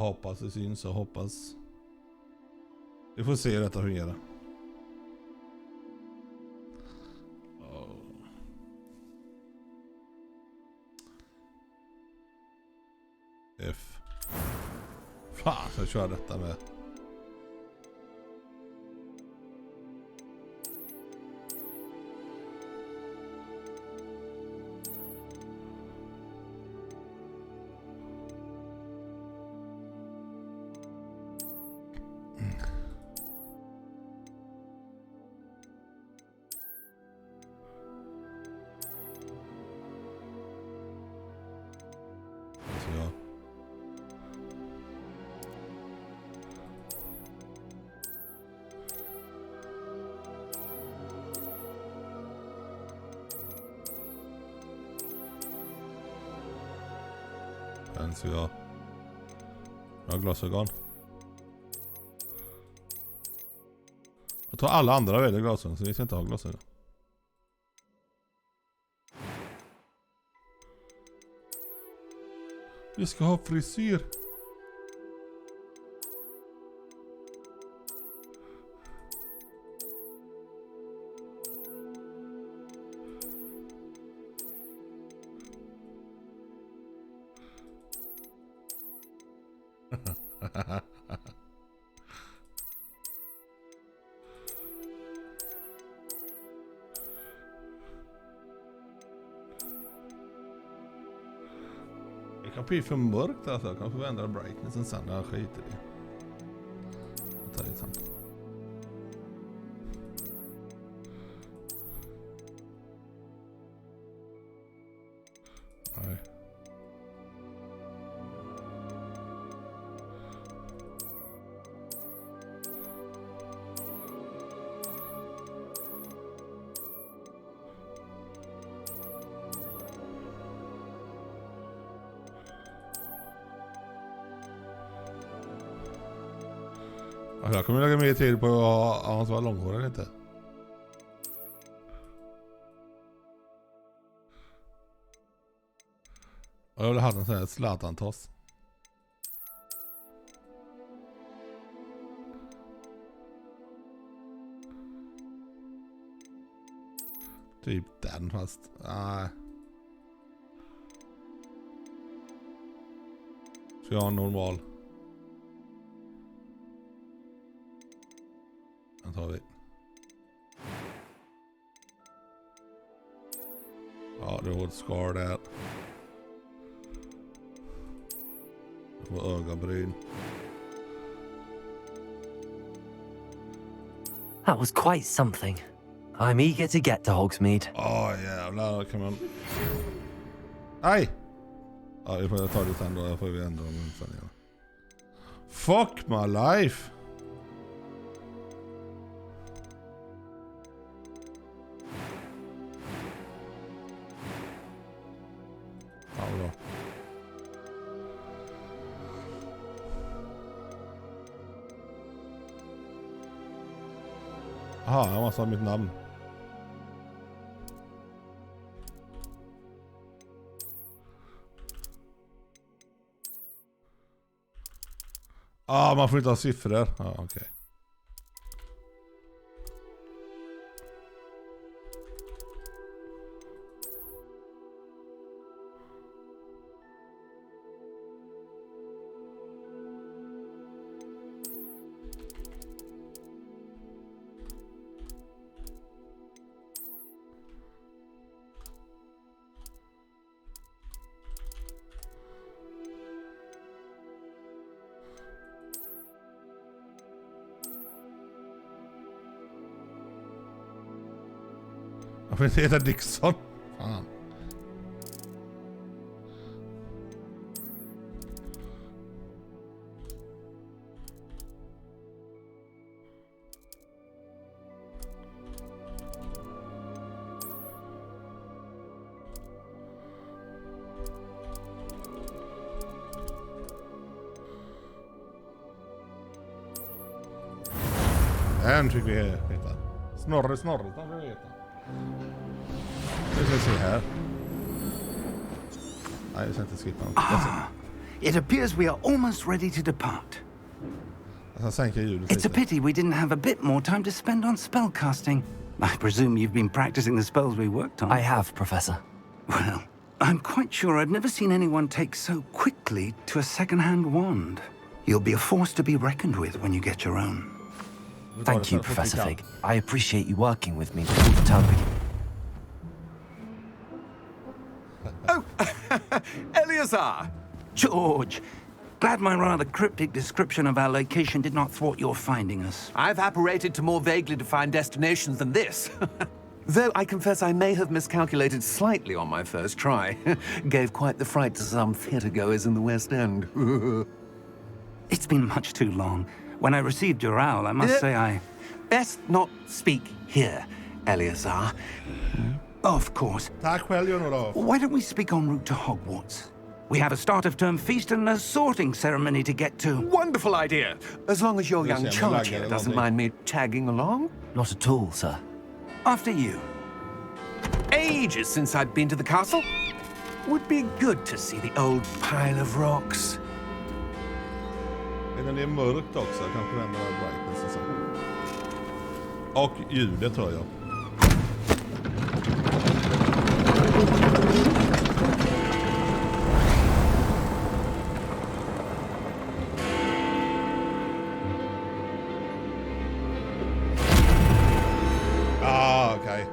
hoppas det syns, jag hoppas. Vi får se hur detta fungerar. F. Fan, jag kör detta med. Så jag har glasögon. Jag tror alla andra väljer glasögon, så vi ska inte ha glasögon. Vi ska ha frisyr. Det kan bli för mörkt alltså. Jag kan få ändra brightnessen sen när jag skiter i det. Jag tar det sen. Nej. Alltså jag kommer lägga mer tid på att han var långhårig eller inte. Jag vill ha en sån här Zlatan-toss. Typ den fast. Nej. Så jag har en normal. Den tar vi. Ja, det var ett skar där. Det var ögonbryn. That was quite something. I'm eager to get to Hogsmeade. Jävlar, kan man... Nej! Ja, vi får ta det sen då. Jag får vi ändra om sen igen. Fuck my life! Ja, bra. Aha, jag måste ha mitt namn. Man får inte ha siffror. Okej. Jag får inte heta Dixon. Fan. En fick vi heta. Snorre, den får vi heta. Vi ska se här. Nej, jag ska inte skippa något. It appears we are almost ready to depart. Jag sänker ljudet It's a lite. pity we didn't have a bit more time to spend on spellcasting. I presume you've been practicing the spells we worked on. I have, Professor. Well, I'm quite sure I've never seen anyone take so quickly to a second-hand wand. You'll be a force to be reckoned with when you get your own. Thank you, Professor Fig. I appreciate you working with me before the term begins. Eleazar! George, glad my rather cryptic description of our location did not thwart your finding us. I've apparated to more vaguely defined destinations than this. Though I confess I may have miscalculated slightly on my first try. Gave quite the fright to some theatre-goers in the West End. It's been much too long. When I received your owl, I must say I... Best not speak here, Eleazar. Of course. Tack själv, Leonora. Why don't we speak en route to Hogwarts? We have a start-of-term feast and a sorting ceremony to get to. Wonderful idea! As long as your young Yes, charge yeah, here I doesn't like mind me tagging along. Not at all, sir. After you. Ages since I've been to the castle. Would be good to see the old pile of rocks. När det är mörkt också kanske ändra brightness och så. Och ljudet tror jag. Okej.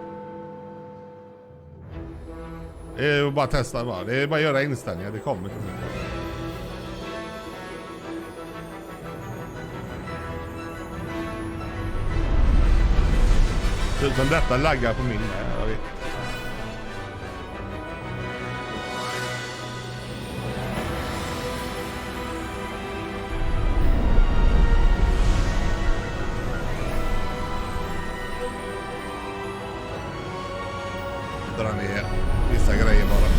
Det är bara att testa bara. Det är bara att göra inställningar. Det kommer. Utan detta laggar på min jag vet. Dra ner vissa grejer bara.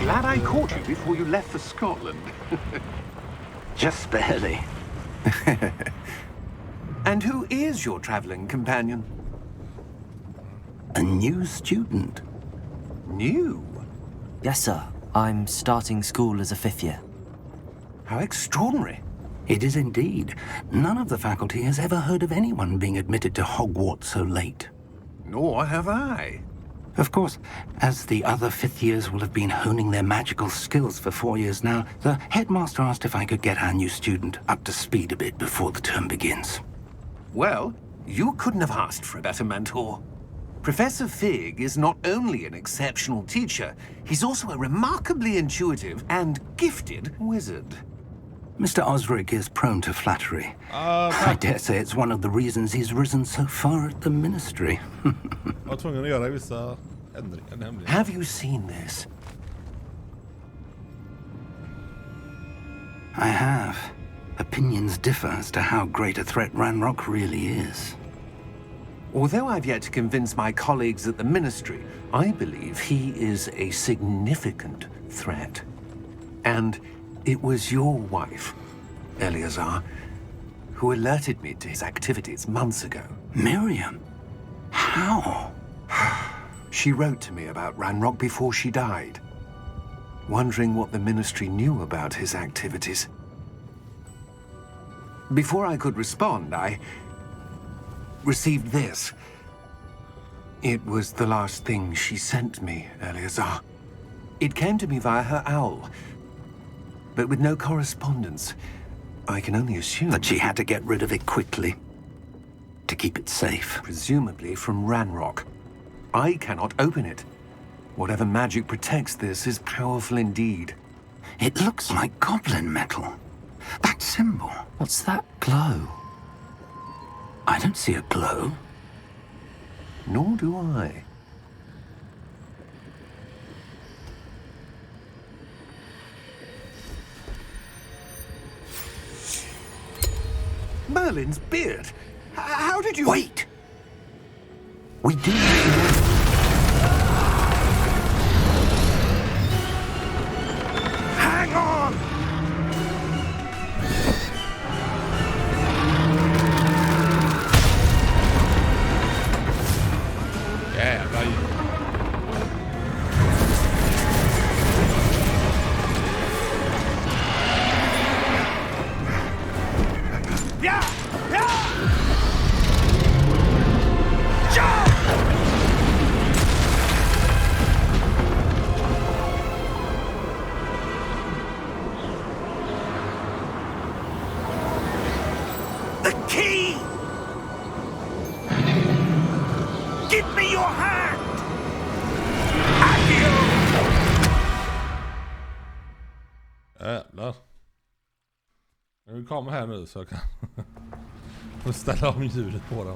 Glad I caught you before you left for Scotland. Just barely. And who is your traveling companion? A new student. New? Yes, sir. I'm starting school as a 5th year. How extraordinary. It is indeed. None of the faculty has ever heard of anyone being admitted to Hogwarts so late. Nor have I. Of course, as the other 5th years will have been honing their magical skills for 4 years now, the headmaster asked if I could get our new student up to speed a bit before the term begins. Well, you couldn't have asked for a better mentor. Professor Fig is not only an exceptional teacher, he's also a remarkably intuitive and gifted wizard. Mr. Osric is prone to flattery. I dare say it's one of the reasons he's risen so far at the ministry. Jag var tvungen att göra vissa ändringar nämligen. Have you seen this? I have. Opinions differ as to how great a threat Ranrock really is. Although I've yet to convince my colleagues at the ministry, I believe he is a significant threat. And it was your wife, Eleazar, who alerted me to his activities months ago. Miriam? How? She wrote to me about Ranrock before she died, wondering what the ministry knew about his activities. Before I could respond, I received this. It was the last thing she sent me, Eleazar. It came to me via her owl, but with no correspondence. I can only assume That she had to get rid of it quickly. To keep it safe. presumably from Ranrock. I cannot open it. Whatever magic protects this is powerful indeed. It looks like goblin metal. That symbol. What's that glow? I don't see a glow. Nor do I. Merlin's beard. How did you... Wait! We do. Hang on! Jävlar. The key! Give me your hand! Accio! Jävlar. Nu kommer här nu så jag kan få ställa om ljudet på den.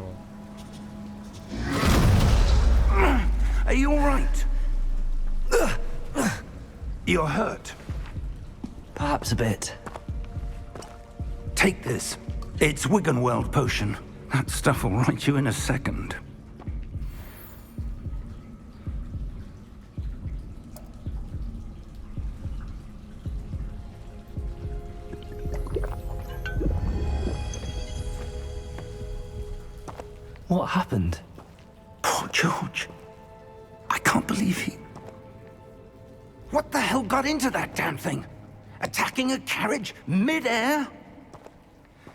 Are you all right? You're hurt. Perhaps a bit. Take this. It's Wiggenweld potion. That stuff will right you in a second. What happened? Poor George. I can't believe he... What the hell got into that damn thing? Attacking a carriage mid-air?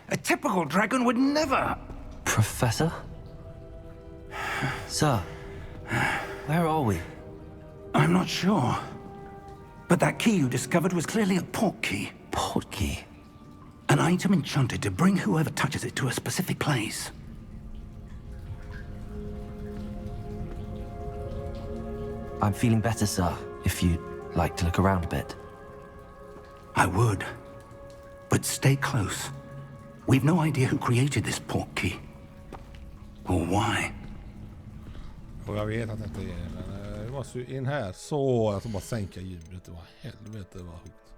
A typical dragon would never... Professor? Sir, where are we? I'm not sure. But that key you discovered was clearly a port key. Port key? An item enchanted to bring whoever touches it to a specific place. I'm feeling better, sir, if you'd like to look around a bit. I would. But stay close. We've no idea who created this port key. Or why. Och jag vet att det inte är, men det måste ju in här så att bara sänka ljudet. Det var helvete vad högt.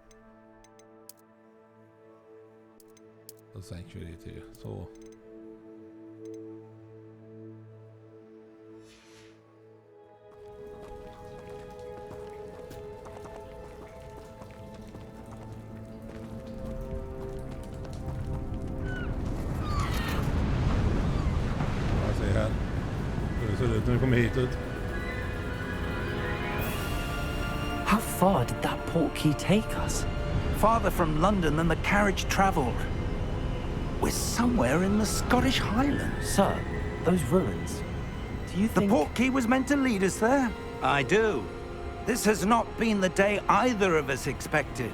Då sänker vi det till så. Nu kommer hit ut. How far did that port key take us? Farther from London than the carriage travelled. We're somewhere in the Scottish Highlands. Sir, those ruins. Do you The think... port key was meant to lead us there? I do. This has not been the day either of us expected.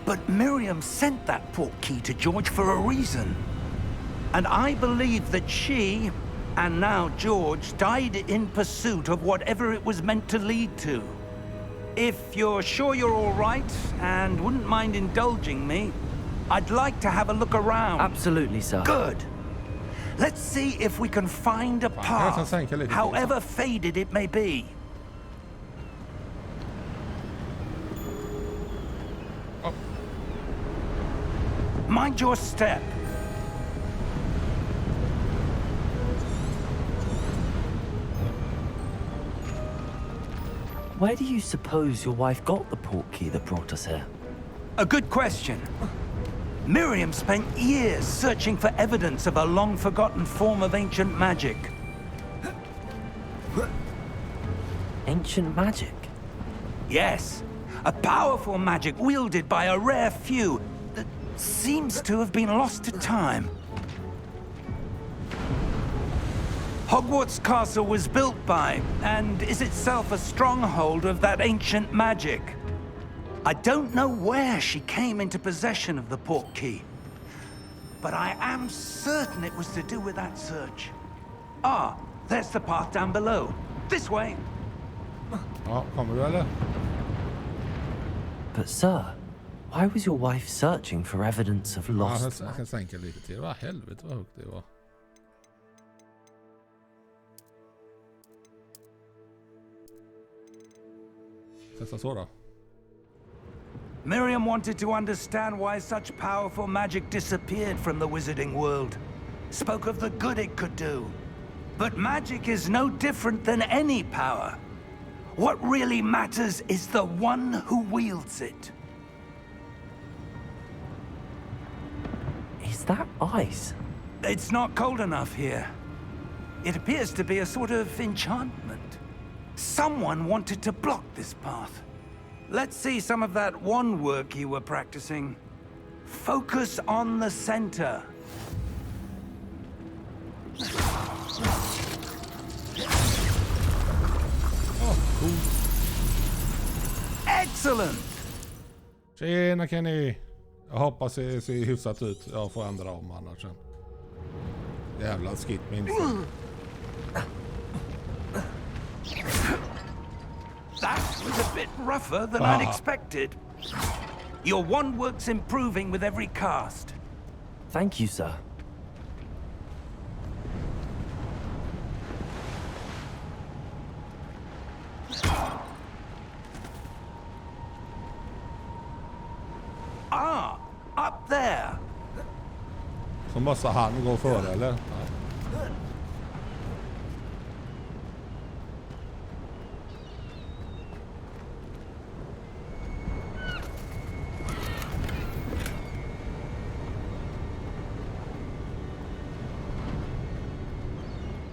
But Miriam sent that port key to George for a reason. And I believe that she, and now George, died in pursuit of whatever it was meant to lead to. If you're sure you're all right, and wouldn't mind indulging me, I'd like to have a look around. Absolutely, sir. Good. Let's see if we can find a path, however faded it may be. Oh. Mind your step. Where do you suppose your wife got the port key that brought us here? A good question. Miriam spent years searching for evidence of a long-forgotten form of ancient magic. Ancient magic? Yes, a powerful magic wielded by a rare few that seems to have been lost to time. Hogwarts Castle was built by, and is itself a stronghold of that ancient magic. I don't know where she came into possession of the port key, but I am certain it was to do with that search. Ah, there's the path down below. This way. Ja, kommer du eller? But sir, why was your wife searching for evidence of lost... Ja, jag kan sänka lite till. Vad helvete vad högt det var. Testa så då. Miriam wanted to understand why such powerful magic disappeared from the wizarding world. Spoke of the good it could do. But magic is no different than any power. What really matters is the one who wields it. Is that ice? It's not cold enough here. It appears to be a sort of enchantment. Someone wanted to block this path. Let's see some of that wand work you were practicing. Focus on the center. Excellent! Tjena Kenny! Jag hoppas det ser hyfsat ut. Jag får ändra om annars sen. Jävla skit minst. That was a bit rougher than I'd expected. Your wand work's improving with every cast. Thank you, sir. Ah, up there. Så måste han gå före, eller? Nej.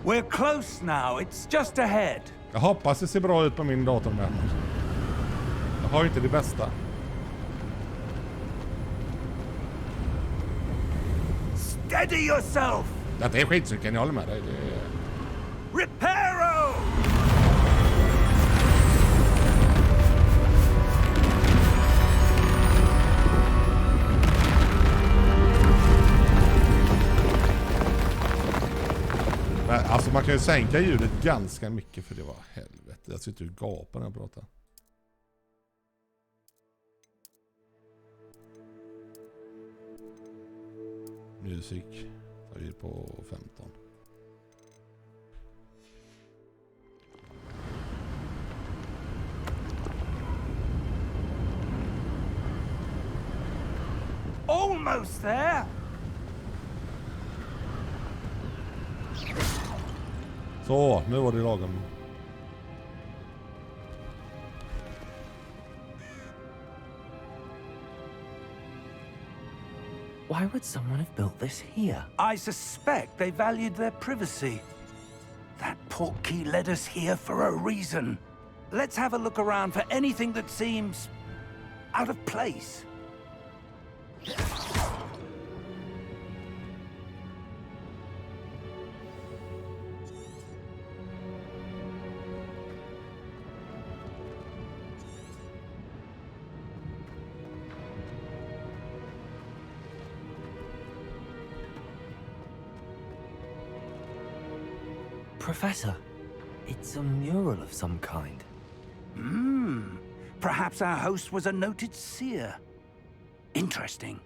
We're close now. It's just ahead. Jag hoppas det ser bra ut på min dator med. Jag har ju inte det bästa. Steady yourself. Det är skitcykeln, jag håller med dig. Det är... Reparo! Men, alltså man kan ju sänka ljudet ganska mycket för det var helvete. Jag sitter ju och gapar när jag pratar. Musik. Tar vi på 15. Almost there. Så, nu var det lagom. Why would someone have built this here? I suspect they valued their privacy. That portkey led us here for a reason. Let's have a look around for anything that seems out of place. Professor, it's a mural of some kind. Perhaps our host was a noted seer. Interesting.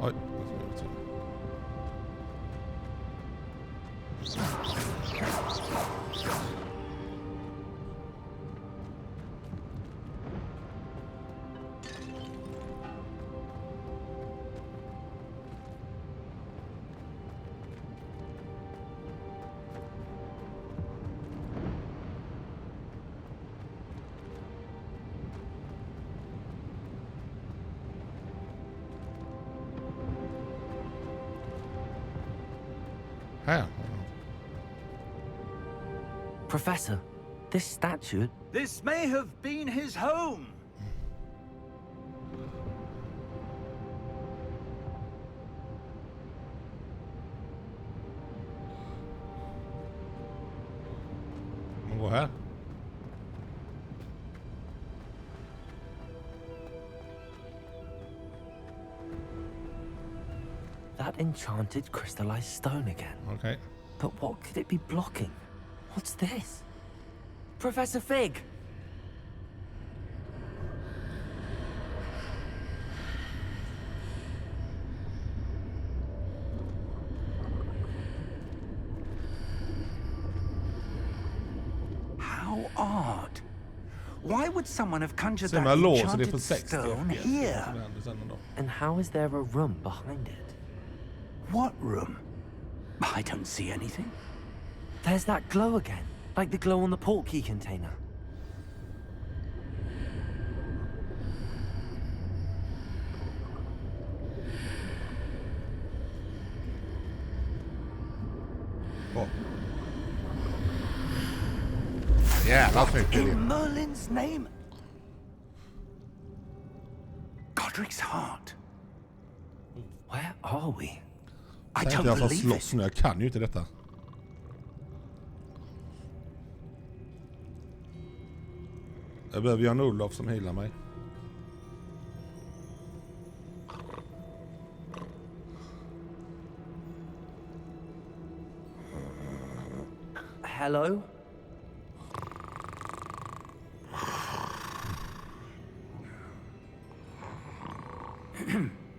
Oj, här. Professor, this statue... This may have been his home. Man går här. That enchanted crystallized stone again. Okej. But what could it be blocking? What's this? Professor Fig! How odd. Why would someone have conjured Så that man låser det på enchanted 60 stone FPS. here? Som händer sen ändå. And how is there a room behind it? What room? I don't see anything. There's that glow again, Like the glow on the portkey container. Åh. Jävla snyggt. In Merlin's name? Godric's heart. Where are we? I Säg inte don't jag ska believe slåss it. nu, jag kan ju inte detta. Jag behöver Jan Olof som healar mig. Hello?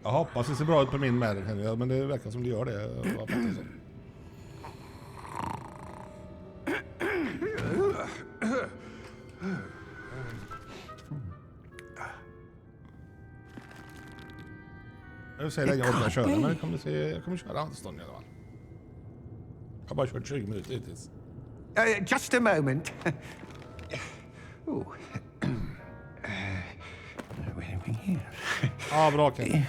Jag hoppas det ser bra ut på min med, men det verkar som det gör det. Jag fattar så. Jag vill säga länge jag orkar köra, men jag kommer köra anstånd i alla fall. Jag har bara kört 20 minuter hittills. Just a moment. Ooh. What have we here? Ja, bra Ken.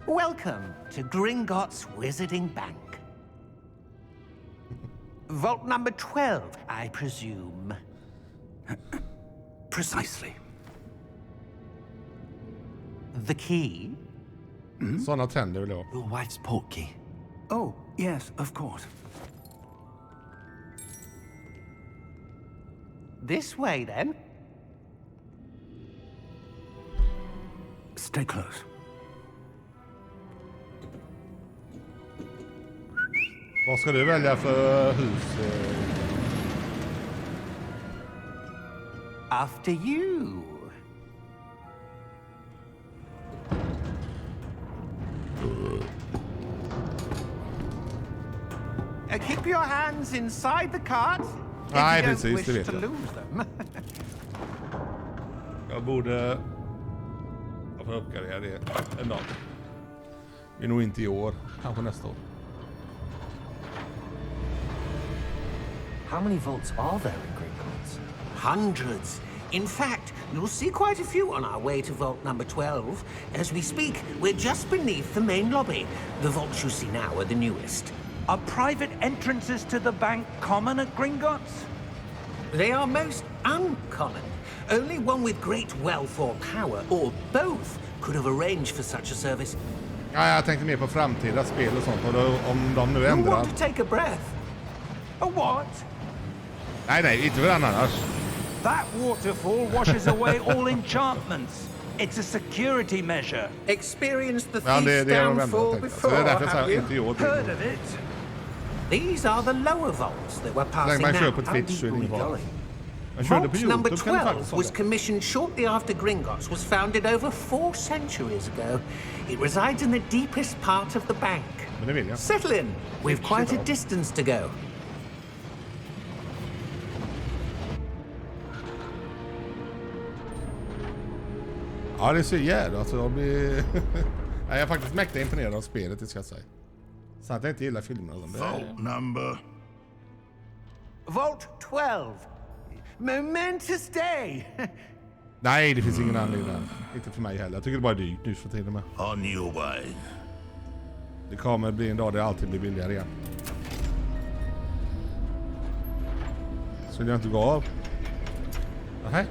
Welcome to Gringotts Wizarding Bank. Vault number 12, I presume. Precisely. The key? Sådana tänder vill jag ha. Your wife's portkey. Oh, yes, of course. This way, then. Stay close. Vad ska du välja för hus? After you. Keep your hands inside the cart. Nej, if you precis, don't det wish vet to jag. lose them. Jag borde... Jag får uppgradera det en dag. Men nog inte i år. Kanske nästa år. How many vaults are there in Gringotts? Hundreds. In fact, you'll see quite a few on our way to vault number 12. As we speak, we're just beneath the main lobby. The vaults you see now are the newest. Are private entrances to the bank common at Gringotts? They are most uncommon. Only one with great wealth or power, or both, could have arranged for such a service. Ja, jag tänkte mer på framtida spel och sånt. Och då, om de nu You ändrar... want to take a breath? A what? Nej, inte för annars. That waterfall washes away all enchantments. It's a security measure. Experienced the Ja, thief's det är de ändå downfall tänkte. Så before, det är därför jag have sa you? inte i år. Heard of it? These are the lower vaults that we're Så länge passing man kör now. på How Twitch deep så är are det we ingen fara. going? Jag körde på Vault number YouTube kan det 12 faktiskt was vara. commissioned shortly after Gringotts was founded over 4 centuries ago. It resides in the deepest part of the bank. Men det vill jag. Settle in. We've quite a distance to go. Ja, det ser jävla. Alltså jag blir... Nej, jag är faktiskt mäktigt imponerad av spelet, det ska jag säga. Så att jag inte gillar filmerna. Vault number. Vault 12. Momentous day. Nej, det finns ingen anledning där. Inte för mig heller. Jag tycker det bara är dyrt nu för tiden med. On your way. Det kommer bli en dag där det alltid blir billigare igen. Så vill jag inte gå av. Nej.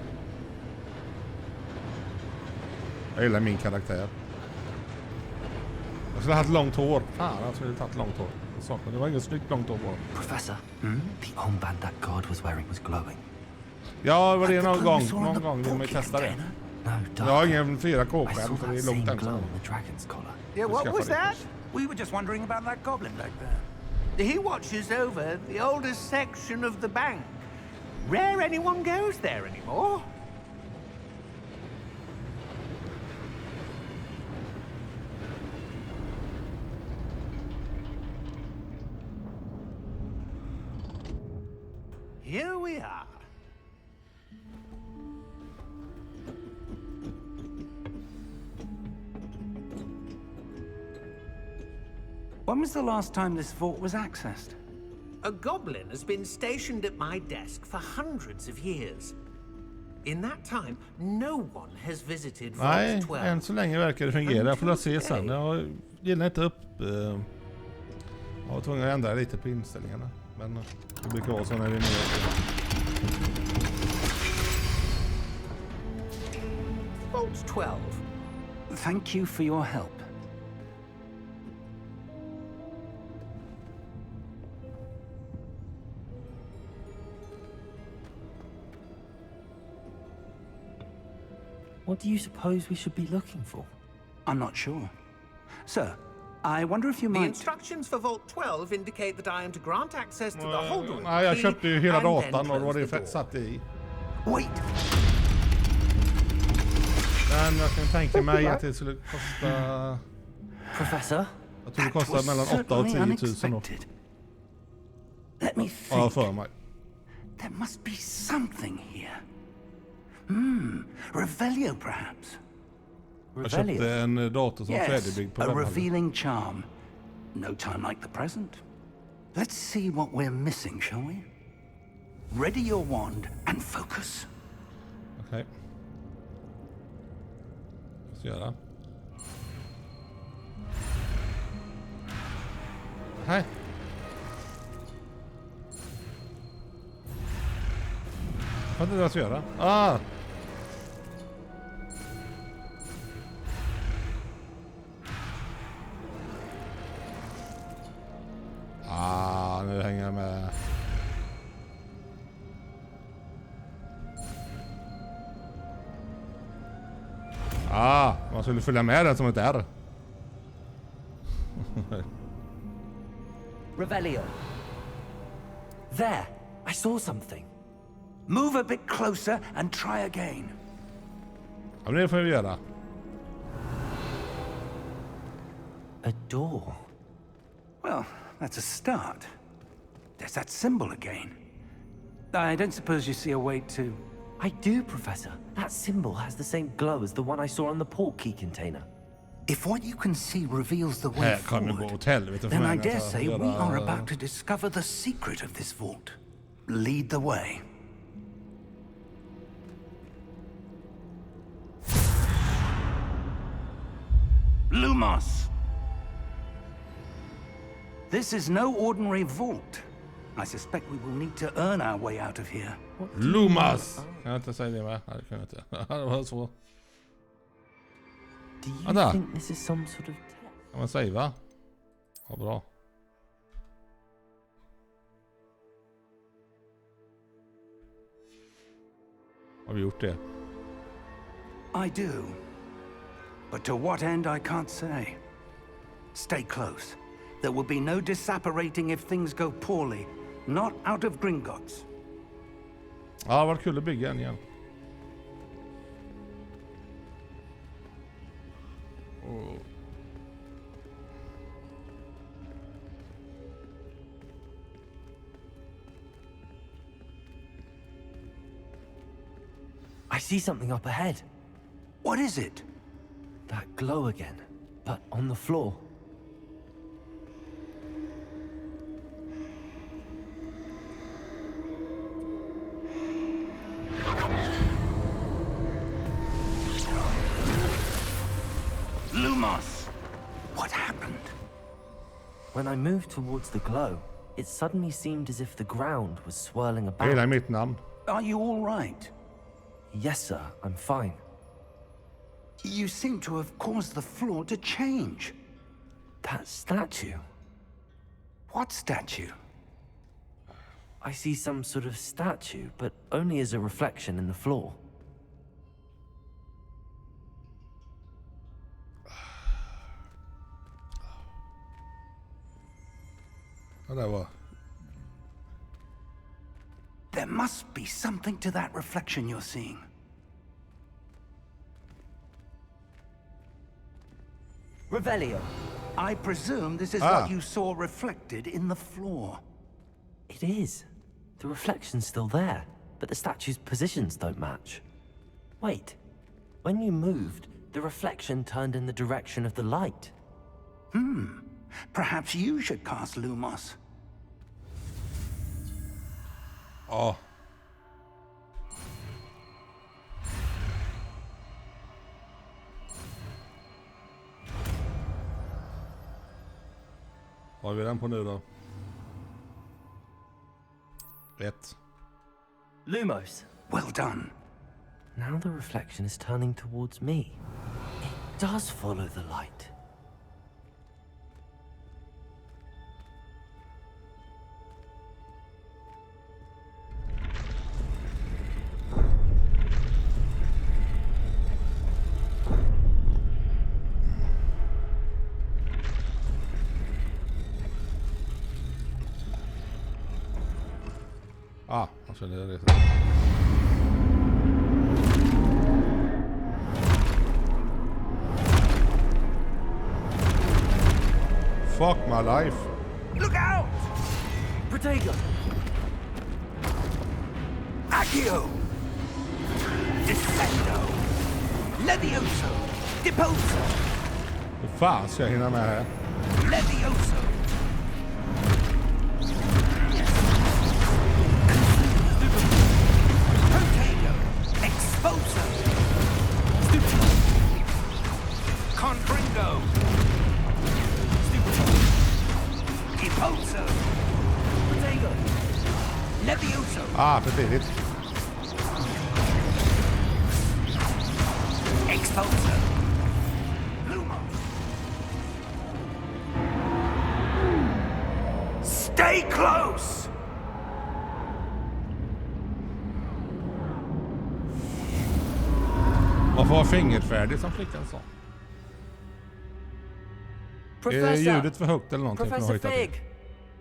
Jag gillar min karaktär. Jag skulle ha haft långt hår. Fan, jag skulle ha tagit långt hår. Jag saknar. Det var inget snyggt långt hår på. Professor, the armband that guard was wearing was glowing. Ja, var det någon gång? saw on Någon the gång vill man ju portkey testa det. container? No, Jag har dark. ingen I 4K-skärm saw så det är that långt same än glow så. on the dragon's collar. Yeah, what Skaffa was det that? först. We were just wondering about that goblin back there. He watches over the oldest section of the bank. Rare anyone goes there anymore. Here we are. When was the last time this vault was accessed? A goblin has been stationed at my desk for hundreds of years. In that time, no one has visited Nej, Vault 12. än så länge verkar det fungera. Jag får se sen. Jag gillar inte upp... Jag var tvungen att ändra lite på inställningarna. Men det brukar vara så när det är nya. Vault 12. Thank you for your help. What do you suppose we should be looking for? I'm not sure. Sir, I wonder if you The might... instructions for Vault 12 indicate that I am to grant access to the Hogwarts Nej, jag key köpte ju hela and then datan och det var close det the door. satt i. Wait! Men jag kan tänka mig att det skulle kosta... Professor? Jag tror det kostar was mellan 8 och 10 000 då. unexpected. Let me Ja, think. för mig. There must be something here. Revelio perhaps? Jag köpte en dator som var färdigbyggd på a webbhallen. revealing charm. No time like the present. Let's see what we're missing, shall we? Ready your wand and focus. Okej. Vad ska jag göra? Hej. Vad är det jag ska göra? Ah! Nu hänger jag med. Man skulle följa med den som ett R. Revelio. There, I saw something. Move a bit closer and try again. Ja, men det får vi göra. A door. Well, that's a start. There's that symbol again. I don't suppose you see a way to... I do, Professor. That symbol has the same glow as the one I saw on the port key container. If what you can see reveals the way Här kan det gå forward, åt helvete för then mig. I dare alltså, say we göra- are about to discover the secret of this vault. Lead the way. Lumos! This is no ordinary vault. I suspect we will need to earn our way out of here. Lumas! Kan jag inte säga det med? Nej, det kan jag inte. Det var så. Do you Vänta. think this is some sort of test? Kan man säga va? Ja, bra. Har vi gjort det? I do. But to what end, I can't say. Stay close. There will be no disapparating if things go poorly. Not out of Gringotts. Ja, det var kul att bygga en igen. Oh. I see something up ahead. What is it? That glow again, but on the floor. Lumos! What happened? When I moved towards the glow, it suddenly seemed as if the ground was swirling Jag gillar about. mitt namn. Are you all right? Yes, sir, I'm fine. You seem to have caused the floor to change. That statue. What statue? I see some sort of statue, but only as a reflection in the floor. Ja, det var... There must be something to that reflection you're seeing. Revelio. I presume this is Ah. what you saw reflected in the floor. It is. The reflection's still there, but the statue's positions don't match. Wait. When you moved, the reflection turned in the direction of the light. Perhaps you should cast Lumos. Ja. Vad har vi den på nu då? 1. Lumos. Well done. Now the reflection is turning towards me. It does follow the light. Jag känner det. Fuck my life. Look out! Protego! Accio! Descendo! Levioso! Deposo! Hur fan ska jag hinna med här? Levioso! Protego! Exposo! Confringo! Deposo! Protego! Levioso! För tidigt. Exposo! Lumos! Stay close! Varför var fingret färdigt som flickan sa? Är ljudet för högt eller någonting? Professor Fig!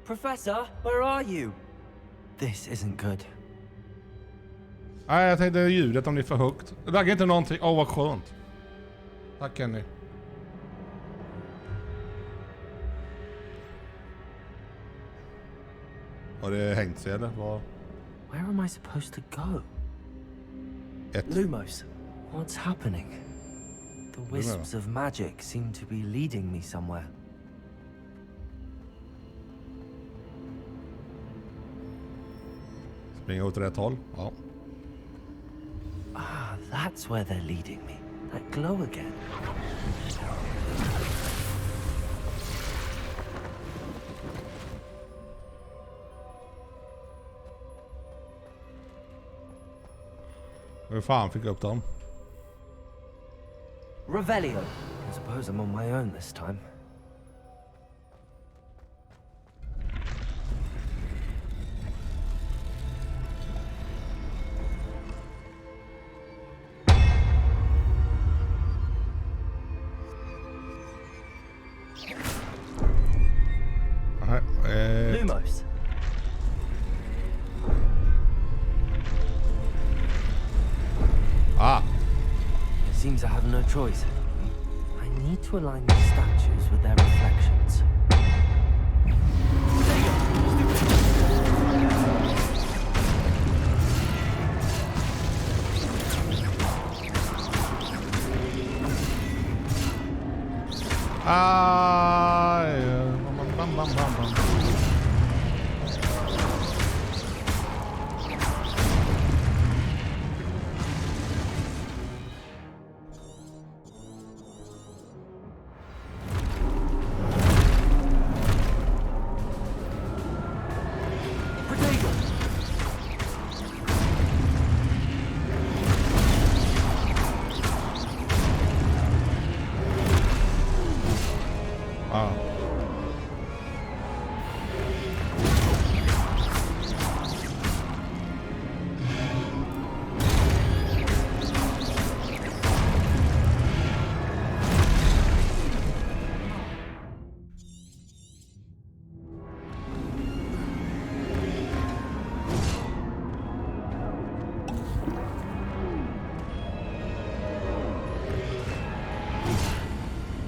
Professor, where are you? This isn't good. Nej, jag tänkte ljudet om det är för högt. Det laggar inte någonting. Vad skönt. Tack Kenny. Har det hängt sig eller? Vad? Where am I supposed to go? 1. Lumos, what's happening? The wisps of magic seem to be leading me somewhere. Springa åt rätt håll. Ja. Ah, that's where they're leading me. That glow again. Hur fan fick jag upp dem? Revelio. I suppose I'm on my own this time. Lumos. It seems I have no choice. I need to align these statues with their reflections. Bam, bam, bam, bam.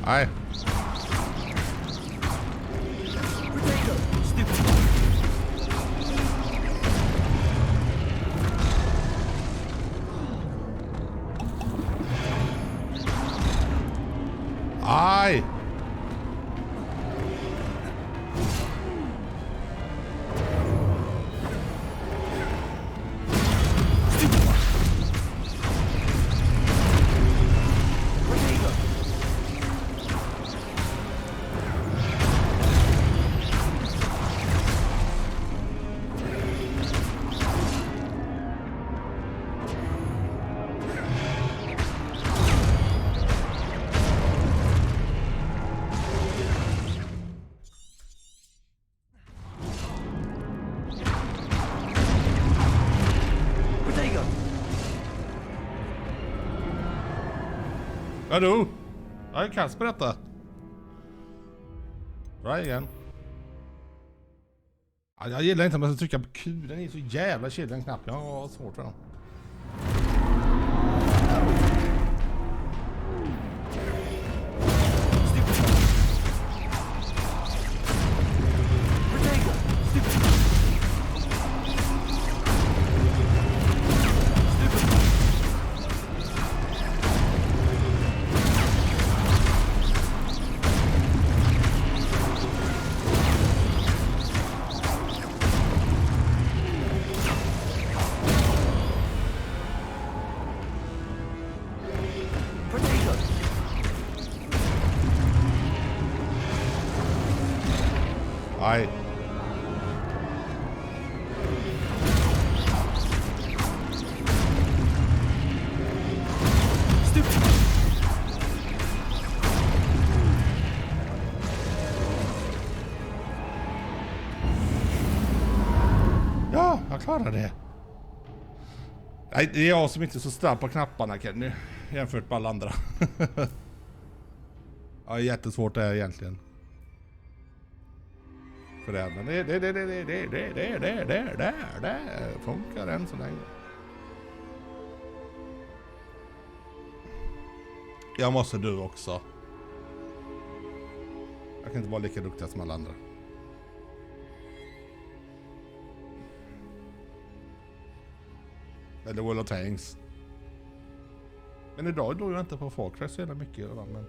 Nej. Aj! Vadå? Jag är kass på detta. Try igen. Ja, jag gillar inte att man ska trycka på Q. Den är så jävla kedlig den knapp. Jag har svårt för den. Nej. Ja, jag klarar det. Nej, det är jag som inte är så snabb på knapparna, Kenny, jämfört med alla andra. Ja, jättesvårt det är egentligen. För det, men det funkar än så länge. Jag måste du också. Jag kan inte vara lika duktig som alla andra. Eller World of Tanks. Men idag då jag inte på Far Cry så jävla mycket. Men...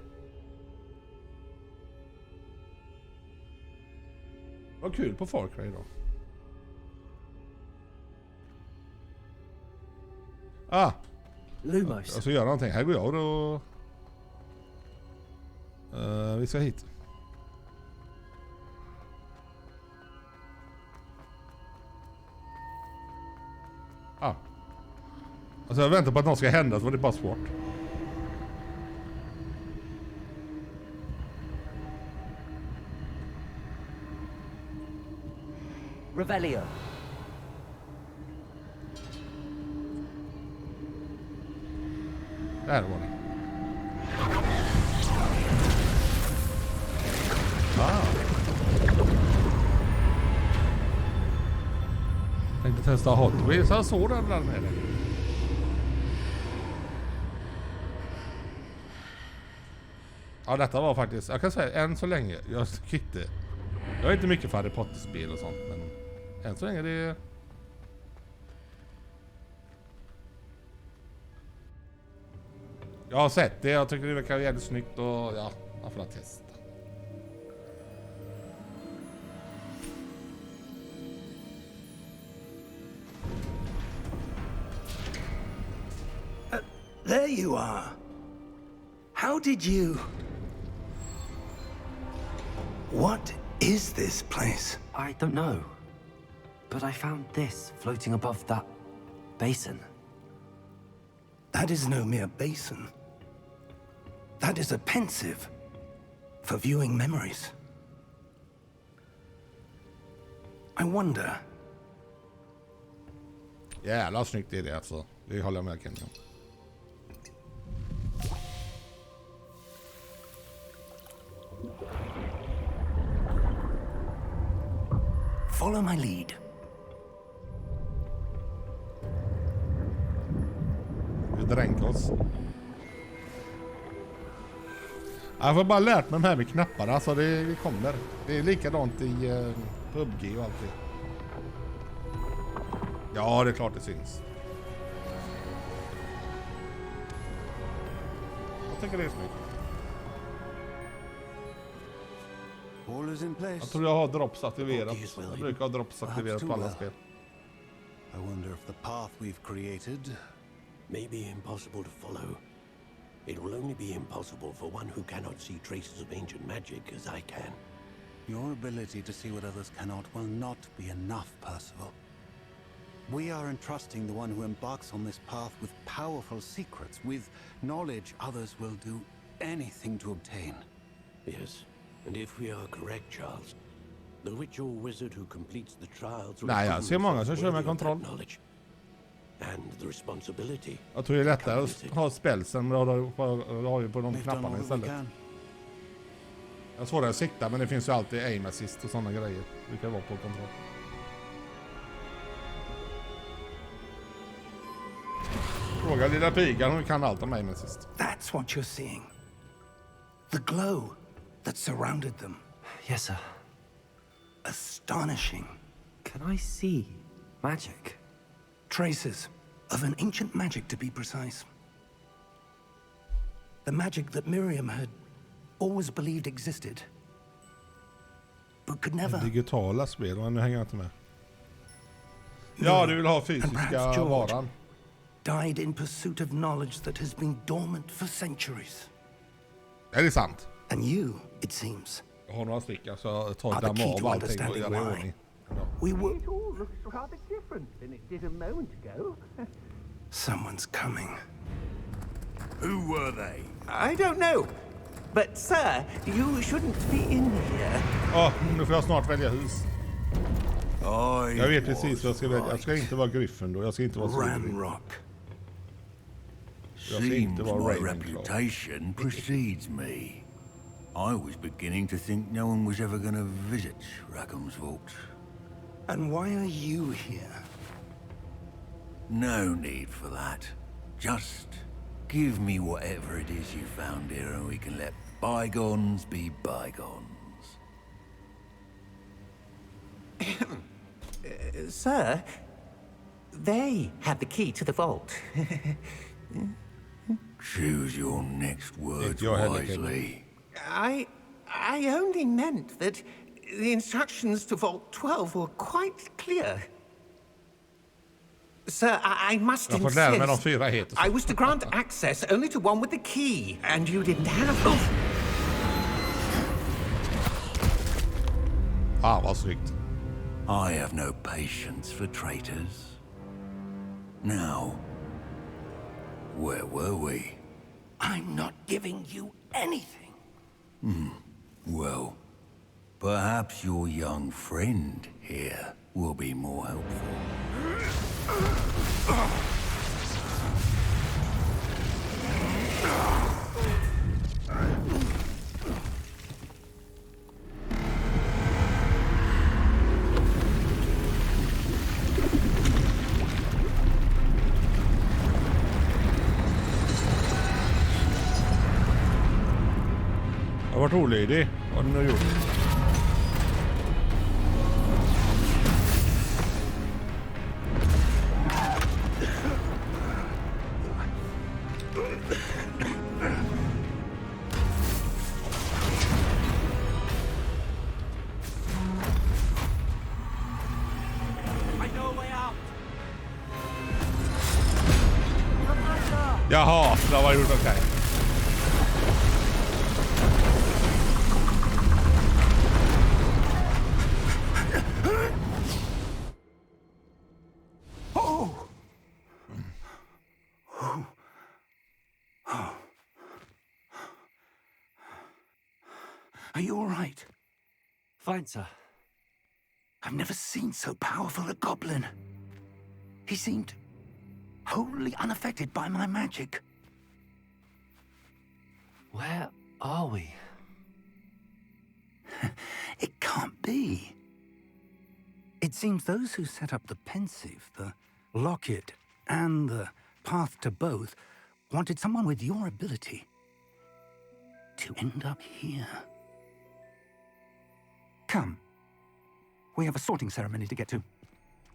Vad kul på Far Cry idag. Lumos. Jag ska göra någonting. Här går jag och... vi ska hit. Alltså jag väntar på att något ska hända så var det bara svårt. Revelio. Där var det. Tänkte testa Hot Wheels. Jag såg den där med det. Ja, detta var faktiskt... Jag kan säga, än så länge... Jag är inte mycket för Harry Potter-spel och sånt, men... Än så länge det... Jag har sett det, jag tycker det verkar jävligt snyggt och... Ja, jag får testa. There you are. How did you... What is this place? I don't know. But I found this floating above that basin. That is no mere basin. That is a pensive for viewing memories. I wonder... Jävla snyggt är det alltså. Det håller jag med Kenny om. Follow my lead. Vi dränker oss. Jag får bara lärt mig de här med knapparna så det kommer. Det är likadant i PUBG och allt det. Ja, det är klart det syns. Jag tycker det är snyggt. Jag tror jag har drops aktiverat. Jag brukar ha drops aktiverat på alla spel. I wonder if the path we've created may be impossible to follow. It will only be impossible for one who cannot see traces of ancient magic as I can. Your ability to see what others cannot will not be enough, Percival. We are entrusting the one who embarks on this path with powerful secrets, with knowledge others will do anything to obtain. Yes, and if we are correct, Charles, the witch or wizard who completes the trials... Nej, jag ser många som kör med kontroll. and the responsibility. Jag tror det är lättare att ha spelsen, men du har ju på de We've done all knapparna that we istället. can. Jag är svårare att sikta, men det finns ju alltid aim assist och sådana grejer. Det kan vara på kontroll. Fråga lilla pigan, hon kan allt om aim assist. That's what you're seeing. The glow that surrounded them. Yes, sir. Astonishing. Can I see magic? Traces of an ancient magic, to be precise. The magic that Miriam had always believed existed, but could never. Digitala spel, men nu hänger jag inte med. Ja, du vill ha And fysiska perhaps George varan. died in pursuit of knowledge that has been dormant for centuries. Är det sant? And you, it seems, Jag har några stycken, så jag tar are the damm key av to allting och understanding gör det i why. ordning. We were. It all looks rather different than it did a moment ago. Someone's coming. Who were they? I don't know. But, sir, you shouldn't be in here. Ja, nu får jag snart välja hus. I Jag vet precis vad jag ska välja. Jag right. ska inte vara Griffin då, jag ska inte vara Slytherin. Ramrock. Jag ska inte Seems vara my Ravenclaw. reputation precedes me. I was beginning to think no one was ever going to visit Rackham's Vault. And why are you here? No need for that. Just give me whatever it is you found here and we can let bygones be bygones. Sir, they have the key to the vault. Choose your next words your head, wisely. I only meant that the instructions to Vault 12 were quite clear. Sir, I must Jag får lära mig de insist. 4 heter. I was to grant access only to one with the key, and you didn't have it. Ah, vad snyggt. I have no patience for traitors. Now, where were we? I'm not giving you anything. Well, perhaps your young friend here will be more helpful. Jag har varit olydig. Vad har du nu gjort? Jaha, det var gjort okej. Are you all right? Fine, sir. I've never seen so powerful a goblin. He seemed wholly unaffected by my magic. Where are we? It can't be. It seems those who set up the pensive, the locket, and the path to both wanted someone with your ability to end up here. Come. We have a sorting ceremony to get to.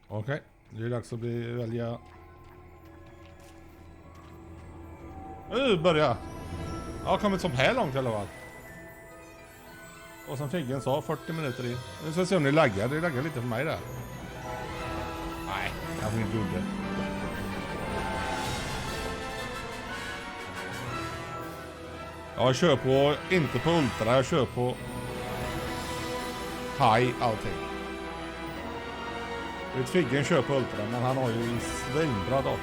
Okej, det är dags att välja. Börja. Jag har kommit som här långt i alla fall. Och som Figgen sa, 40 minuter in. Nu ska vi se om det laggar. Det laggar lite för mig där. Nej, jag får inte gjort det. Jag kör på, inte på ultra, jag kör på high allting. Vet Figgen kör på ultra, men han har ju svinbra dator.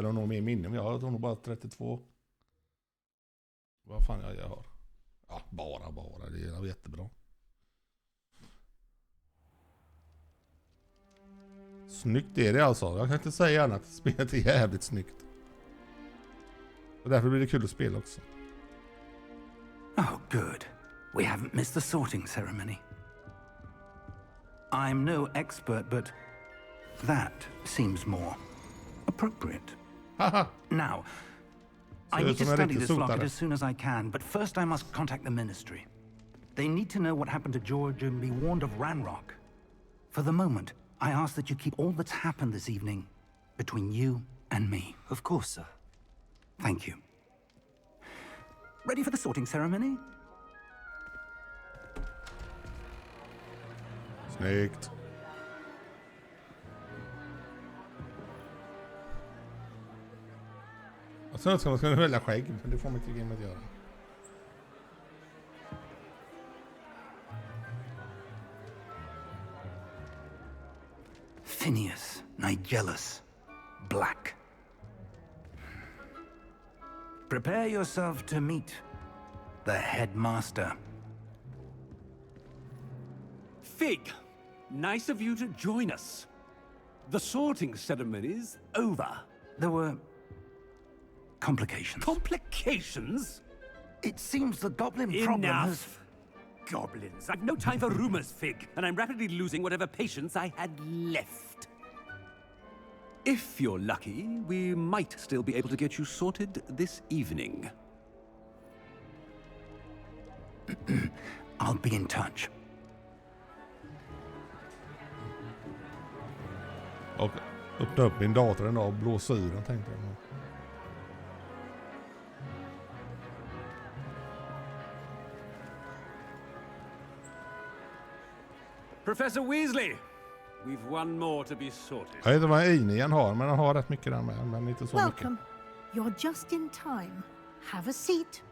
Jag har nog mer minne, men jag har nog bara 32. Vad fan jag har? Ja, bara. Det är jättebra. Snyggt är det alltså. Jag kan inte säga annat. Spelet är jävligt snyggt. Och därför blir det kul att spela också. Oh, good. We haven't missed the sorting ceremony. I'm no expert, but that seems more appropriate. Haha. Now, I need to study this locket as soon as I can, but first I must contact the Ministry. They need to know what happened to George and be warned of Ranrock. For the moment, I ask that you keep all that's happened this evening between you and me. Of course, sir. Thank you. Ready for the sorting ceremony? Snyggt. Och sen ska man välja skägg, men det får man inte gamet göra. Phineas, Nigellus, Black. Prepare yourself to meet the headmaster. Fig, nice of you to join us. The sorting ceremony's over. There were complications. Complications? It seems the goblin problem has... Enough! Goblins. I've no time for rumors, Fig, and I'm rapidly losing whatever patience I had left. If you're lucky, we might still be able to get you sorted this evening. I'll be in touch. Och öppna upp min dator en dag och blåsa ur den, tänkte jag. Professor Weasley, we've one more to be sorted. Jag vet inte vad Inian har, men han har rätt mycket där med, men inte så Welcome. You're just in time. Have a seat.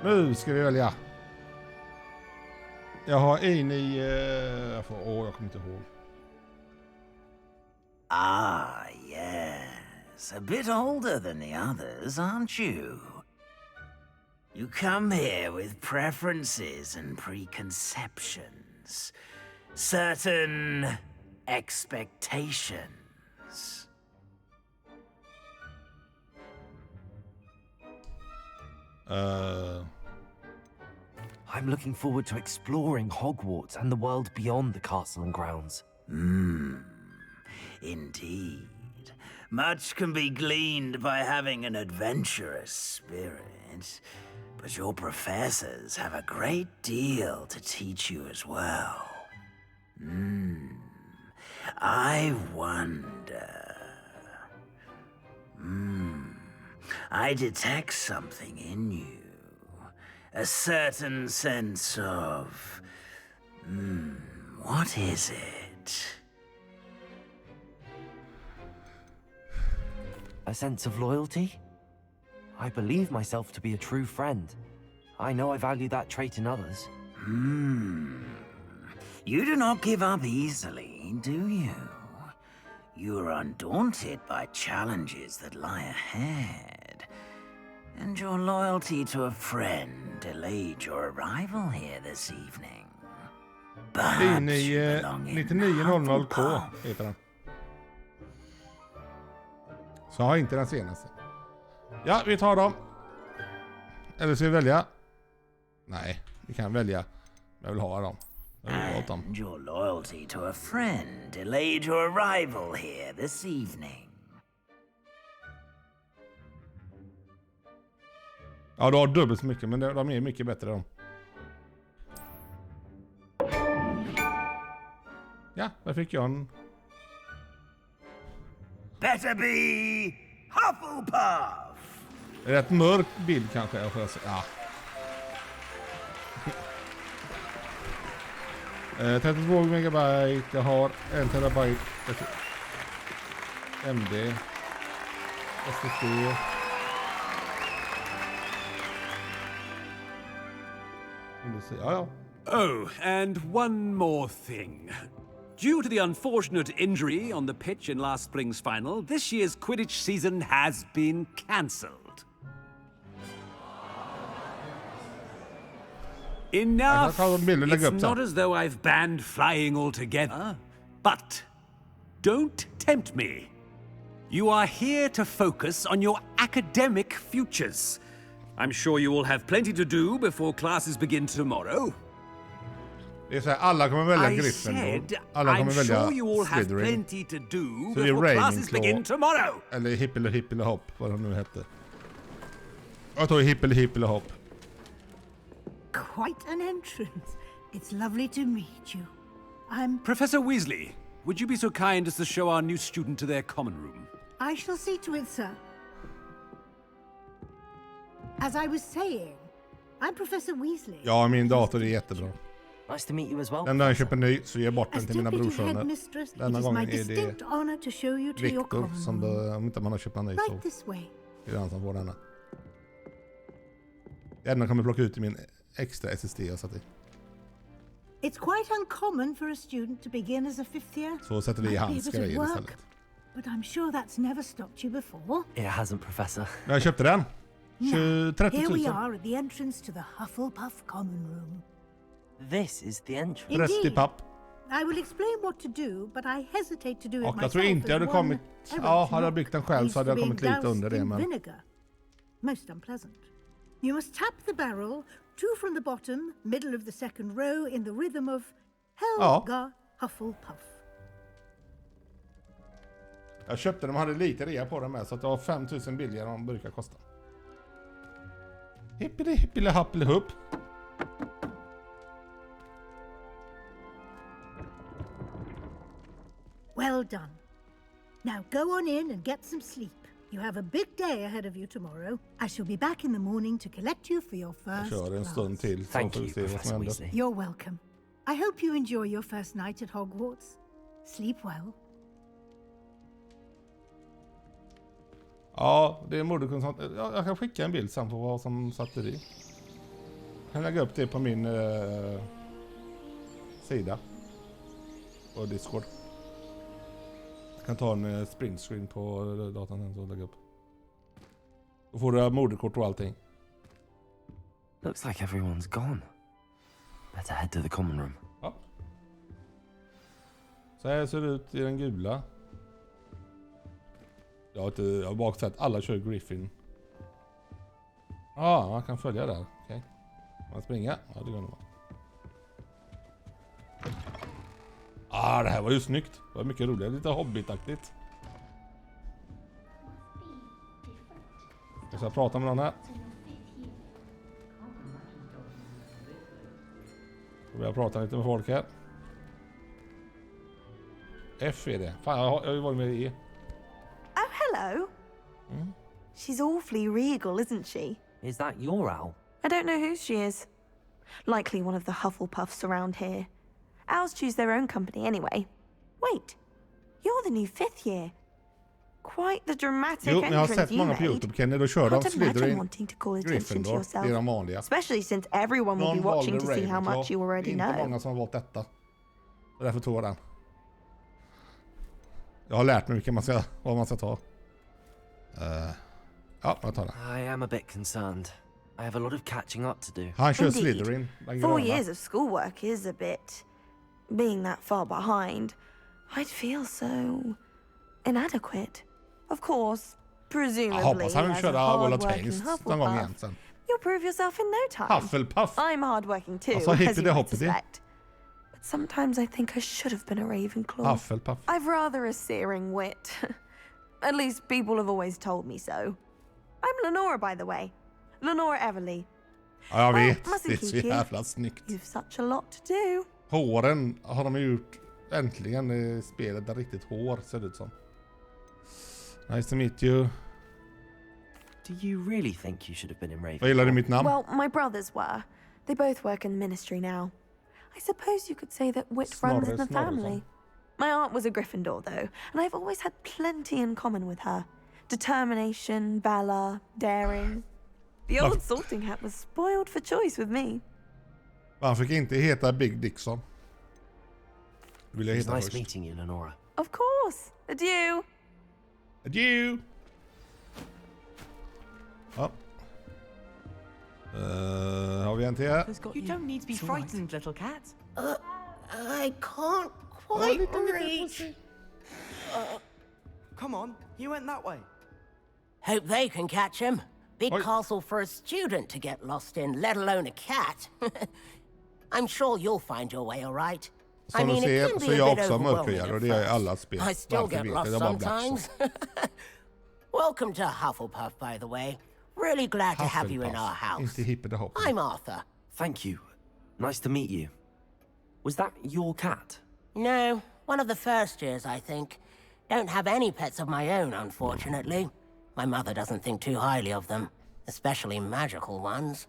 Nu ska vi välja. Jag har Ini... jag kommer inte ihåg. Ah, yes. A bit older than the others, aren't you? You come here with preferences and preconceptions. Certain expectations. I'm looking forward to exploring Hogwarts and the world beyond the castle and grounds. Indeed. Much can be gleaned by having an adventurous spirit, but your professors have a great deal to teach you as well. I wonder... I detect something in you. A certain sense of... what is it? A sense of loyalty? I believe myself to be a true friend. I know I value that trait in others. You do not give up easily, do you? You are undaunted by challenges that lie ahead. And your loyalty to a friend delayed your arrival here this evening. Perhaps you belong in 9900K heter den. Så har inte den senaste. Ja, vi tar dem. Eller ska vi välja? Nej, vi kan välja. Jag vill ha dem. And your loyalty to a friend delayed your arrival here this evening. Ja, du har dubbelt så mycket, men de är mycket bättre de. Ja, där fick jag en... Better be Hufflepuff! Rätt mörk bild kanske jag får säga. Ja. 32 megabyte, jag har 1 terabyte MD SSD. Ja. Oh, and one more thing. Due to the unfortunate injury on the pitch in last spring's final, this year's Quidditch season has been cancelled. Enough! It's not as though I've banned flying altogether, but don't tempt me. You are here to focus on your academic futures. I'm sure you will have plenty to do before classes begin tomorrow. Det är så här, alla kommer välja Gryffindor. Alla kommer välja Slytherin. Så det är Ravenclaw. Eller Hippelehopp, vad det nu hette. Jag tar Hippelehopp. Quite an entrance. It's lovely to meet you. Professor Weasley, would you be so kind as to show our new student to their common room? I shall see to it, sir. As I was saying, I'm Professor Weasley. Ja, min dator är jättebra. Nice to meet you as well. Den där jag köper ny så ger jag bort den till mina brorsöner. Denna gången är det Victor som om inte man har köpt en ny så är det han som får denna. Den kommer plocka ut i min extra SSD jag satt i. It's quite uncommon for a student to begin as a fifth year. Så sätter vi i hans grejer istället. But I'm sure that's never stopped you before. It hasn't, Professor. Jag köpte den. 30 000. Here we are at the entrance to the Hufflepuff common room. This is the entrance. 30 papp. I will explain what to do, but I hesitate to do it myself. Jag tror inte jag hade kommit... Ja, hade jag byggt den själv så hade jag kommit lite under det, men... Most unpleasant. You must tap the barrel, 2 from the bottom, middle of the second row, in the rhythm of Helga Hufflepuff. Jag köpte dem, hade lite rea på dem med, så att det var 5 000 billigare än de brukar kosta. Hippelehopp. Well done. Now go on in and get some sleep. You have a big day ahead of you tomorrow. I shall be back in the morning to collect you for your first class. Thank you, Professor Weasley. You're welcome. I hope you enjoy your first night at Hogwarts. Sleep well. Ja, det är mordekunskap. Jag kan skicka en bild sen på vad som satt i. Jag kan lägga upp det på min sida. På Discord. Jag kan ta en sprint screen på datorn och lägga upp. Då får du moderkort och allting. Looks like everyone's gone. Better head to the common room. Ja. Så här ser det ut i den gula. Jag har bara sett alla kör Griffin. Ja, man kan följa där. Okej. Man springa. Ja, det går nog. Det här var ju snyggt. Det var mycket roligare. Lite hobbitaktigt. Jag ska prata med någon här. Så vi har pratat lite med folk här. F är det. Fan, jag har ju varit med i E. Oh, hello. She's awfully regal, isn't she? Is that your owl? I don't know whose she is. Likely one of the Hufflepuffs around here. Owls choose their own company anyway. Wait, you're the new 5th year. Quite the dramatic entrance you made. Jag har sett många på YouTube, Kenny. Då kör de Slytherin, Gryffindor. Det är de vanliga. Especially since everyone will be watching to see how much you already know. Inte många som har valt detta. Och därför tog jag den. Jag har lärt mig vad man ska ta. Ja, jag tar den. I am a bit concerned. I have a lot of catching up to do. Han kör Slytherin. 4 years of schoolwork is a bit... Being that far behind, I'd feel so... inadequate. Of course, presumably as a hard-working Hufflepuff, you'll prove yourself in no time. Hufflepuff. I'm hard-working too, as you might suspect. But sometimes I think I should have been a Ravenclaw. Hufflepuff. I've rather a searing wit. At least people have always told me so. I'm Lenora, by the way. Lenora Everly. Ja, jag vet. Det är så jävla snyggt. You've such a lot to do. Håren har de gjort äntligen i spelet där riktigt hår ser det ut som. Nice to meet you. Do you really think you should have been in Ravenclaw? Vad gillar du mitt namn? Well, my brothers were. They both work in the ministry now. I suppose you could say that wit runs in the family. My aunt was a Gryffindor, though, and I've always had plenty in common with her. Determination, valor, daring. The old sorting hat was spoiled for choice with me. Han fick inte heta Big Dixon. Vill jag heta nice först. Meeting you, Lenora. Of course. Adieu. Adieu. Ja. Har vi en till här? You don't need to be frightened, little cat. I can't quite reach. Come on, he went that way. Hope they can catch him. Big castle for a student to get lost in, let alone a cat. I'm sure you'll find your way all right. Som du ser så är jag också mörkhyad och det är i alla spel. I still get lost sometimes. Welcome to Hufflepuff, by the way. Really glad to have you in our house. Inte hippiehopp. I'm Arthur. Thank you. Nice to meet you. Was that your cat? No, one of the first years, I think. Don't have any pets of my own, unfortunately. My mother doesn't think too highly of them, especially magical ones.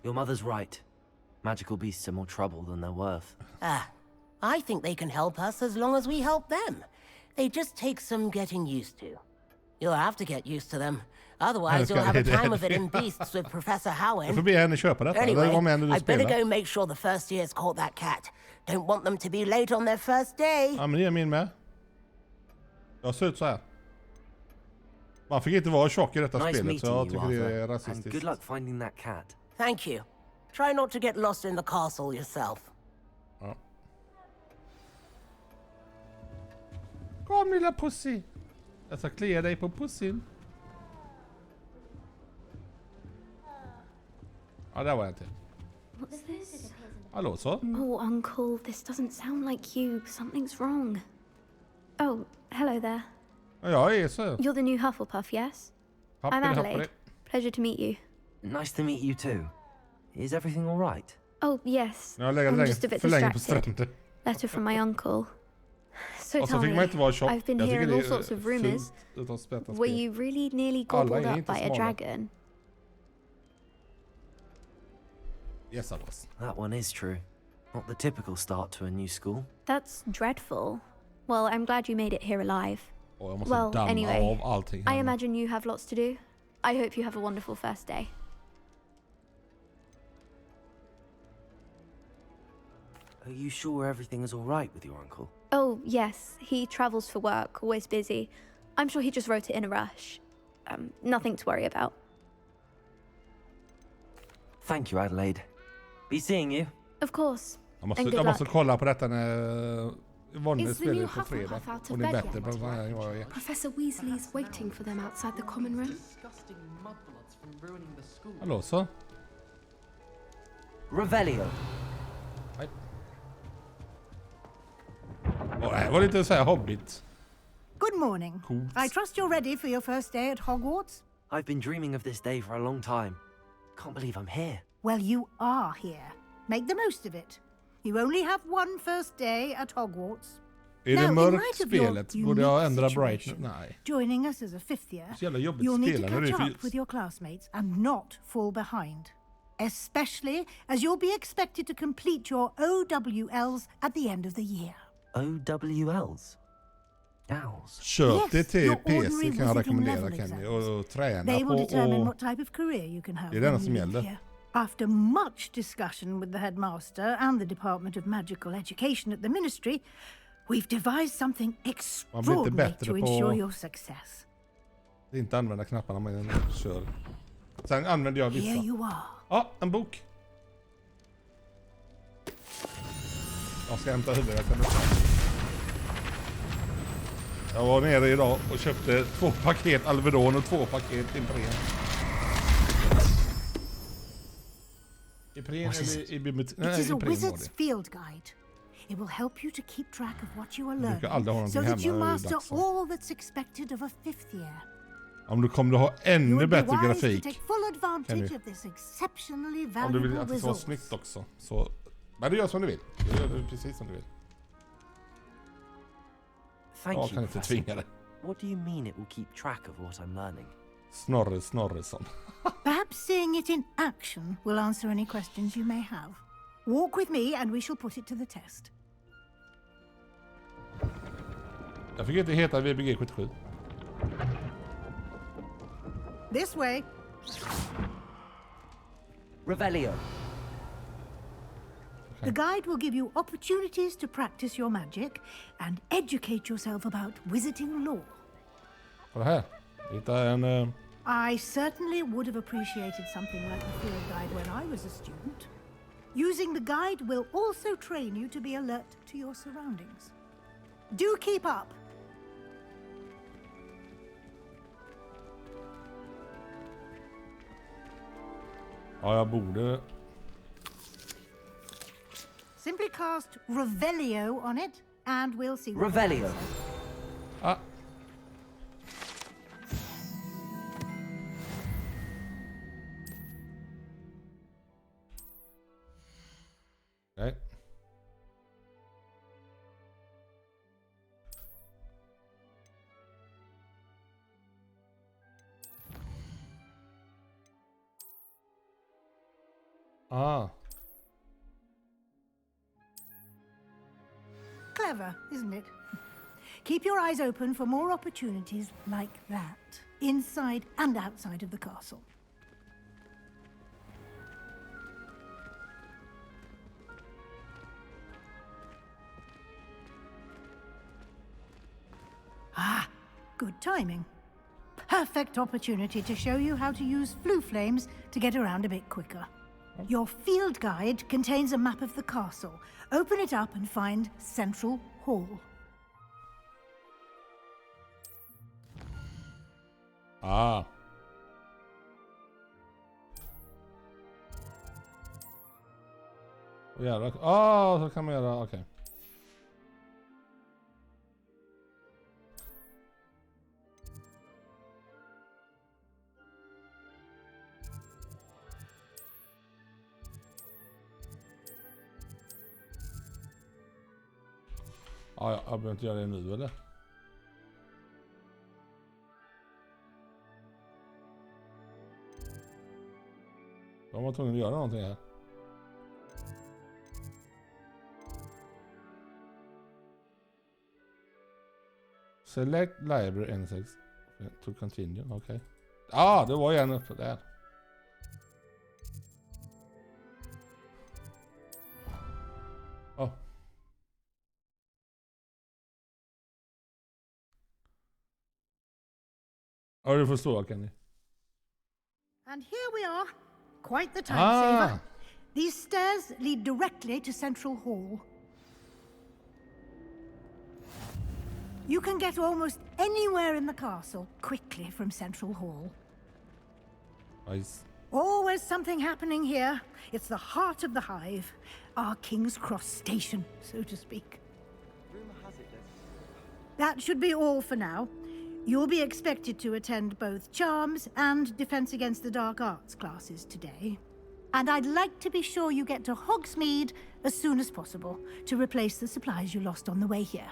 Your mother's right. Magical beasts are more trouble than they're worth. I think they can help us as long as we help them. They just take some getting used to. You'll have to get used to them. Otherwise, you'll have a time of it in Beasts with Professor Howard. Jag får be henne köpa detta. Anyway, I I better go make sure the first years caught that cat. Don't want them to be late on their first day. Ja, men det är min med. Jag ser ut så här. Man fick inte vara tjock i detta spelet, så jag tycker det är rasistiskt. And good luck finding that cat. Thank you. Try not to get lost in the castle yourself. Ja. Kom lilla pussy. Jag ska klia dig på pussyn. Ja, där var jag till. What's this? Hallå så? Oh, Uncle, this doesn't sound like you. Something's wrong. Oh, hello there. Ja, jag är så. You're the new Hufflepuff, yes? I'm Adelaide. Pleasure to meet you. Nice to meet you too. Is everything all right? Oh, yes. I'm just a bit distracted. Letter from my uncle. So tell me, I've been hearing all sorts of rumors. Were you really nearly gobbled up by a dragon? Yes, I was. That one is true. Not the typical start to a new school. That's dreadful. Well, I'm glad you made it here alive. Well, anyway, I imagine you have lots to do. I hope you have a wonderful first day. Are you sure everything is all right with your uncle? Oh, yes. He travels for work, always busy. I'm sure he just wrote it in a rush. Nothing to worry about. Thank you, Adelaide. Be seeing you. Of course. Jag måste kolla på detta när vanligt spelar på fredag. Och det är bättre på vad jag är. Professor Weasley is waiting for them outside the common room. Hallå så? Revelio. Nej. Det här var lite så här Hobbit. Good morning. I trust you're ready for your first day at Hogwarts? I've been dreaming of this day for a long time. Can't believe I'm here. Well, you are here. Make the most of it. You only have one first day at Hogwarts. Är det mörkt spelet? Borde jag ändra brightness? Nej. Joining us as a fifth year, you'll need to catch up with your classmates and not fall behind. Especially as you'll be expected to complete your OWLs at the end of the year. OWLs? Owls? Köp det till PC kan jag rekommendera Kenny och träna They will på determine what type of career you can have. Det är det som gäller. After much discussion with the headmaster and the Department of Magical Education at the Ministry, we've devised something extraordinary to ensure your success. Det är inte använda knapparna man kör. Sen använder jag vissa. Here you are. Ja, en bok. Jag ska hämta huvudet. Jag var nere idag och köpte 2 paket Alvedon och 2 paket Ipren. Ipren eller It is a wizard's field guide. It will help you to keep track of what you are learning, so that you master all that's expected of a fifth year. Om du kommer ha ännu bättre grafik. Om du vill att det ska vara snyggt också. Så, men du gör som du vill. Du gör precis som du vill. Jag kan inte tvinga dig. What do you mean it will keep track of what I'm learning? Snorresson. Perhaps seeing it in action will answer any questions you may have. Walk with me and we shall put it to the test. Jag fick inte heta VBG 77. This way. Revelio. The guide will give you opportunities to practice your magic and educate yourself about wizarding lore. Vad är det här? Hitta en... I certainly would have appreciated something like the field guide when I was a student. Using the guide will also train you to be alert to your surroundings. Do keep up! Ja, jag borde... Simply cast Revelio on it, and we'll see what Revelio. Ah. Okay. Ah. Clever, isn't it? Keep your eyes open for more opportunities like that, inside and outside of the castle. Ah, good timing. Perfect opportunity to show you how to use flue flames to get around a bit quicker. Your field guide contains a map of the castle. Open it up and find Central Hall. Ah. Jävlar. Ah, så kan man göra. Okej. Okay. Ja, jag behöver inte göra det nu, eller? De var tvungna att göra någonting här. Select library insects to continue, okej. Okay. Ah, det var en uppe där. Oh. Ja, du förstår, Kenny. And here we are. Quite the time saver. These stairs lead directly to Central Hall. You can get almost anywhere in the castle quickly from Central Hall. Nice. Always something happening here. It's the heart of the hive. Our King's Cross station, so to speak. That should be all for now. You'll be expected to attend both Charms and Defense Against the Dark Arts classes today. And I'd like to be sure you get to Hogsmeade as soon as possible to replace the supplies you lost on the way here.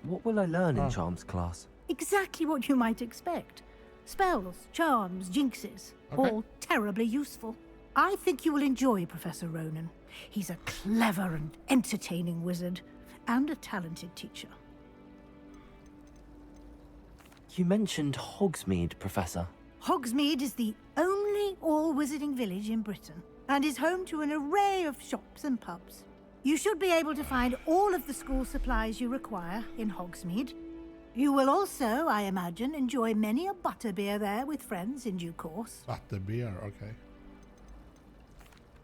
What will I learn in Charms class? Exactly what you might expect. Spells, charms, jinxes, all terribly useful. I think you will enjoy Professor Ronan. He's a clever and entertaining wizard, and a talented teacher. You mentioned Hogsmeade, Professor. Hogsmeade is the only all-wizarding village in Britain, and is home to an array of shops and pubs. You should be able to find all of the school supplies you require in Hogsmeade. You will also, I imagine, enjoy many a butterbeer there with friends in due course. Butterbeer, okay.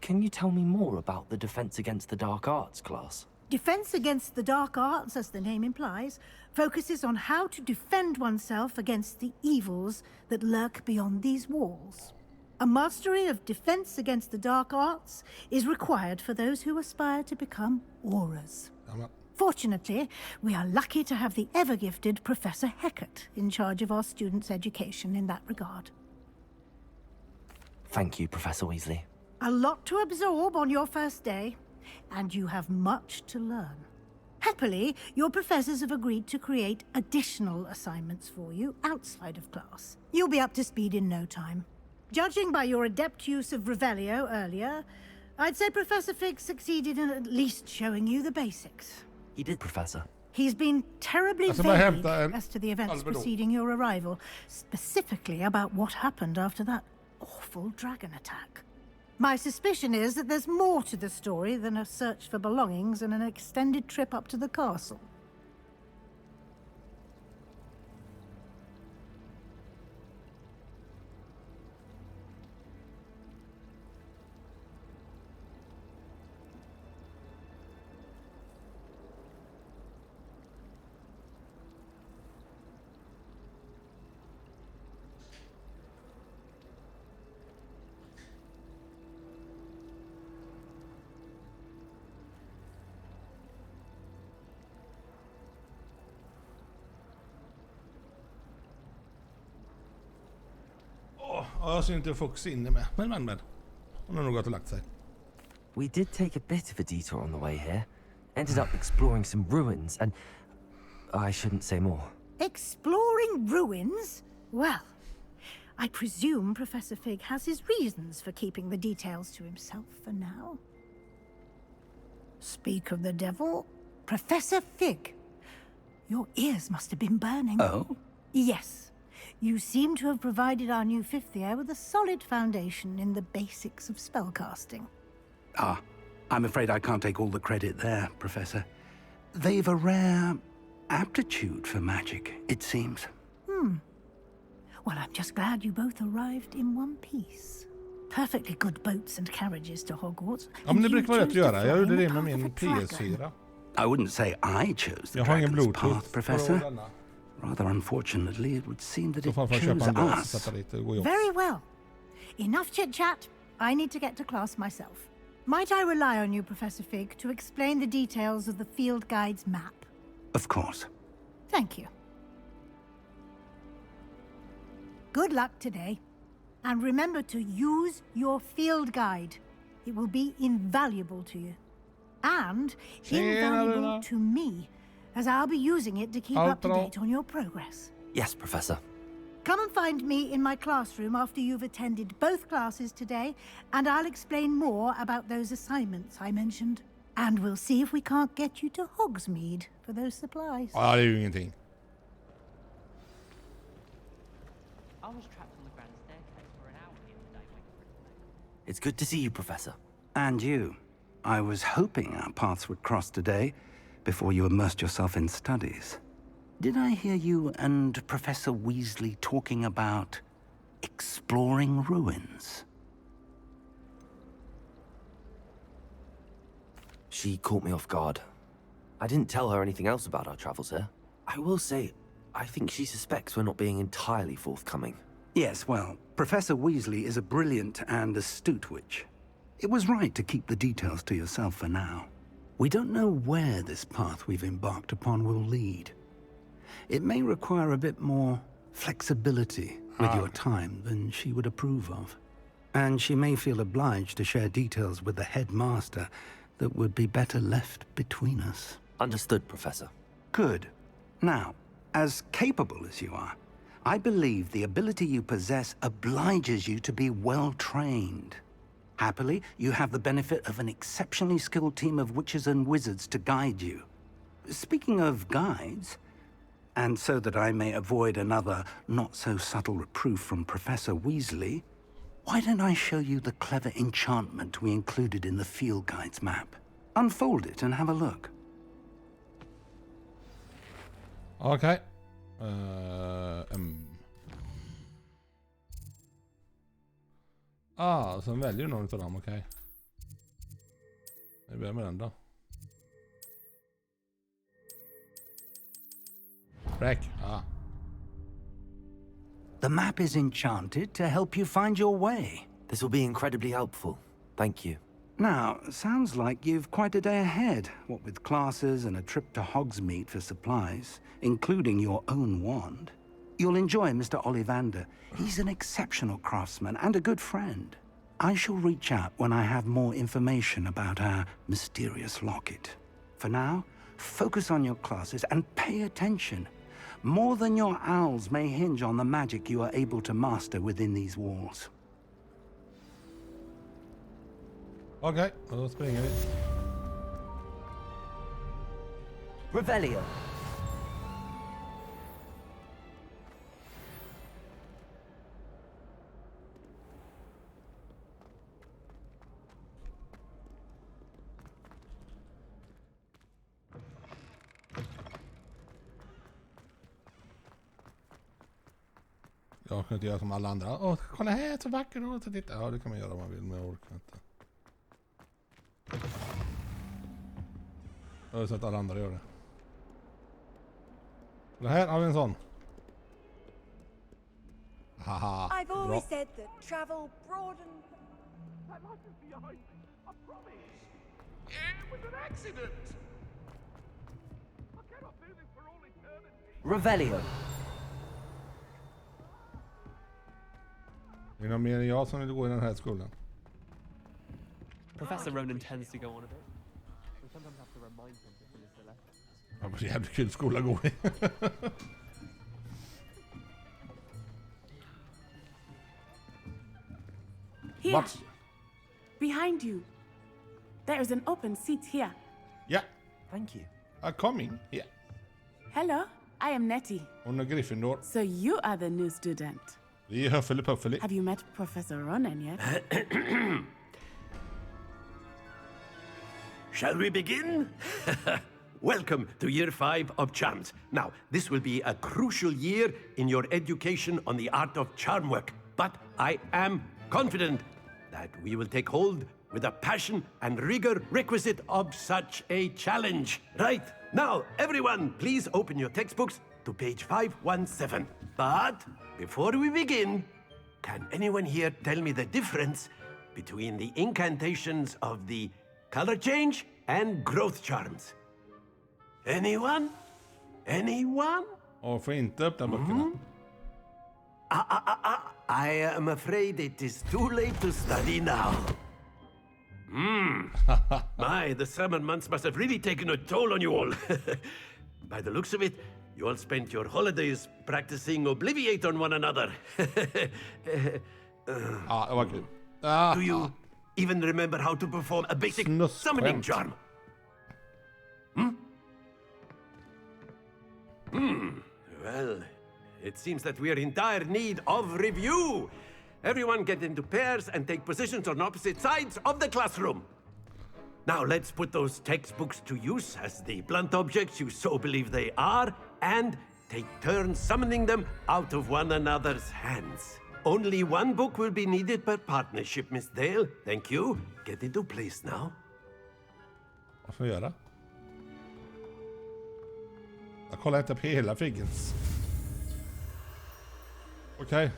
Can you tell me more about the Defense Against the Dark Arts class? Defense Against the Dark Arts, as the name implies, focuses on how to defend oneself against the evils that lurk beyond these walls. A mastery of Defense Against the Dark Arts is required for those who aspire to become auras. Fortunately, we are lucky to have the ever-gifted Professor Hecat in charge of our students' education in that regard. Thank you, Professor Weasley. A lot to absorb on your first day, and you have much to learn. Happily, your professors have agreed to create additional assignments for you outside of class. You'll be up to speed in no time. Judging by your adept use of Revelio earlier, I'd say Professor Fig succeeded in at least showing you the basics. He did, Professor. He's been terribly vague as to the events preceding your arrival, specifically about what happened after that awful dragon attack. My suspicion is that there's more to the story than a search for belongings and an extended trip up to the castle. Jag ser inte Fox inne med. Men. Hon har nog gått och lagt sig. We did take a bit of a detour on the way here. Ended up exploring some ruins and... I shouldn't say more. Exploring ruins? Well, I presume Professor Fig has his reasons for keeping the details to himself for now. Speak of the devil, Professor Fig. Your ears must have been burning. Oh? Yes. You seem to have provided our new fifth year with a solid foundation in the basics of spellcasting. I'm afraid I can't take all the credit there, Professor. They've a rare aptitude for magic, it seems. Well, I'm just glad you both arrived in one piece. Perfectly good boats and carriages to Hogwarts. Ja, men det brukar vara rätt att göra. Jag gjorde det med min PS4. I wouldn't say I chose the dragon's path, Professor. Rather unfortunately, it would seem that it chose us. Very well. Enough chit-chat. I need to get to class myself. Might I rely on you, Professor Fig, to explain the details of the field guide's map? Of course. Thank you. Good luck today. And remember to use your field guide. It will be invaluable to you. And invaluable to me, as I'll be using it to keep up to date on your progress. Yes, Professor. Come and find me in my classroom after you've attended both classes today, and I'll explain more about those assignments I mentioned. And we'll see if we can't get you to Hogsmeade for those supplies. Ja, det är ju ingenting. It's good to see you, Professor. And you. I was hoping our paths would cross today, before you immersed yourself in studies. Did I hear you and Professor Weasley talking about exploring ruins? She caught me off guard. I didn't tell her anything else about our travels here. I will say, I think she suspects we're not being entirely forthcoming. Yes, well, Professor Weasley is a brilliant and astute witch. It was right to keep the details to yourself for now. We don't know where this path we've embarked upon will lead. It may require a bit more flexibility with your time than she would approve of. And she may feel obliged to share details with the headmaster that would be better left between us. Understood, Professor. Good. Now, as capable as you are, I believe the ability you possess obliges you to be well trained. Happily, you have the benefit of an exceptionally skilled team of witches and wizards to guide you. Speaking of guides, and so that I may avoid another not-so-subtle reproof from Professor Weasley, why don't I show you the clever enchantment we included in the field guide's map? Unfold it and have a look. Okay. Sen väljer du någon av dem, okej. Vi börjar med den då. The map is enchanted to help you find your way. This will be incredibly helpful. Thank you. Now, sounds like you've quite a day ahead, what with classes and a trip to Hogsmeade for supplies, including your own wand. You'll enjoy Mr. Ollivander. He's an exceptional craftsman and a good friend. I shall reach out when I have more information about our mysterious locket. For now, focus on your classes and pay attention. More than your owls may hinge on the magic you are able to master within these walls. Okej, då springer vi. Revelio. Jag kan inte göra som alla andra. Kolla här, så vacker och så titta. Ja, det kan man göra om man vill, men jag orkar inte. Jag har sett alla andra göra det. Och här har vi en sån. Haha. I've always said that travel broaden. It was an accident. Revelio. Det är någon mer än jag som vill gå i den här skolan. Professor Ronan tends to go on a bit. We sometimes have to remind him that he is the left. Ja, det är en jävligt kul skola att gå i. Here. What? Behind you. There is an open seat here. Yeah. Thank you. Coming. Yeah. Hello, I am Nettie. Hon är Gryffindor. So you are the new student. Vi är Hufflepuffle. Have you met Professor Ronan yet? Shall we begin? Welcome to Year 5 of Charms. Now, this will be a crucial year in your education on the art of charm work. But I am confident that we will take hold with the passion and rigor requisite of such a challenge. Right, now, everyone, please open your textbooks to page 517. But before we begin, can anyone here tell me the difference between the incantations of the color change and growth charms? Anyone? Anyone? Och får inte öppna böckerna. I am afraid it is too late to study now. My, the summer months must have really taken a toll on you all. By the looks of it, you all spent your holidays practicing Obliviate on one another. Det var kul. Do you even remember how to perform a basic summoning charm? Well, it seems that we are in dire need of review. Everyone get into pairs and take positions on opposite sides of the classroom. Now let's put those textbooks to use as the blunt objects you so believe they are, and take turns summoning them out of one another's hands. Only one book will be needed per partnership, Miss Dale. Thank you. Get into place now. Vad får jag göra? Jag kollar inte på hela figgens. Okej.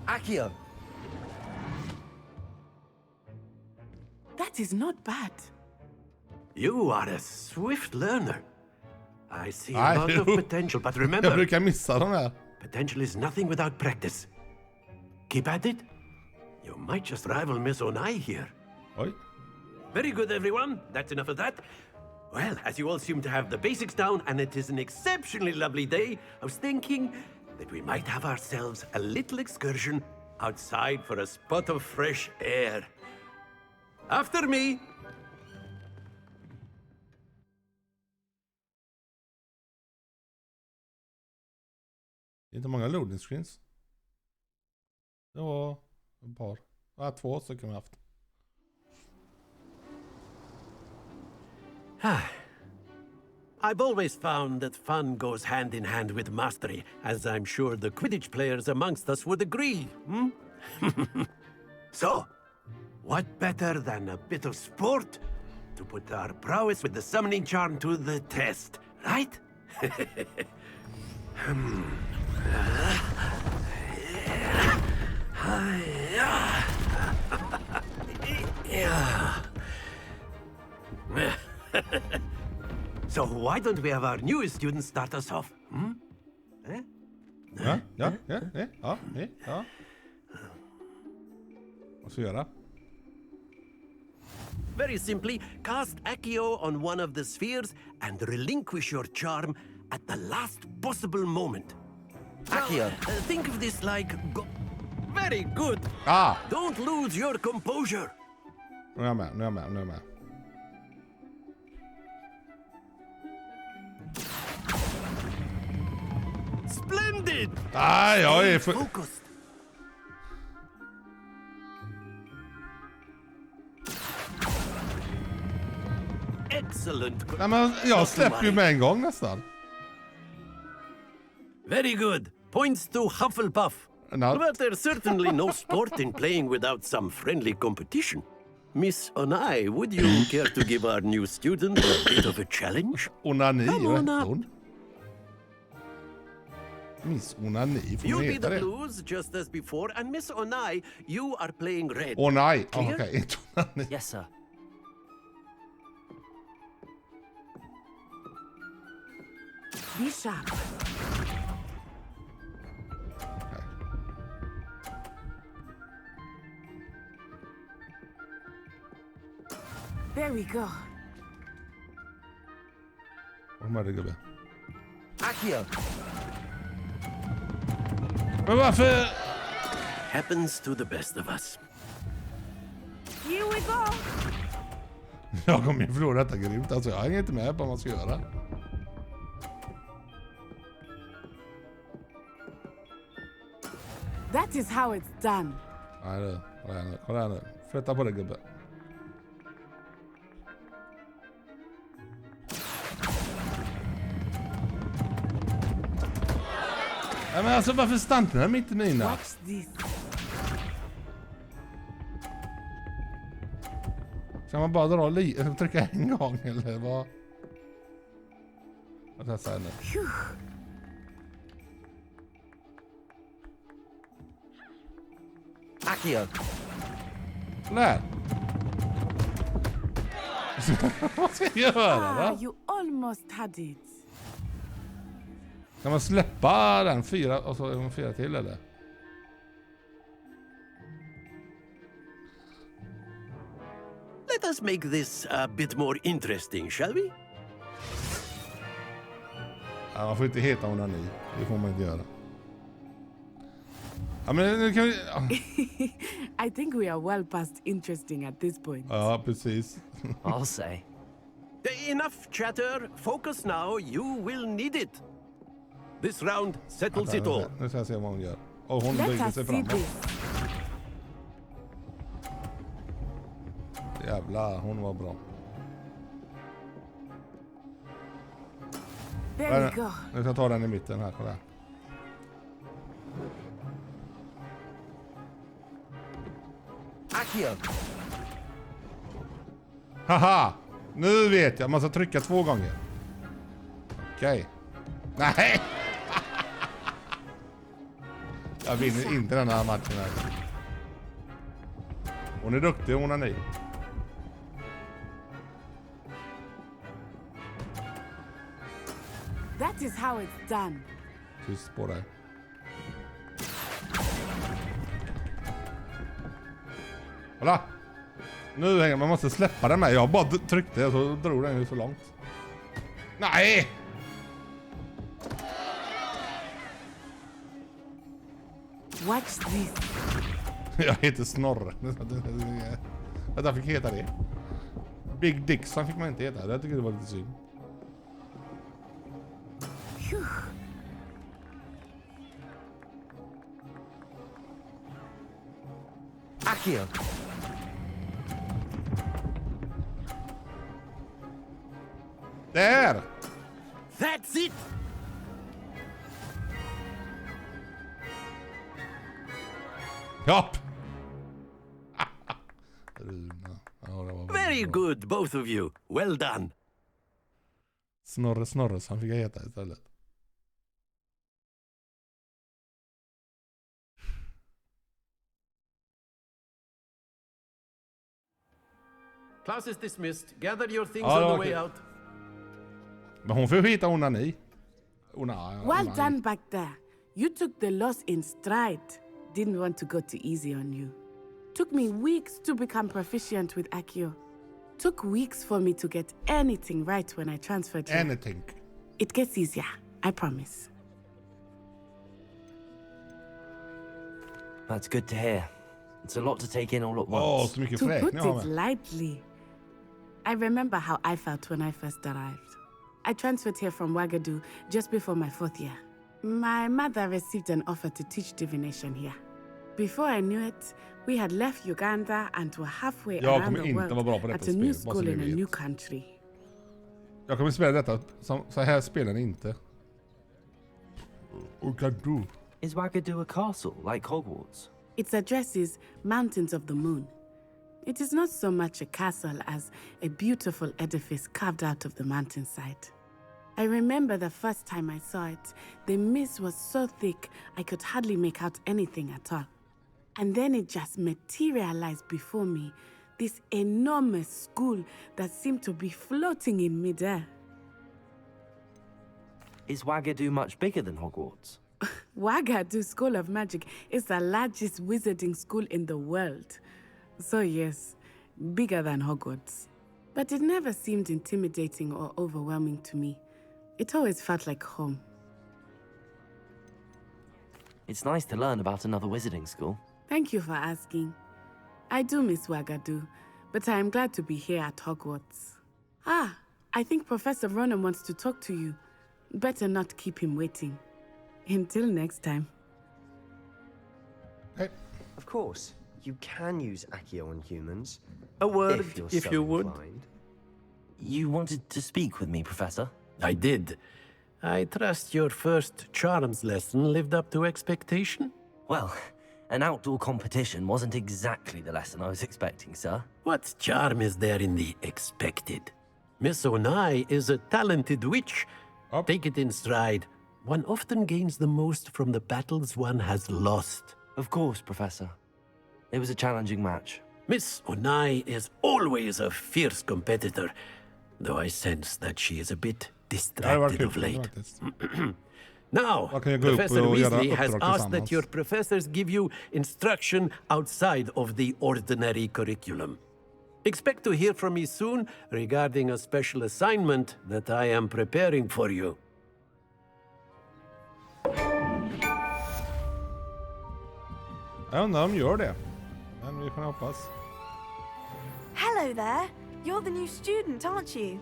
Accio. That is not bad. You are a swift learner. I see a lot of potential, but remember, jag brukar missa de här. Potential is nothing without practice. Keep at it. You might just rival Miss Onai here. Oi. Very good, everyone. That's enough of that. Well, as you all seem to have the basics down, and it is an exceptionally lovely day, I was thinking that we might have ourselves a little excursion outside for a spot of fresh air. After me! Det är inte många loading screens. Det var ett par. Ja, 2 stycken vi haft. I've always found that fun goes hand in hand with mastery, as I'm sure the Quidditch players amongst us would agree. So, what better than a bit of sport to put our prowess with the summoning charm to the test, right? So why don't we have our newest students start us off? Ja. Vad ska vi göra? Very simply, cast Accio on one of the spheres and relinquish your charm at the last possible moment. Accio. Think of this like... Very good! Don't lose your composure! Nu är jag med. Splendid! Jag är focused. excellent. Nej, men jag släpper ju med en gång nästan. Very good. Points to Hufflepuff. But there's certainly no sport in playing without some friendly competition. Miss Onai, would you care to give our new student a bit of a challenge? Onani, Come on up. Miss Onani, får You'll be heta the det? blues just as before, and Miss Onai, you are playing red. Onai, Clear? okej, inte Onani. Yes, sir. Be sharp. There we go. Vad är det, gubbe? Accio. Men varför? Happens to the best of us. Here we go. Jag kommer ju förlora detta grymt. Alltså jag hänger inte med på vad man ska göra. That is how it's done. Nej, det. Kolla här nu. Flytta på det, gubbe. Nej, men alltså varför stannar den mitt i mina? Watch this. Ska man bara dra trycka en gång eller vad? Jag testar nu. Accio. Där. Vad ska jag göra då? You almost had it. Kan man släppa den 4 och så är de 4 till eller? Let us make this a bit more interesting, shall we? Ja, man får inte heta onani. Det får man inte göra. Ja, men nu kan vi... I think we are well past interesting at this point. Ja, precis. I'll say. Enough chatter. Focus now. You will need it. This round settles it all. Nu ska jag se vad hon gör. Och hon böjde sig framåt. Jävlar, hon var bra. There we go. Nu ska jag ta den i mitten här, kolla. Accio. Haha! Nu vet jag, man ska trycka 2 gånger. Okej. Nej! Jag vinner inte den här matchen här. Hon är duktig, hon är ny. That is how it's done. Tyst på dig. Kolla! Nu hänger man måste släppa den med. Jag bara tryckte och så drog den ju så långt. Nej! Watch this. Jag heter Snorre. Jag fick heta det. Big Dixon fick man inte heta. Jag tycker det var lite synd. Accio. Där! That's it! Japp! Very good, both of you. Well done. Snorre Snorres, han fick jag heta istället. Class is dismissed. Gather your things on the way out. Men hon får ju hitta onani. Well done back there. You took the loss in stride. Didn't want to go too easy on you. Took me weeks to become proficient with Accio. Took weeks for me to get anything right when I transferred here. Anything. It gets easier, I promise. That's good to hear. It's a lot to take in all at once. Oh, så mycket To put fräknar it lightly, I remember how I felt when I first arrived. I transferred here from Wagadu just before my 4th year. My mother received an offer to teach divination here. Before I knew it, we had left Uganda and were halfway around the world at a new school in a new country. Jag kommer spela detta så här spelar ni inte. Wagadu. Is Wagadu a castle like Hogwarts? Its address is Mountains of the Moon. It is not so much a castle as a beautiful edifice carved out of the mountainside. I remember the first time I saw it, the mist was so thick I could hardly make out anything at all. And then it just materialized before me, this enormous school that seemed to be floating in midair. Is Wagadu much bigger than Hogwarts? Wagadu School of Magic is the largest wizarding school in the world. So yes, bigger than Hogwarts. But it never seemed intimidating or overwhelming to me. It always felt like home. It's nice to learn about another wizarding school. Thank you for asking. I do miss Wagadu, but I am glad to be here at Hogwarts. Ah, I think Professor Ronan wants to talk to you. Better not keep him waiting. Until next time. Hey. Of course, you can use Accio on humans. A word, if you would. You wanted to speak with me, Professor? I did. I trust your first charms lesson lived up to expectation? Well, an outdoor competition wasn't exactly the lesson I was expecting, sir. What charm is there in the expected? Miss Onai is a talented witch. Take it in stride. One often gains the most from the battles one has lost. Of course, Professor. It was a challenging match. Miss Onai is always a fierce competitor, though I sense that she is a bit distracted of late. Now, Professor Weasley has asked that your professors give you instruction outside of the ordinary curriculum. Expect to hear from me soon regarding a special assignment that I am preparing for you. Jag undrar om de gör det. Men vi får hoppas. Hello there. You're the new student, aren't you?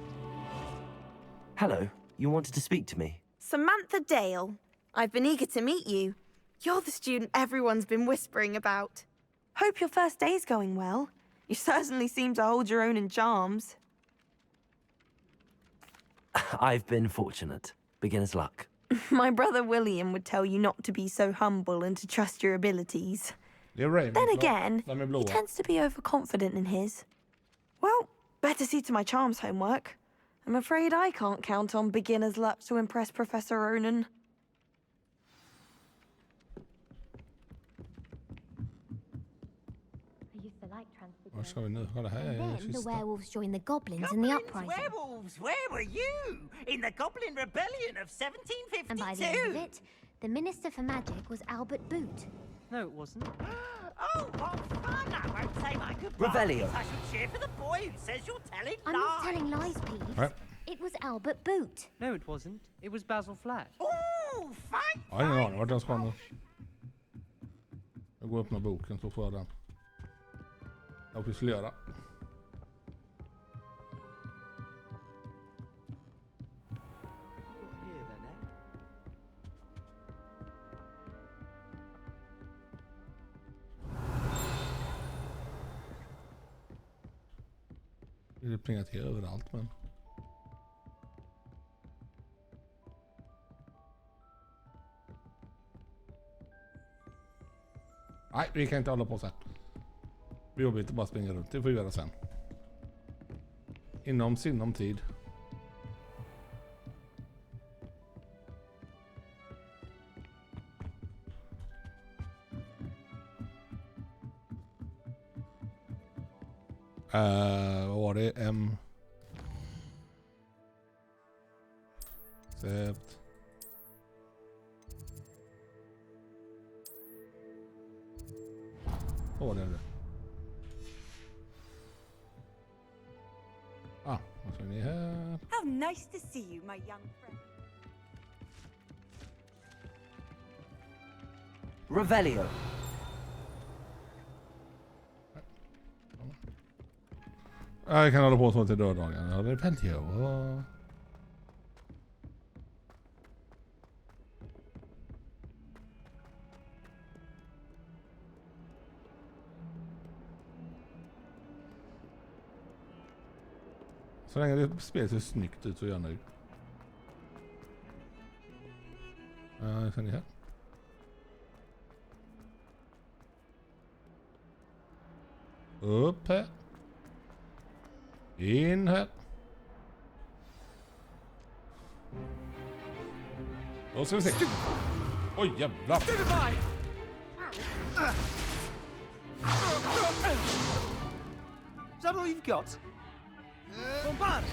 Hello. You wanted to speak to me? Samantha Dale. I've been eager to meet you. You're the student everyone's been whispering about. Hope your first day's going well. You certainly seem to hold your own in charms. I've been fortunate. Beginner's luck. My brother William would tell you not to be so humble and to trust your abilities. Then again, he tends to be overconfident in his. Well, better see to my charms homework. I'm afraid I can't count on beginner's luck to impress Professor Ronan. Vad ska vi nu? Kolla här är Then the werewolves joined the goblins in the uprising. Werewolves! Where were you? In the Goblin Rebellion of 1752! And by the end of it, the Minister for Magic was Albert Boot. No, it wasn't. Oh, what fun! I won't say my goodbyes. Revelio. I shall cheer for the boy who says you're telling I'm lies. not telling lies, Peeves. Right. It was Albert Boot. No, it wasn't. It was Basil Flack. Oh, fine! Jag har ingen aning vart den ska nu. Jag går och öppnar boken så får jag den. Jag får slöra. Det plingar till överallt, men... Nej, vi kan inte hålla på så här. Vi jobbar inte bara springa runt. Det får vi göra sen. Inom sinom tid. Vad var det? Accept. Vad var det? Ah, vad ska ni här? How nice to see you, my young friend. Revelio. Jag kan hålla på så till döddagen. Ja, det är Revelio. Så länge det spelet ser snyggt ut så är jag nöjd. Sen här. Upp här. In här. Då ska vi se. Oj, jävlar. Is that all you've got? Bombard!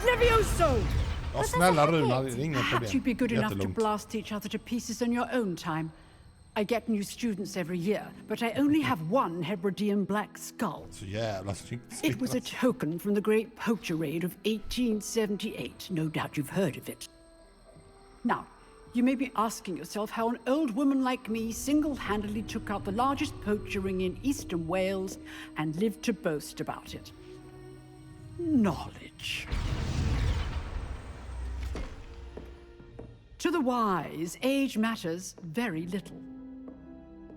Levioso! Ja, snälla Runa, det är inga Perhaps problem. you'd be good enough to Jättelugnt. blast each other to pieces on your own time. I get new students every year, but I only have one Hebridean black skull. Så jävla snyggt. It was a token from the great poacher raid of 1878. No doubt you've heard of it. Now, you may be asking yourself how an old woman like me single-handedly took out the largest poacher ring in eastern Wales and lived to boast about it. Knowledge. To the wise, age matters very little.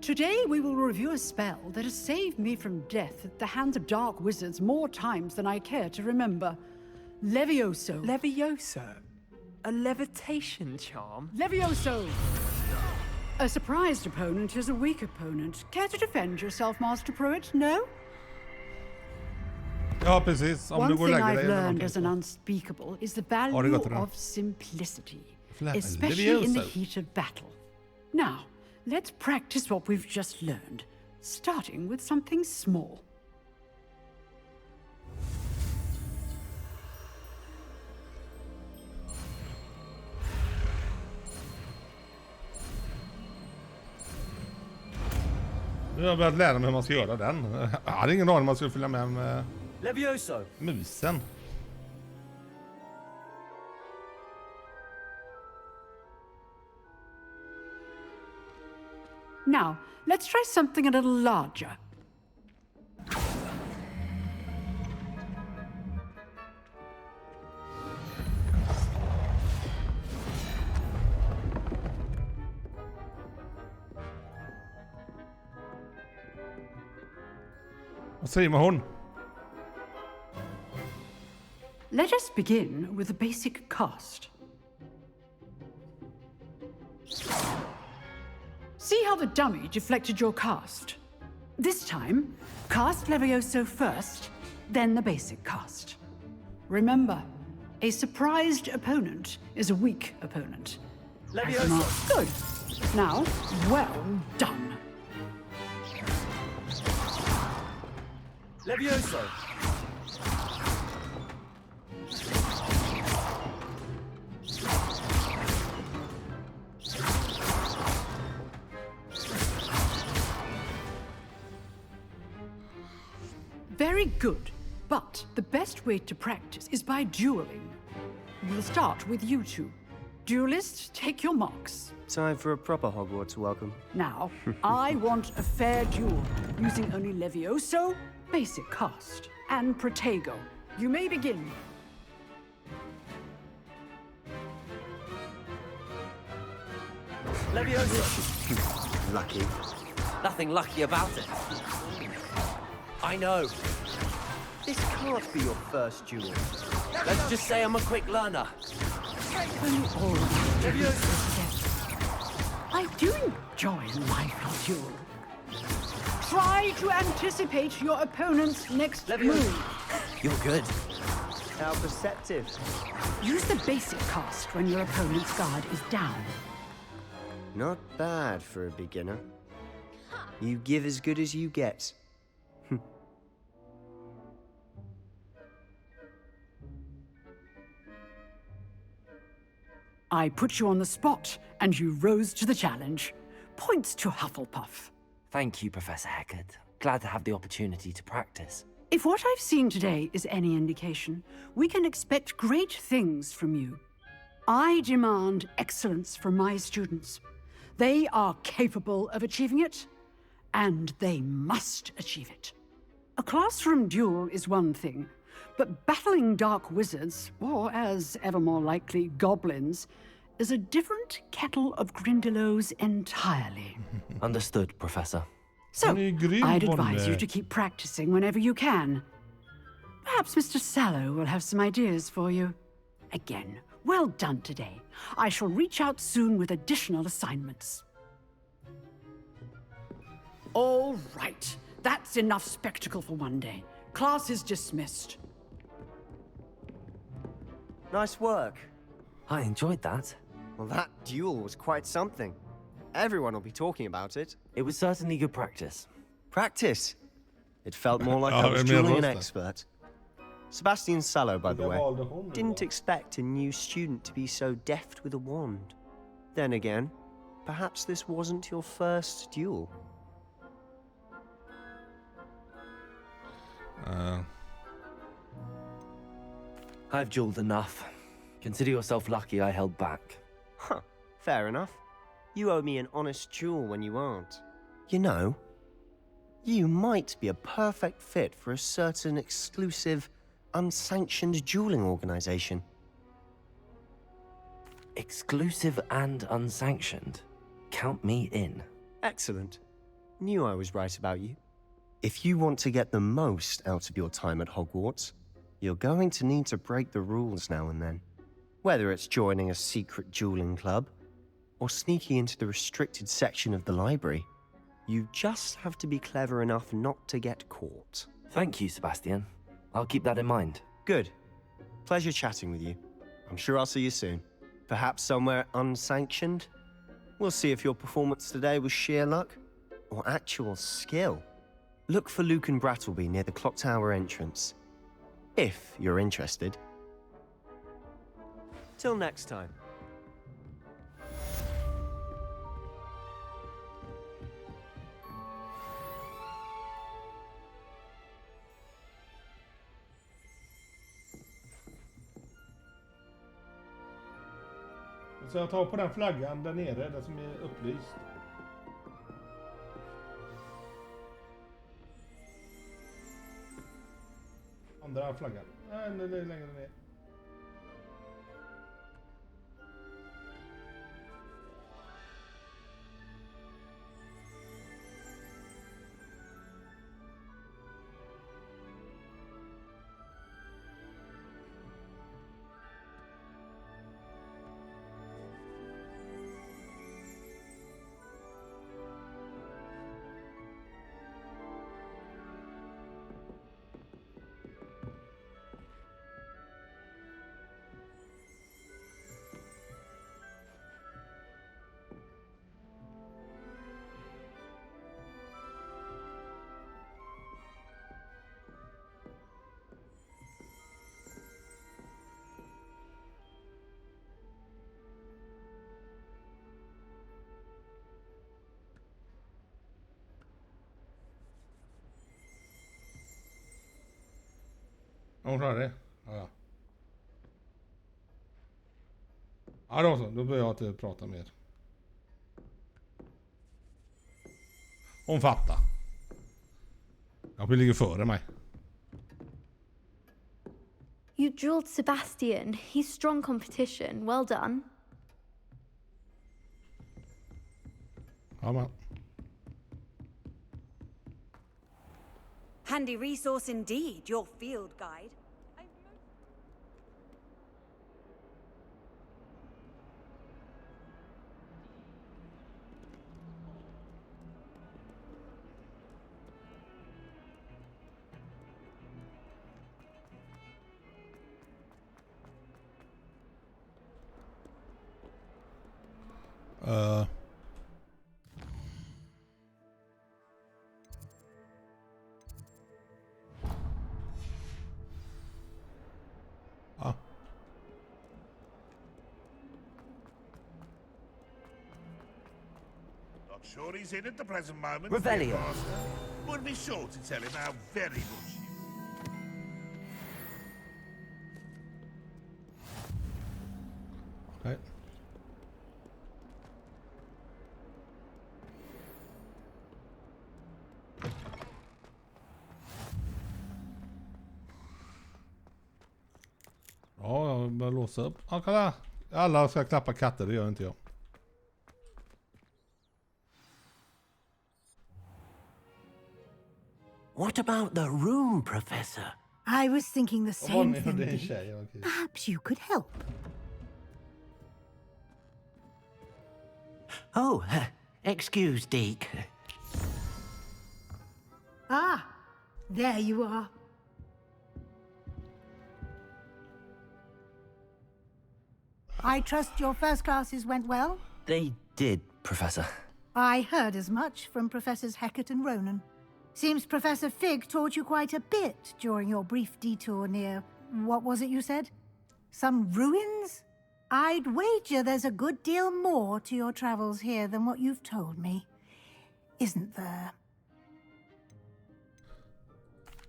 Today we will review a spell that has saved me from death at the hands of dark wizards more times than I care to remember. Levioso. Levioso? A levitation charm? Levioso! A surprised opponent is a weak opponent. Care to defend yourself, Master Pruitt? No? Ja, precis. Om One du går thing och lägger I've dig eller learned as an någonting. unspeakable is the Har det value gått redan? of simplicity, Levioso. especially in the heat of battle. Now, let's practice what we've just learned, starting with something small. Nu har jag börjat lära mig hur man ska göra den. Jag hade ingen aning om man skulle följa med Levioso! musen. Now, let's try something a little larger. Vad säger man hon? Let us begin with a basic cast. See how the dummy deflected your cast? This time, cast Levioso first, then the basic cast. Remember, a surprised opponent is a weak opponent. Levioso! Good. Now, well done. Levioso! Very good. But the best way to practice is by dueling. We'll start with you two. Duelists, take your marks. Time for a proper Hogwarts welcome. Now, I want a fair duel, using only Levioso, basic cast, and Protego. You may begin. Levioso! Lucky. Nothing lucky about it. I know. This can't be your first duel. Let's just say I'm a quick learner. I do enjoy a lively duel. Try to anticipate your opponent's next move. You're good. How perceptive. Use the basic cast when your opponent's guard is down. Not bad for a beginner. You give as good as you get. I put you on the spot, and you rose to the challenge. Points to Hufflepuff. Thank you, Professor Heckard. Glad to have the opportunity to practice. If what I've seen today is any indication, we can expect great things from you. I demand excellence from my students. They are capable of achieving it, and they must achieve it. A classroom duel is one thing, but battling dark wizards, or as ever more likely, goblins, is a different kettle of Grindylows entirely. Understood, Professor. So, I'd advise you to keep practicing whenever you can. Perhaps Mr. Sallow will have some ideas for you. Again, well done today. I shall reach out soon with additional assignments. All right. That's enough spectacle for one day. Class is dismissed. Nice work. I enjoyed that. Well, that duel was quite something. Everyone will be talking about it. It was certainly good practice. Practice? It felt more like I was dueling an expert. Sebastian Sallow, by the way, didn't expect a new student to be so deft with a wand. Then again, perhaps this wasn't your first duel. I've dueled enough. Consider yourself lucky I held back. Huh, fair enough. You owe me an honest duel when you aren't. You know, you might be a perfect fit for a certain exclusive, unsanctioned dueling organization. Exclusive and unsanctioned? Count me in. Excellent. Knew I was right about you. If you want to get the most out of your time at Hogwarts, you're going to need to break the rules now and then. Whether it's joining a secret dueling club, or sneaking into the restricted section of the library, you just have to be clever enough not to get caught. Thank you, Sebastian. I'll keep that in mind. Good. Pleasure chatting with you. I'm sure I'll see you soon. Perhaps somewhere unsanctioned? We'll see if your performance today was sheer luck, or actual skill. Look for Luke and Brattleby near the clock tower entrance. If you're interested. Till next time. Så jag tar på den flaggan där nere, den som är upplyst. Andra flaggan. Nej, det är längre ner. Hon klarar det? Ja. Ja då så, då börjar jag inte prata mer. Hon fattar. Jag ligger före mig. You drilled Sebastian. He's strong competition. Well done. Ja, man. Handy resource indeed, your field guide. Sure he's in at the present moment. Revelio. Would be sure to tell him how very much you... Okay. Ja, jag börjar låsa upp. Ja, kolla. Alla ska klappa katter, det gör inte jag. What about the room, Professor? I was thinking the same thing. Perhaps you could help. Oh, excuse, Deke. Ah, there you are. I trust your first classes went well? They did, Professor. I heard as much from Professors Hecat and Ronan. Seems Professor Fig taught you quite a bit during your brief detour near... what was it you said? Some ruins? I'd wager there's a good deal more to your travels here than what you've told me. Isn't there?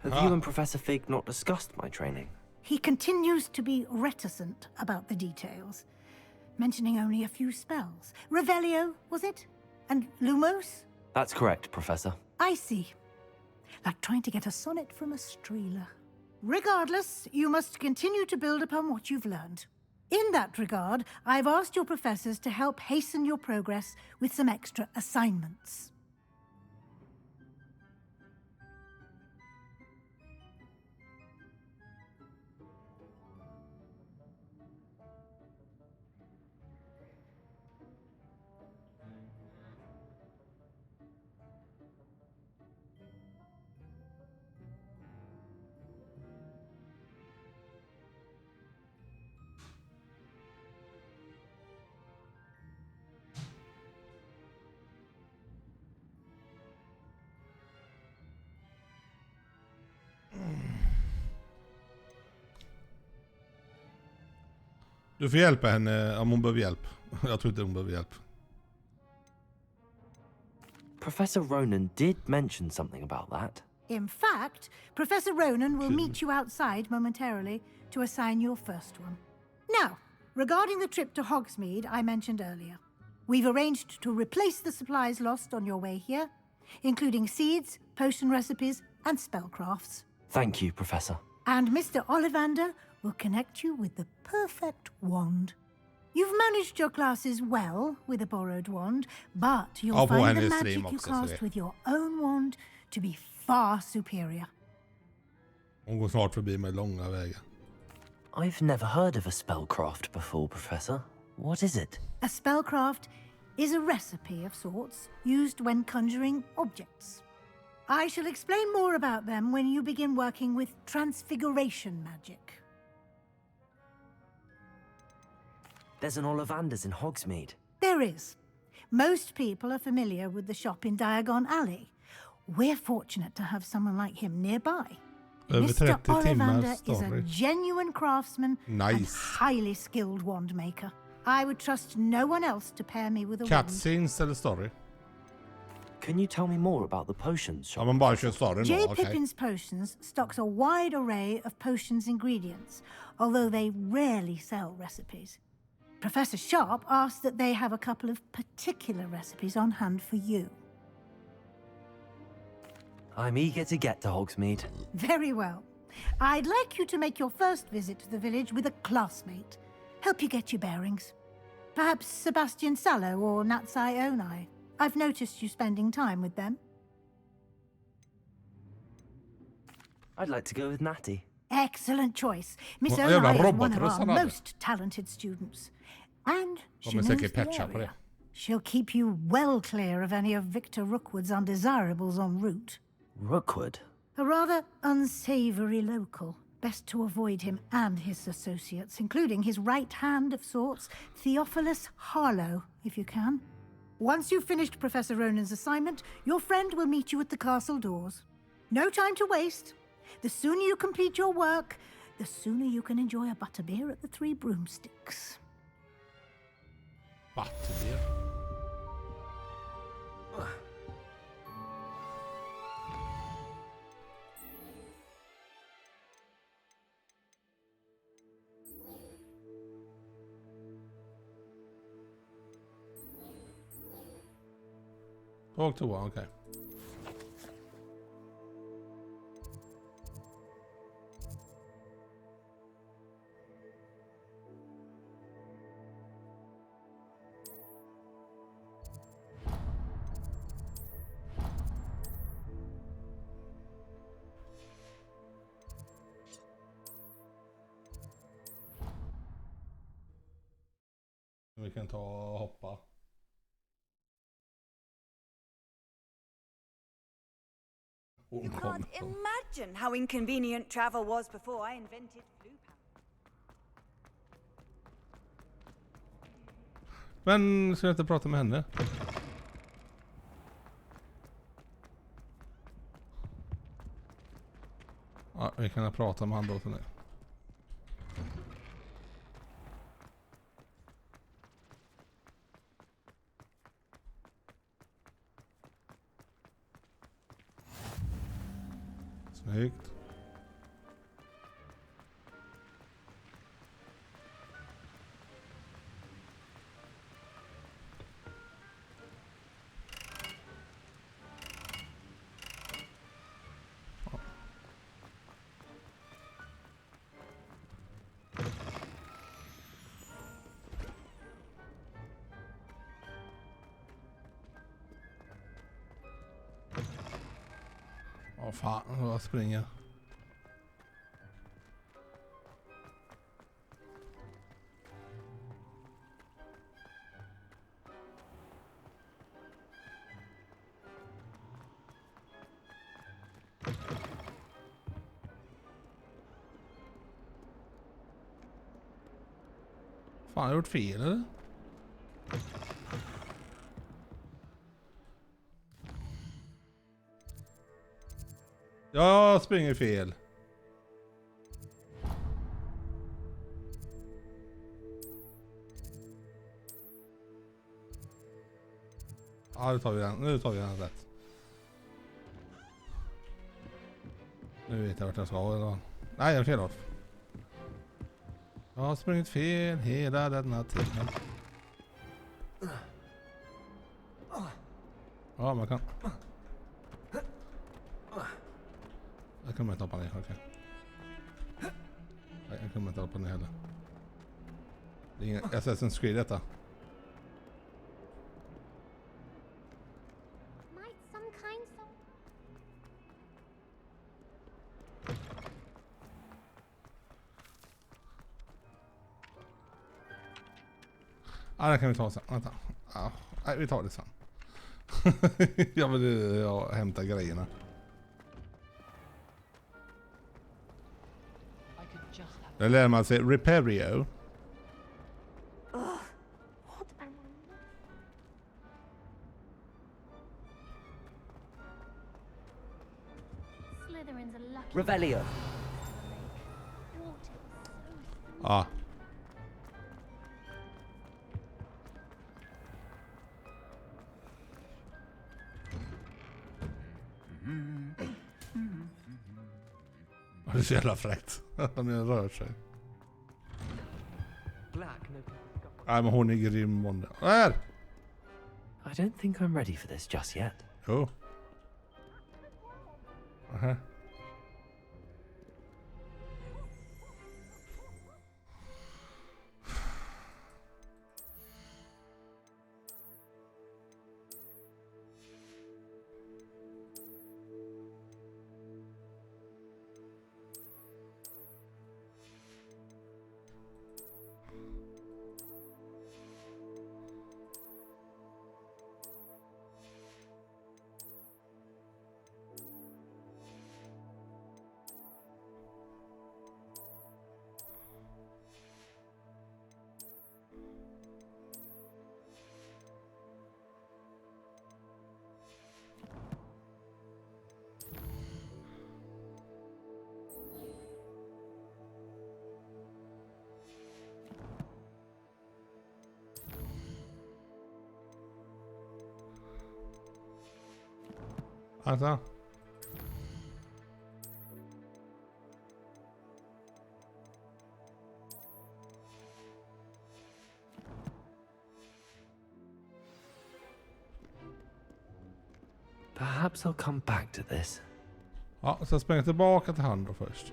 Have you and Professor Fig not discussed my training? He continues to be reticent about the details, mentioning only a few spells. Revelio, was it? And Lumos? That's correct, Professor. I see. Like trying to get a sonnet from a streeler. Regardless, you must continue to build upon what you've learned. In that regard, I've asked your professors to help hasten your progress with some extra assignments. Du får hjälpa henne om hon behöver hjälp. Jag tror inte hon behöver hjälp. Professor Ronan did mention something about that. In fact, Professor Ronan will meet you outside momentarily to assign your first one. Now, regarding the trip to Hogsmeade I mentioned earlier, we've arranged to replace the supplies lost on your way here, including seeds, potion recipes, and spellcrafts. Thank you, Professor. And Mr. Ollivander will connect you with the perfect wand. You've managed your classes well with a borrowed wand, but you'll find the magic you cast with your own wand to be far superior. Hon går snart förbi med långa vägar. I've never heard of a spellcraft before, Professor. What is it? A spellcraft is a recipe of sorts used when conjuring objects. I shall explain more about them when you begin working with transfiguration magic. There's an Ollivander's in Hogsmeade. There is. Most people are familiar with the shop in Diagon Alley. We're fortunate to have someone like him nearby. Mr. Ollivander is a genuine craftsman and highly skilled wand maker. I would trust no one else to pair me with a wand. Cutscenes eller story? Can you tell me more about the potions shop? Ja, men bara kör storyn J. då, Pippin's Potions stocks a wide array of potions ingredients, although they rarely sell recipes. Professor Sharp asked that they have a couple of particular recipes on hand for you. I'm eager to get to Hogsmeade. Very well. I'd like you to make your first visit to the village with a classmate. Help you get your bearings. Perhaps Sebastian Sallow or Natsai Onai. I've noticed you spending time with them. I'd like to go with Natty. Excellent choice. Miss Onai is one of our most talented students. And she knows the area. She'll keep you well clear of any of Victor Rookwood's undesirables en route. Rookwood? A rather unsavory local. Best to avoid him and his associates, including his right hand of sorts, Theophilus Harlow, if you can. Once you've finished Professor Ronan's assignment, your friend will meet you at the castle doors. No time to waste. The sooner you complete your work, the sooner you can enjoy a butterbeer at the Three Broomsticks. Butterbeer? Talk to one, okay. kan ta och hoppa. You can't imagine how inconvenient travel was before I invented flu power. Men ska jag inte prata med henne? Ja, vi kan prata med han då nu. Snyggt. Åh fan, jag springer. Fan, jag har gjort fel eller? Jag springer fel. Ja, nu tar vi den. Nu tar vi den rätt. Nu vet jag vart jag ska. Eller? Nej, jag är fel åt. Jag har sprungit fel hela denna tiden. Ja, man kan. Jag kommer inte hoppa ner, okej. Nej, jag kommer inte hoppa ner heller. Det är ingen Assassin's Creed detta. Ja, det kan vi ta sen. Vänta. Ja, nej, vi tar det sen. Jag vill hämta grejerna. Det lär man sig Repario. Revelio. Ja. Det är så jävla fräckt. Han rör sig. Nej, men hon är grym. Där! I don't think I'm ready for this just yet. Jo. Aha. Alltså. Perhaps I'll come back to this. Ja, så springer jag tillbaka till han då först.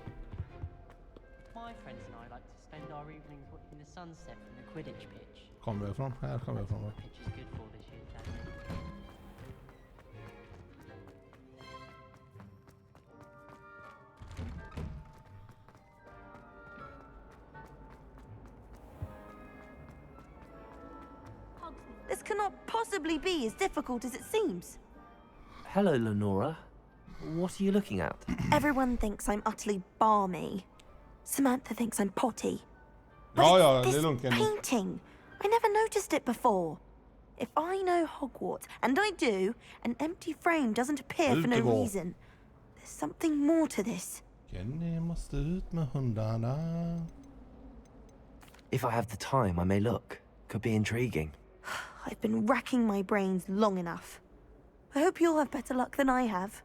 My friends and I like to spend our evenings watching the sunset from the Quidditch pitch. Kommer jag ifrån? Här kommer jag ifrån. What pitch is good for this year, Daddy? cannot possibly be as difficult as it seems. Hello, Lenora. What are you looking at? Everyone thinks I'm utterly balmy. Samantha thinks I'm potty. Ja, But det är it's lugnt. this painting. I never noticed it before. If I know Hogwarts, and I do, an empty frame doesn't appear for no reason. There's something more to this. Kenny måste ut med hundarna. If I have the time, I may look. Could be intriguing. I've been racking my brains long enough. I hope you'll have better luck than I have.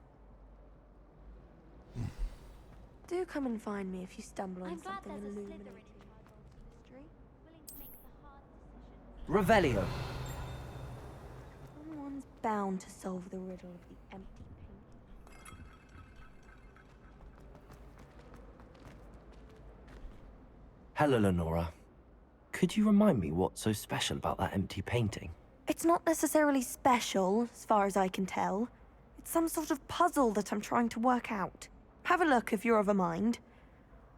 Do come and find me if you stumble on something illuminating. Revelio. Someone's bound to solve the riddle of the empty painting. Hello, Lenora. Could you remind me what's so special about that empty painting? It's not necessarily special, as far as I can tell. It's some sort of puzzle that I'm trying to work out. Have a look if you're of a mind.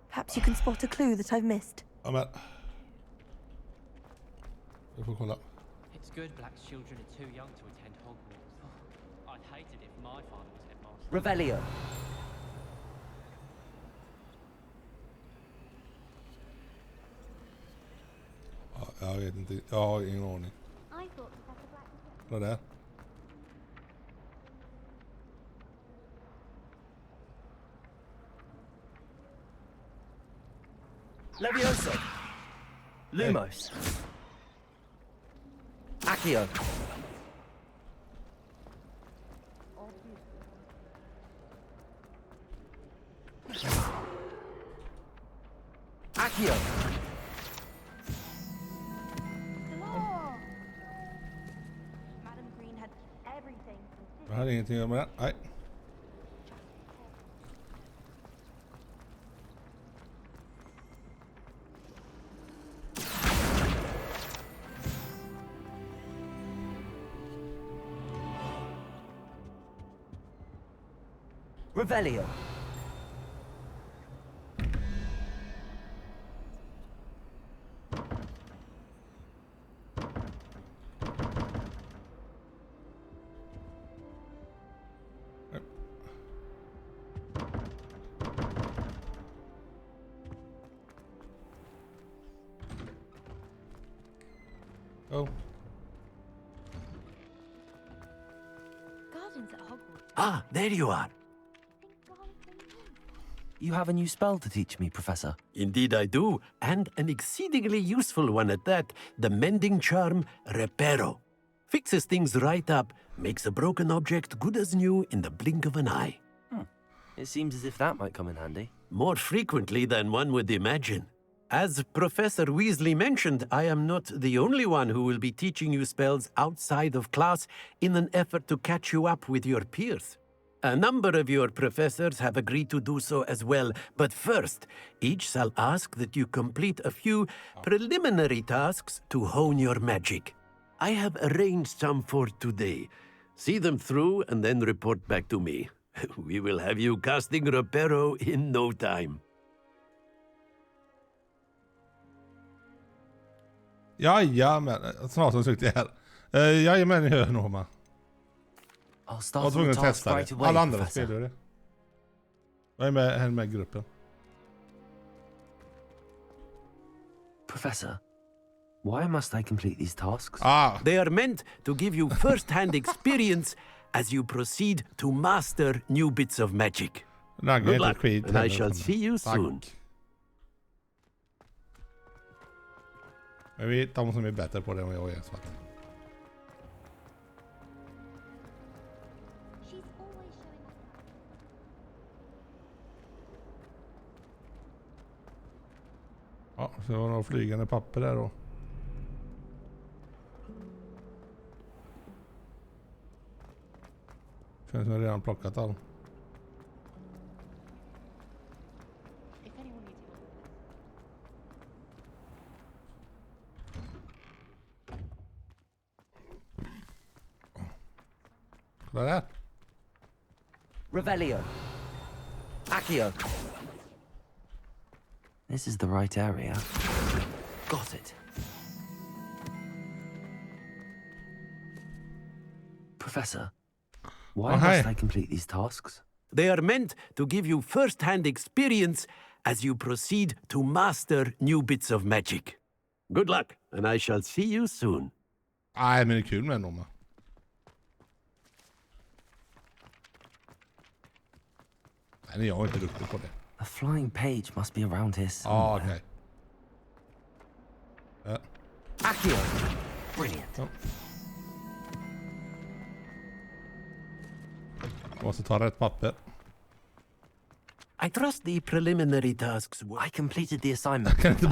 Perhaps you can spot a clue that I've missed. Ja, men... Vi får kolla. It's good Black's children are too young to attend Hogwarts. I'd hate it if my father was headmaster. Revelio. Ja, jag vet inte. Jag har ingen aning. Vad är det? Levioso. Lumos. Accio. Accio. Madam Green had everything. Jag hade ingenting att göra med det. Nej. Revelio. Oh. Gardens at Hogwarts. Ah, there you are. You have a new spell to teach me, Professor. Indeed I do, and an exceedingly useful one at that. The mending charm, Reparo. Fixes things right up, makes a broken object good as new in the blink of an eye. It seems as if that might come in handy. More frequently than one would imagine. As Professor Weasley mentioned, I am not the only one who will be teaching you spells outside of class in an effort to catch you up with your peers. A number of your professors have agreed to do so as well, but first, each shall ask that you complete a few preliminary tasks to hone your magic. I have arranged some for today. See them through and then report back to me. We will have you casting Reparo in no time. Jajamän, snart som tryckte jag här. Jajamän, jag hör Norma. Jag var tvungen att testa det. Alla andra spelar det. Jag är med här i gruppen. Professor, why must I complete these tasks? They are meant to give you first-hand experience as you proceed to master new bits of magic. Good luck, and I shall see you soon. Jag vet de som är bättre på det än jag är. Så. Ja, så var det några flygande papper där då. Känns som jag redan plockat all. Kolla där. Revelio. Accio. This is the right area. Got it. Professor, why must I complete these tasks? They are meant to give you first-hand experience as you proceed to master new bits of magic. Good luck, and I shall see you soon. Nej, men det är kul med dem. Nej, jag är inte duktig på det. A flying page must be around here Okej. somewhere. Accio! Brilliant. Jag måste ta rätt papper. I trust the preliminary tasks were... I completed the assignment.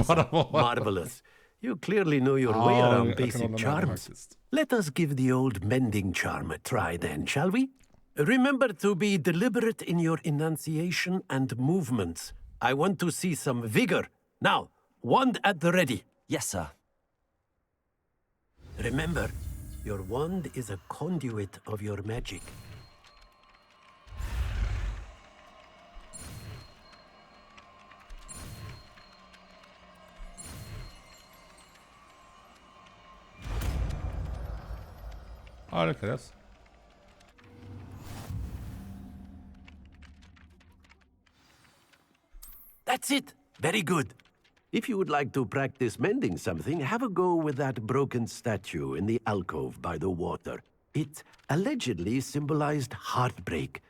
Marvelous. You clearly know your way around basic charms. Let us give the old mending charm a try then, shall we? Remember to be deliberate in your enunciation and movements. I want to see some vigor. Now, wand at the ready. Yes, sir. Remember, your wand is a conduit of your magic. Ja, det krävs. That's it. Very good. If you would like to practice mending something, have a go with that broken statue in the alcove by the water. It allegedly symbolized heartbreak.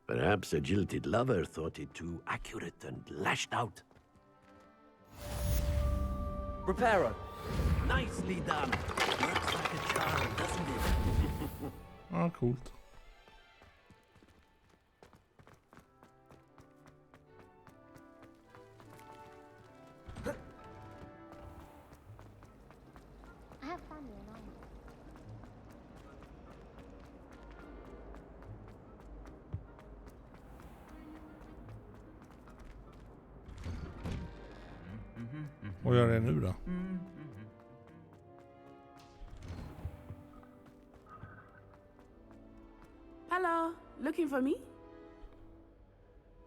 Perhaps a jilted lover thought it too accurate and lashed out. Reparo. Nicely done. Looks like a charm, doesn't it? Ja, coolt. I have family in Ireland. Vad gör det nu då? Hello, looking for me?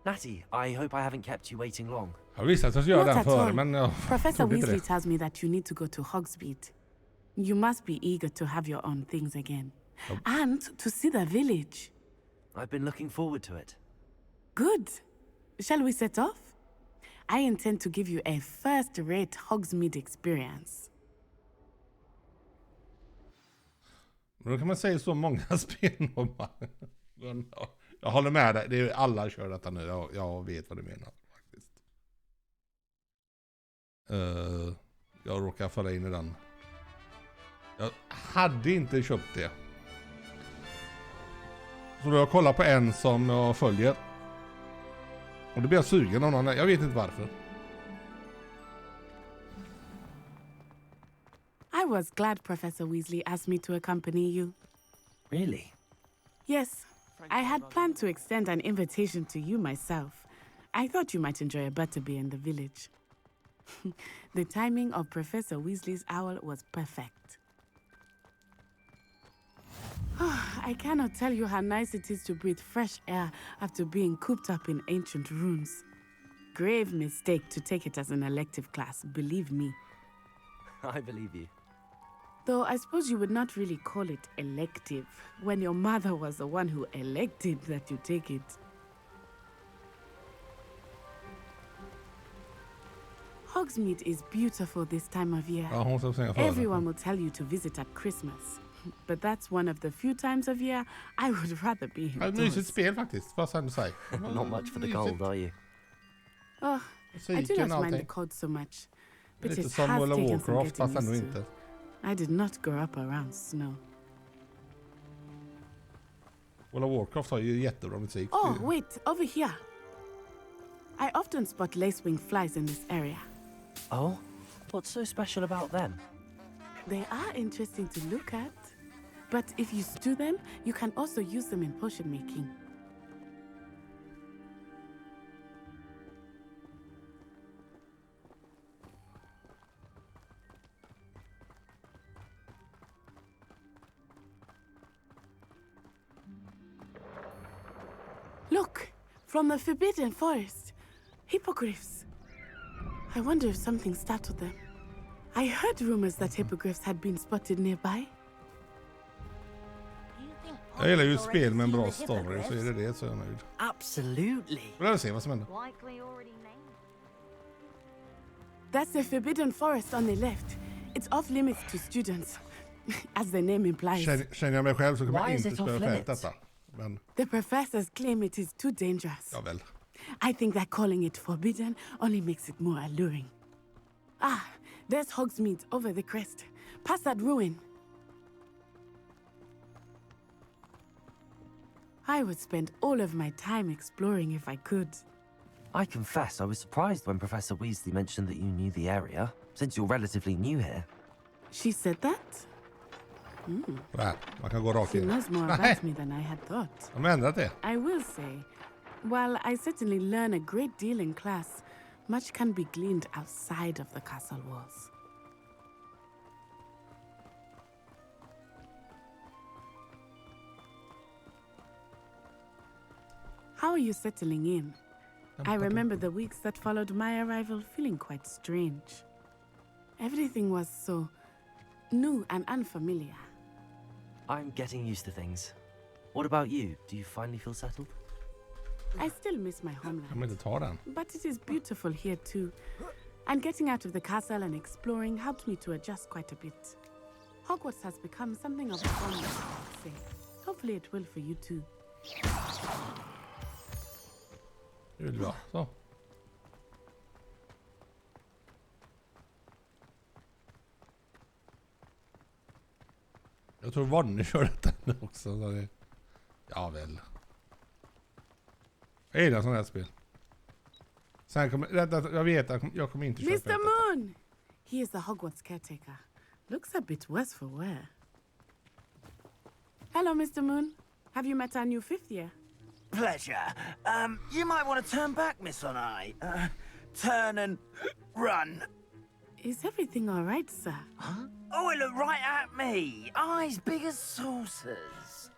Natty, I hope I haven't kept you waiting long. Jag visste att jag skulle göra den före, men Professor Weasley tells me that you need to go to Hogsmeade. You must be eager to have your own things again. And to see the village. I've been looking forward to it. Good. Shall we set off? I intend to give you a first-rate Hogsmeade experience. Men då kan man säga så många spel. Jag håller med dig. Det är alla kör detta nu. Jag vet vad du menar faktiskt. Jag råkar falla in i den. Jag hade inte köpt det. Så då jag kollar på en som jag följer. Och det blir jag sugen av någon. Jag vet inte varför. I was glad Professor Weasley asked me to accompany you. Really? Yes. I had planned to extend an invitation to you myself. I thought you might enjoy a butterbeer in the village. The timing of Professor Weasley's owl was perfect. I cannot tell you how nice it is to breathe fresh air after being cooped up in ancient ruins. Grave mistake to take it as an elective class, believe me. I believe you. Though I suppose you would not really call it elective when your mother was the one who elected that you take it. Hogsmeade is beautiful this time of year. Everyone will tell you to visit at Christmas. But that's one of the few times of year I would rather be indoors. Mysigt spel faktiskt, vad ska du säga? Not much for the gold, are you? Oh, I do not mind the cold so much. But it has taken some getting used to. I did not grow up around snow. World of Warcraft har ju jättebra musik. Oh, wait, over here. I often spot lacewing flies in this area. Oh? What's so special about them? They are interesting to look at. But if you stew them, you can also use them in potion making. Look! From the Forbidden Forest. Hippogriffs. I wonder if something startled them. I heard rumors that hippogriffs had been spotted nearby. Do you Jag gillar ju spel med en bra story, så är det så är jag nöjd. Absolutely. Vi får se vad som händer. That's the forbidden forest on the left. It's off limits to students, as the name implies. Känner jag mig själv så kommer jag inte spela färdigt detta. Men... The professors claim it is too dangerous. Ja väl. I think that calling it forbidden only makes it more alluring. Ah, there's Hogsmeade over the crest. Past that ruin. I would spend all of my time exploring if I could. I confess I was surprised when Professor Weasley mentioned that you knew the area, since you're relatively new here. She said that? Man kan gå rakt in. She knows more about me than I had thought. De har ändrat det. I will say, while I certainly learn a great deal in class, much can be gleaned outside of the castle walls. How are you settling in? I remember the weeks that followed my arrival feeling quite strange. Everything was so new and unfamiliar. I'm getting used to things. What about you? Do you finally feel settled? I still miss my homeland. But it is beautiful here too. And getting out of the castle and exploring helped me to adjust quite a bit. Hogwarts has become something of a home, I'd say. Hopefully it will for you too. Det är bra. Så. Jag tror Vanny kör detta nu också. Så det... Ja väl. Är det en sån här spel? Sen kommer... Jag vet att jag kommer inte köpa Mr. Moon! He is the Hogwarts caretaker. Looks a bit worse for wear. Hello, Mr. Moon. Have you met our new fifth year? Pleasure. You might want to turn back, Miss Onai. Turn and run. Is everything all right, sir? Huh? Oh, it looked right at me. Eyes big as saucers.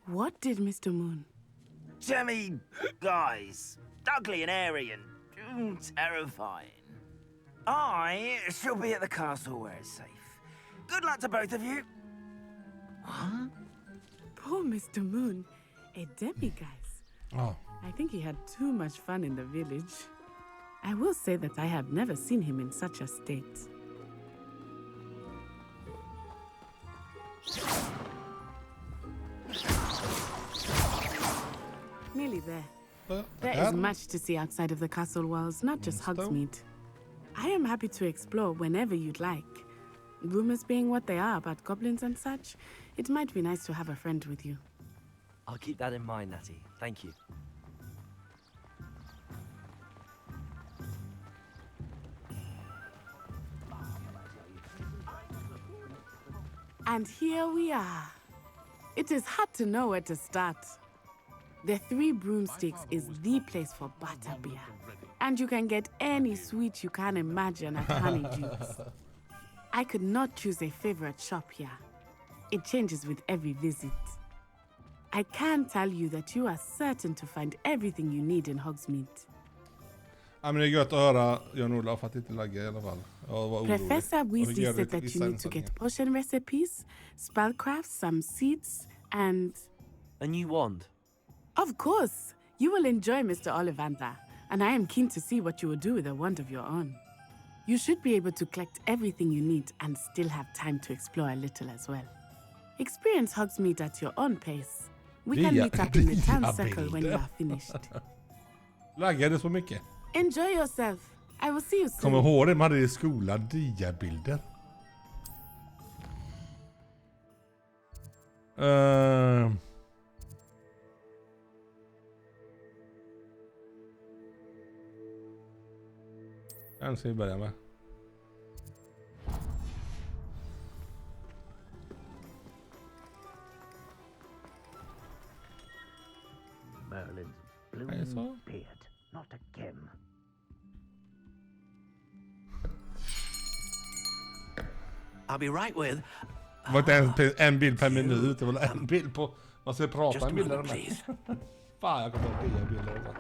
What did Mr. Moon? Jemmy, guys. Ugly and airy and terrifying. I shall be at the castle where it's safe. Good luck to both of you. Huh? Poor Mr. Moon. A demiguise. Oh. I think he had too much fun in the village. I will say that I have never seen him in such a state. Nearly there. There is much to see outside of the castle walls, not just Hogsmeade. I am happy to explore whenever you'd like. Rumors being what they are about goblins and such, it might be nice to have a friend with you. I'll keep that in mind, Natty. Thank you. And here we are. It is hard to know where to start. The Three Broomsticks is the place for butterbeer. And you can get any sweet you can imagine at Honeydew's. I could not choose a favorite shop here. It changes with every visit. I can tell you that you are certain to find everything you need in Hogsmeade. Ja, men det är gött att höra Jan-Ola för att inte lagga i alla fall. Professor Weasley said that you need to get potion recipes, spellcrafts, some seeds, and... A new wand? Of course! You will enjoy Mr. Ollivander, and I am keen to see what you will do with a wand of your own. You should be able to collect everything you need and still have time to explore a little as well. Experience Hogsmeade at your own pace. We can meet up in the town circle when you are finished. Laggade så mycket. Enjoy yourself. I will see you soon. Kommer ihåg det man hade i skolan, diabilder. Den ska vi börja med. Merlin's blooming beard. Not again. I'll be right with... Det var inte en bild per minut, det var en bild på... Man ska prata en bild där med. Fan, jag kommer ihåg det bilder.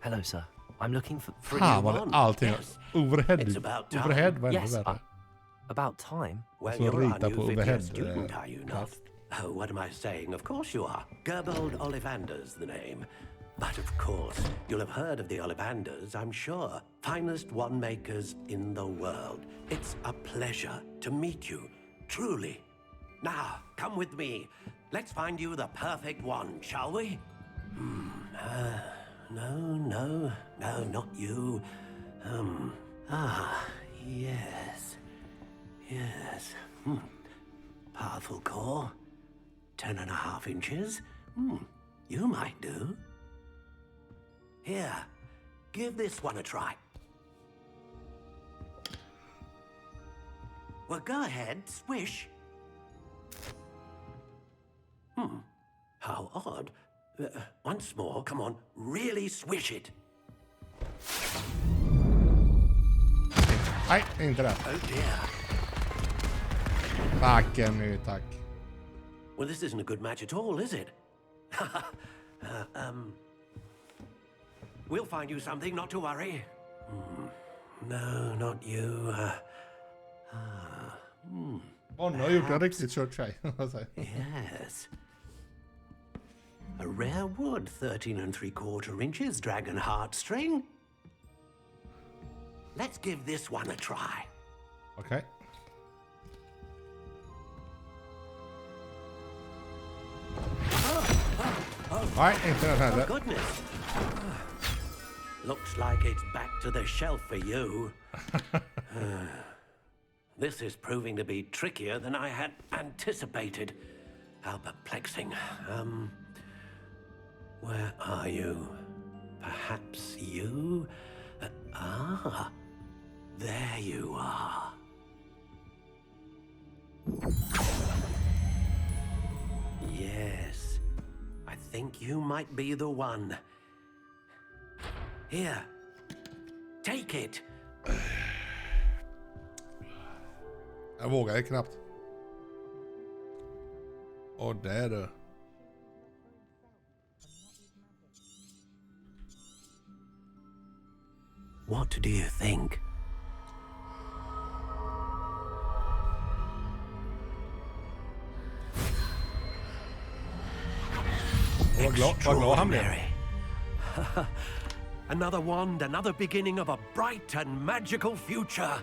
Hello, sir. I'm looking for... Fan, var det allting... Overhead, vad är det värre? About time. Well, you're our new 5th year student, are you not? Oh, what am I saying? Of course you are. Gerbold Ollivander's the name. But of course, you'll have heard of the Ollivanders, I'm sure. Finest wand makers in the world. It's a pleasure to meet you, truly. Now, come with me. Let's find you the perfect wand, shall we? No, not you. Yes. Powerful core. 10.5 inches. You might do. Here, give this one a try. Well, go ahead, swish. How odd. Once more, come on, really swish it. Nej, inte det. Oh dear. Tack nu, tack. Well, this isn't a good match at all, is it? We'll find you something, not to worry. No, not you. Hon har gjort en riktigt kört tjej. Yes. A rare wood, 13 3/4 inches, dragon heartstring. Let's give this one a try. Okay. Nej, inte den heller. Oh, goodness. Looks like it's back to the shelf for you. This is proving to be trickier than I had anticipated. How perplexing. Where are you? Perhaps you? There you are. Yes, I think you might be the one. Here, take it. Jag vågar knappt. Och där du. What do you think? Vad glad han blev. Another wand, another beginning of a bright and magical future.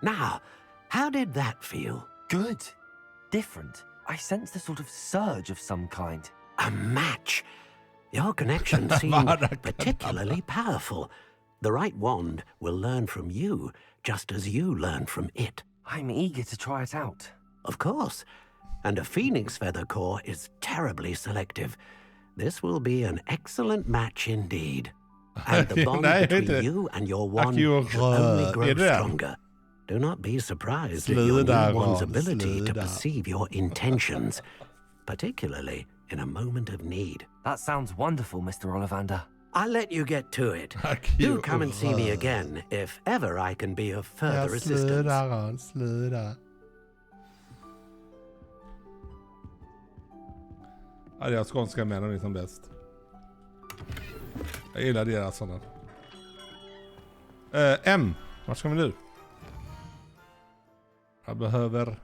Now, how did that feel? Good. Different. I sensed a sort of surge of some kind. A match. Your connection seemed particularly powerful. The right wand will learn from you, just as you learn from it. I'm eager to try it out. Of course. And a phoenix feather core is terribly selective. This will be an excellent match indeed. And the bond between you and your wand will only grow stronger. Do not be surprised at your new wand's ability to perceive your intentions, particularly in a moment of need. That sounds wonderful, Mr. Ollivander. I'll let you get to it. Do come and see me again if ever I can be of further assistance. Sluta. Ja, deras skånska män är som bäst. Jag gillar deras sådana. M, vart ska vi nu? Jag behöver...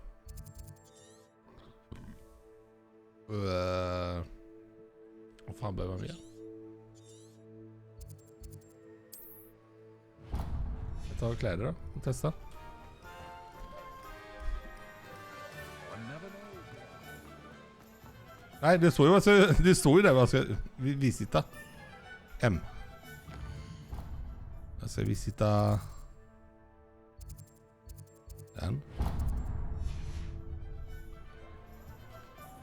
Vad fan behöver jag mer? Jag tar kläder då och testar. Nej, det står ju, det står ju där vad jag ska visita. M. Jag ska visita den.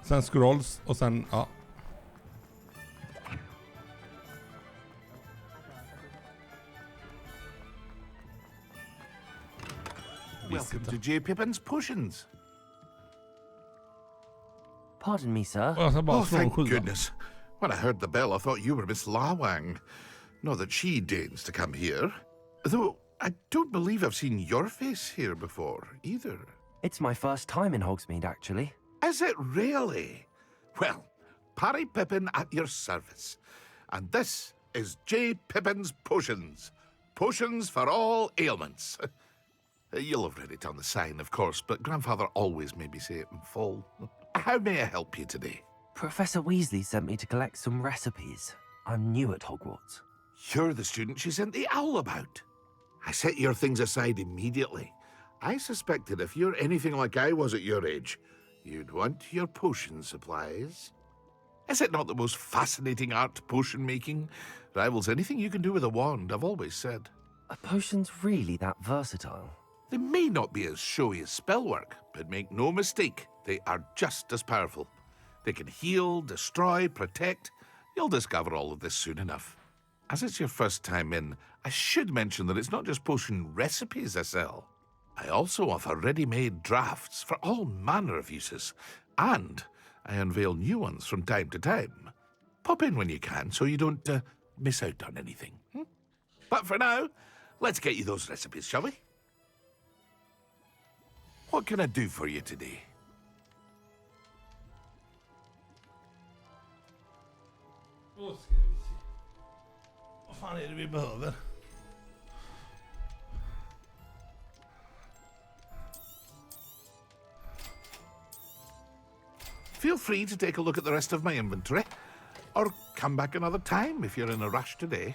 Sen scrolls och sen, ja. Welcome to J. Pippin's Potions. Pardon me, sir. Oh, thank goodness. When I heard the bell, I thought you were Miss Lawang. Not that she deigns to come here. Though, I don't believe I've seen your face here before, either. It's my first time in Hogsmeade, actually. Is it really? Well, Parry Pippin at your service. And this is J. Pippin's Potions. Potions for all ailments. You'll have read it on the sign, of course, but Grandfather always made me say it in full. How may I help you today? Professor Weasley sent me to collect some recipes. I'm new at Hogwarts. You're the student she sent the owl about. I set your things aside immediately. I suspected if you're anything like I was at your age, you'd want your potion supplies. Is it not the most fascinating art, potion making? Rivals anything you can do with a wand, I've always said. Are potions really that versatile? They may not be as showy as spellwork, but make no mistake, they are just as powerful. They can heal, destroy, protect. You'll discover all of this soon enough. As it's your first time in, I should mention that it's not just potion recipes I sell. I also offer ready-made drafts for all manner of uses, and I unveil new ones from time to time. Pop in when you can so you don't miss out on anything. But for now, let's get you those recipes, shall we? What can I do for you today? Då ska vi se. Vad fan är det vi behöver? Feel free to take a look at the rest of my inventory, or come back another time if you're in a rush today.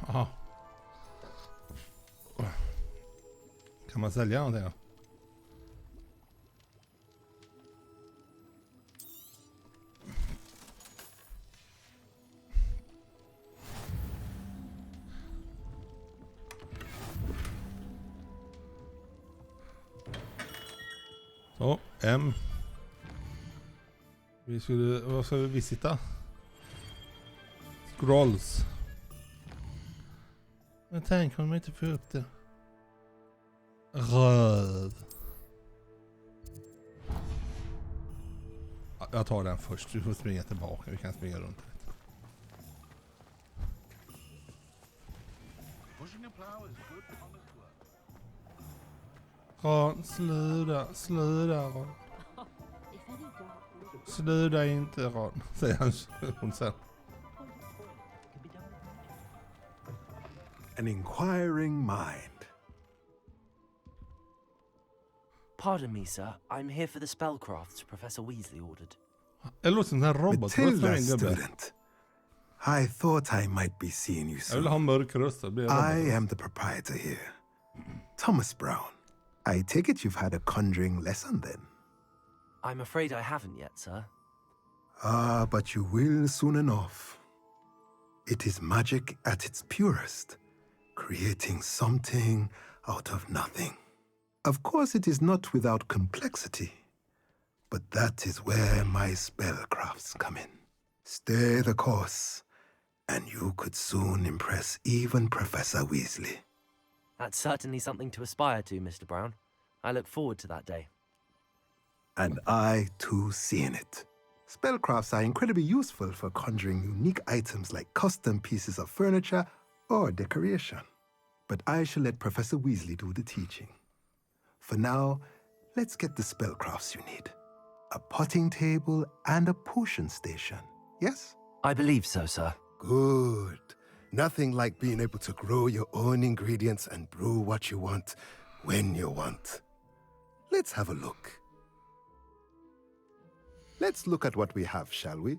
Aha. Kan man sälja någonting då? Så, M. Vad ska vi visita? Scrolls. Men tänk om man inte får upp det. Röd. Jag tar den först. Du får springa tillbaka. Vi kan springa runt lite. Ron, sluta. Ron. Sluta inte, Ron, säger hon sen. An inquiring mind. Pardon me, sir. I'm here for the spellcrafts Professor Weasley ordered. Det låter som en robot. Matilda, student. I thought I might be seeing you soon. Jag vill ha mörk röst. I am the proprietor here. Thomas Brown. I take it you've had a conjuring lesson then? I'm afraid I haven't yet, sir. Ah, but you will soon enough. It is magic at its purest, creating something out of nothing. Of course, it is not without complexity, but that is where my spellcrafts come in. Stay the course, and you could soon impress even Professor Weasley. That's certainly something to aspire to, Mr. Brown. I look forward to that day. And I, too, see in it. Spellcrafts are incredibly useful for conjuring unique items like custom pieces of furniture or decoration. But I shall let Professor Weasley do the teaching. For now, let's get the spellcrafts you need. A potting table and a potion station, yes? I believe so, sir. Good. Nothing like being able to grow your own ingredients and brew what you want when you want. Let's have a look. Let's look at what we have, shall we?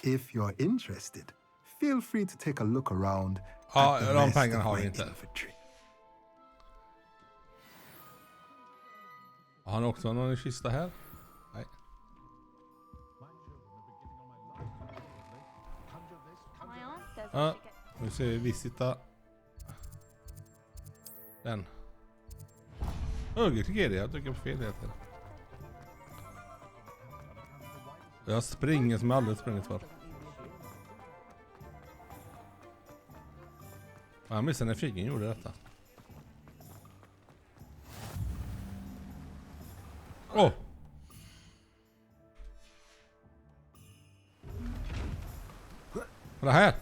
If you're interested, feel free to take a look around. Ja, de pengarna har vi inte. Har han också någon kista här? Nej. Ja, vi ser visita. Den. Ögerklick är det, jag tycker fel heter. Jag springer som jag aldrig sprungit för. Jag missade när fiken gjorde detta. Åh! Vad är det här?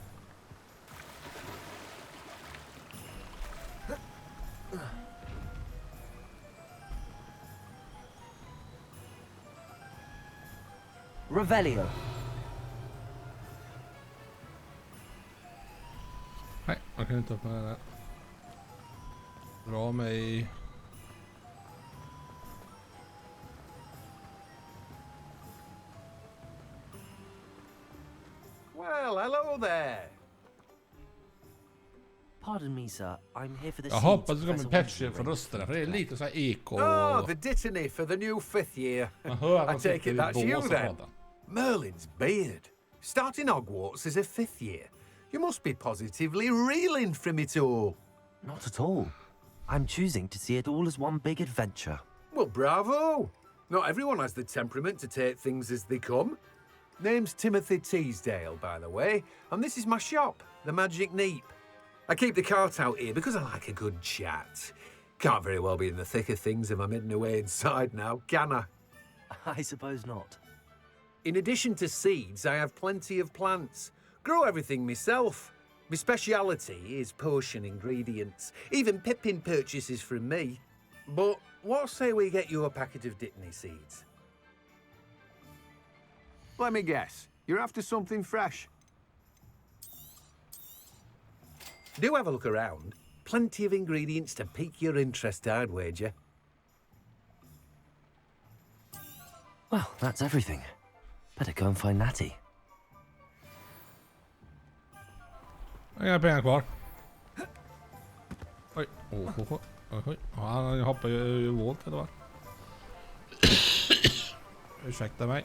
Revelio. Nej, man kan inte öppna den där. Dra mig. Well, hello there. Pardon me, sir. I'm here for the Jag hoppas det kommer patcher för rösterna, för det är lite så här eko. Oh, the dittany for the new 5th year. I take it that's you then. Merlin's beard. Starting Hogwarts as a 5th year. You must be positively reeling from it all. Not at all. I'm choosing to see it all as one big adventure. Well, bravo. Not everyone has the temperament to take things as they come. Name's Timothy Teasdale, by the way, and this is my shop, the Magic Neep. I keep the cart out here because I like a good chat. Can't very well be in the thick of things if I'm hidden away inside now, can I? I suppose not. In addition to seeds, I have plenty of plants. Grow everything myself. My speciality is potion ingredients. Even Pippin purchases from me. But what say we get you a packet of Dittany seeds? Let me guess. You're after something fresh. Do have a look around. Plenty of ingredients to pique your interest, I'd wager. Well, that's everything. Better go and find Natty. Jag har pengar kvar. Oj, oj. Han hoppar ju volt eller vad? Ursäkta mig.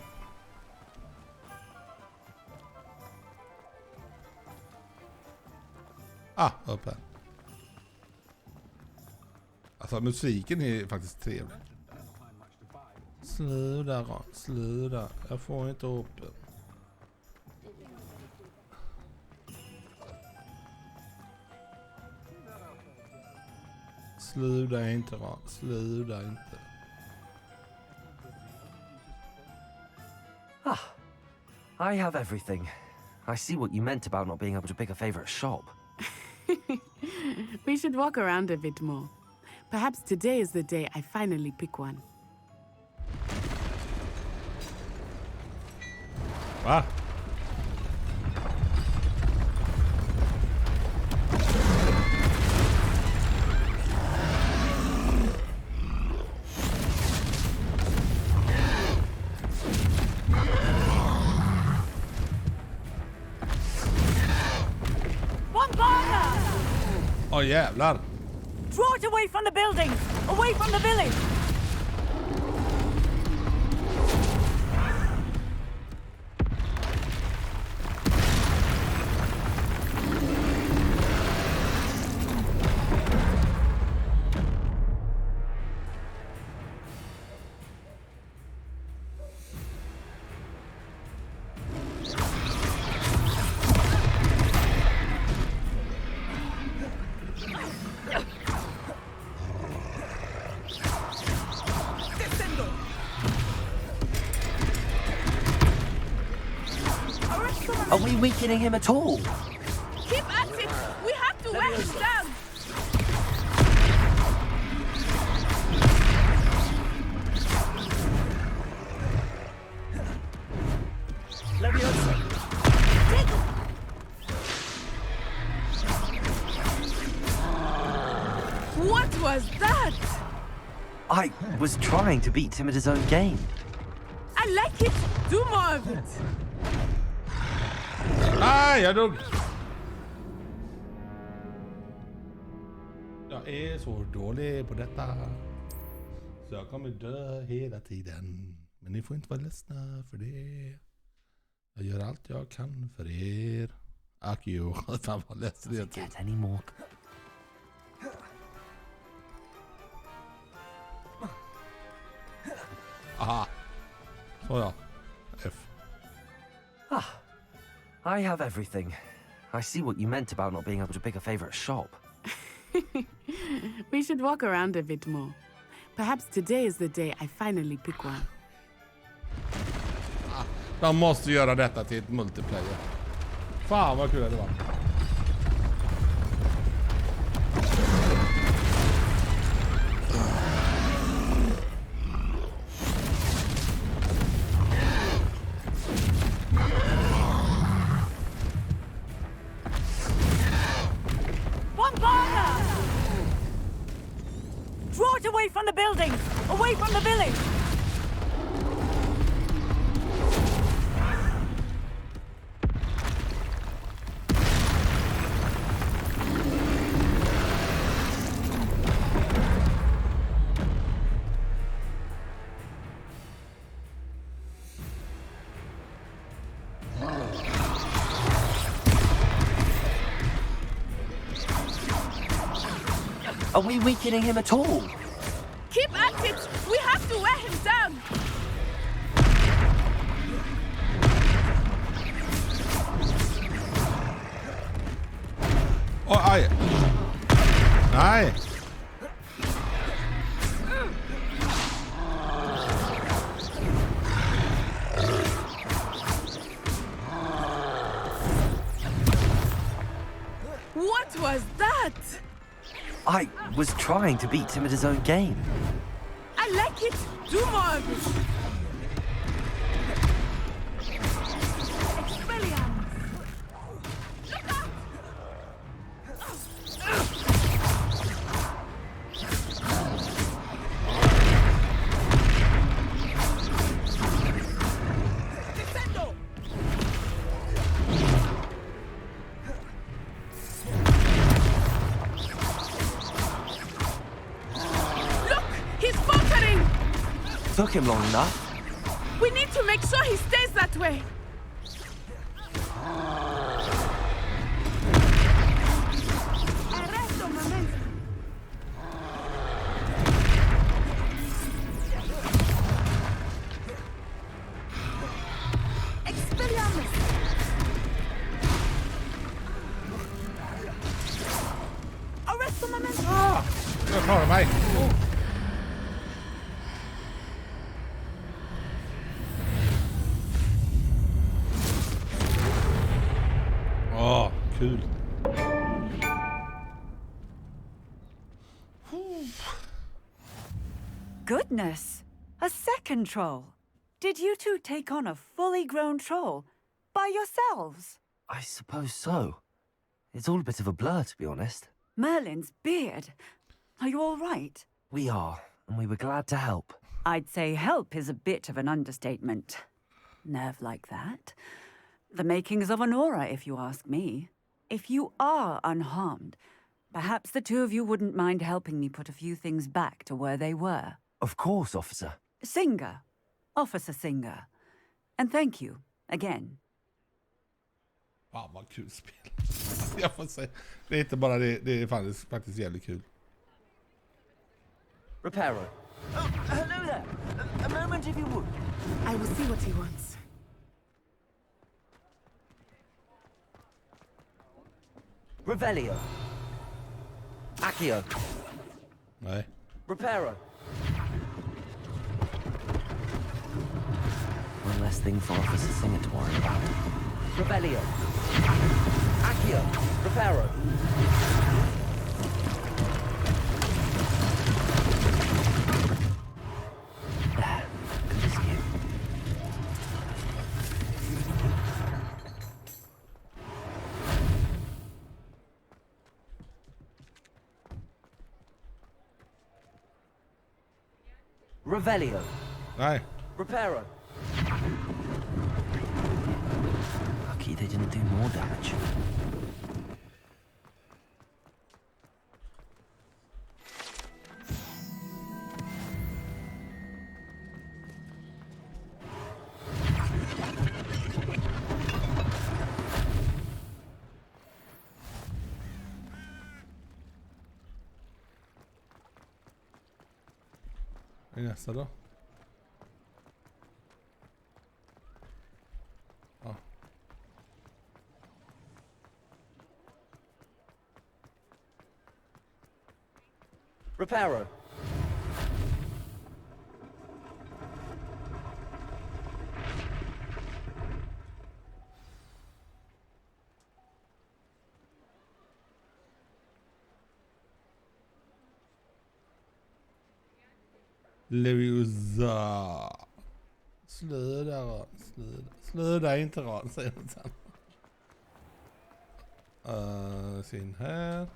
Uppe. Alltså musiken är faktiskt trevlig. Sluta. Jag får inte upp den. Sluta inte. I have everything. I see what you meant about not being able to pick a favorite shop. We should walk around a bit more. Perhaps today is the day I finally pick one. Va? Åh jävlar. Draw it away from the buildings! Away from the village! Are we weakening him at all? Keep at it! We have to wear him down! What was that? I was trying to beat him at his own game. I like it! Do more of it! Nej, jag dog. Jag är så dålig på detta. Så jag kommer dö hela tiden. Men ni får inte vara ledsna för det. Jag gör allt jag kan för er. Akio, fan vad ledsen jag till. Anymore. Aha. Så ja. F. I have everything. I see what you meant about not being able to pick a favorite shop. We should walk around a bit more. Perhaps today is the day I finally pick one. De måste göra detta till ett multiplayer. Fan vad kul det var. away from the buildings! Away from the village! Are we weakening him at all? Keep at it! We have to wear him down! Åh, aj! Nej! What was that? I was trying to beat him at his own game. I like it. Do more of it. Took him long enough. We need to make sure he stays that way. Jag klarar mig. Kul. Goodness! A second troll. Did you two take on a fully grown troll by yourselves? I suppose so. It's all a bit of a blur, to be honest. Merlin's beard. Are you all right? We are, and we were glad to help. I'd say help is a bit of an understatement. Nerve like that. The makings of an aura, if you ask me. If you are unharmed, perhaps the two of you wouldn't mind helping me put a few things back to where they were. Of course, officer. Singer. Officer Singer. And thank you, again. Fan vad kul spel. Jag får säga. Det är inte bara det är faktiskt jävligt kul. Reparo. Oh, hello there. A moment if you would. I will see what he wants. Revelio. Accio. Nej. Reparo. One less thing for Officer Singer to worry about. Revelio. Accio. Reparo. Good to see you. Revelio. Nej. Reparo. Lucky they didn't do more damage. Är nästa då? Ja. Reparo. Leviosa. Slöda inte ran, säger han sen. Sin här.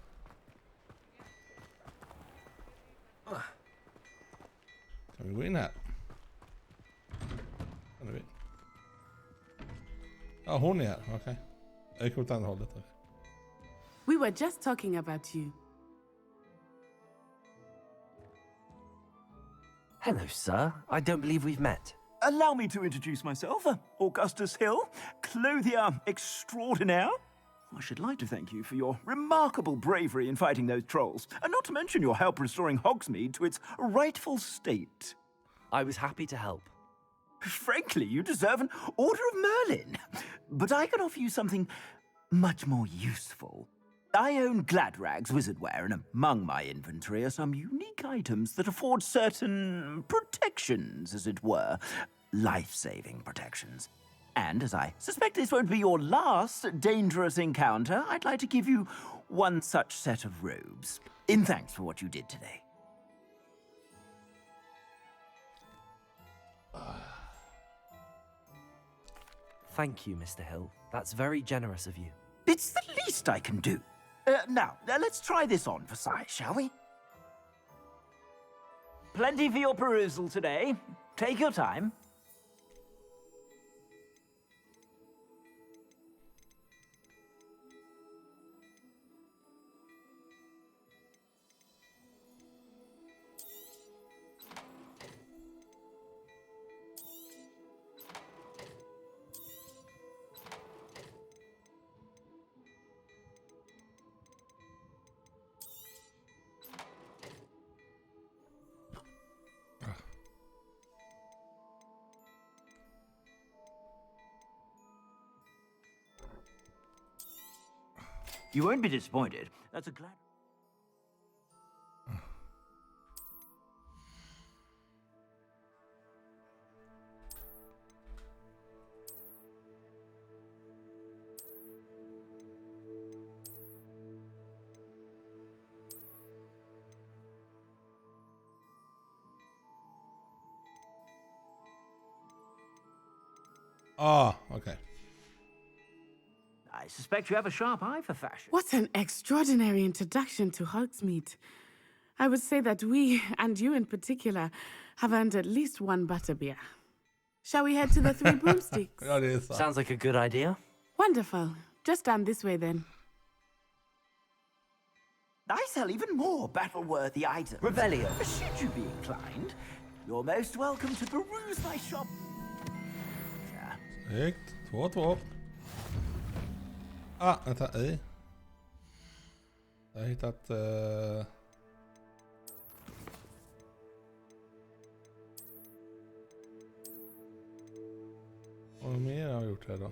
Kan vi gå in här? Kan vi? Ja, hon är här. Okej. Okay. Jag gick åt andra hållet. We were just talking about you. Hello, sir. I don't believe we've met. Allow me to introduce myself. Augustus Hill, clothier extraordinaire. I should like to thank you for your remarkable bravery in fighting those trolls, and not to mention your help restoring Hogsmeade to its rightful state. I was happy to help. Frankly, you deserve an Order of Merlin. But I can offer you something much more useful. I own Gladrag's wizardware, and among my inventory are some unique items that afford certain protections, as it were. Life-saving protections. And as I suspect this won't be your last dangerous encounter, I'd like to give you one such set of robes, in thanks for what you did today. Thank you, Mr. Hill. That's very generous of you. It's the least I can do. Now, let's try this on for size, shall we? Plenty for your perusal today. Take your time. You won't be disappointed. That's a glad... Ah, okay. I suspect you have a sharp eye for fashion. What an extraordinary introduction to Hogsmeade. I would say that we, and you in particular, have earned at least one butterbeer. Shall we head to the Three Broomsticks? Sounds like a good idea. Wonderful. Just down this way then. I sell even more battle-worthy items. Revelio. Should you be inclined, you're most welcome to peruse my shop. Snyggt. 2-2. Ah, vänta. I. Jag har hittat... Vad mer har jag gjort här då?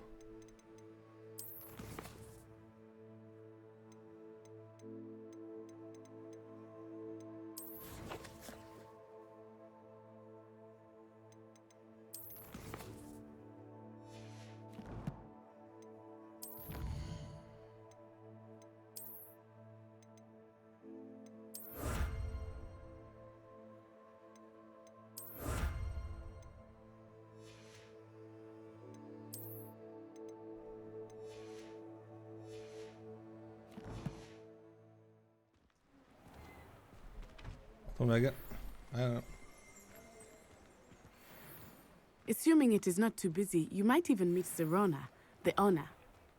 Assuming it is not too busy, you might even meet Serona, the owner.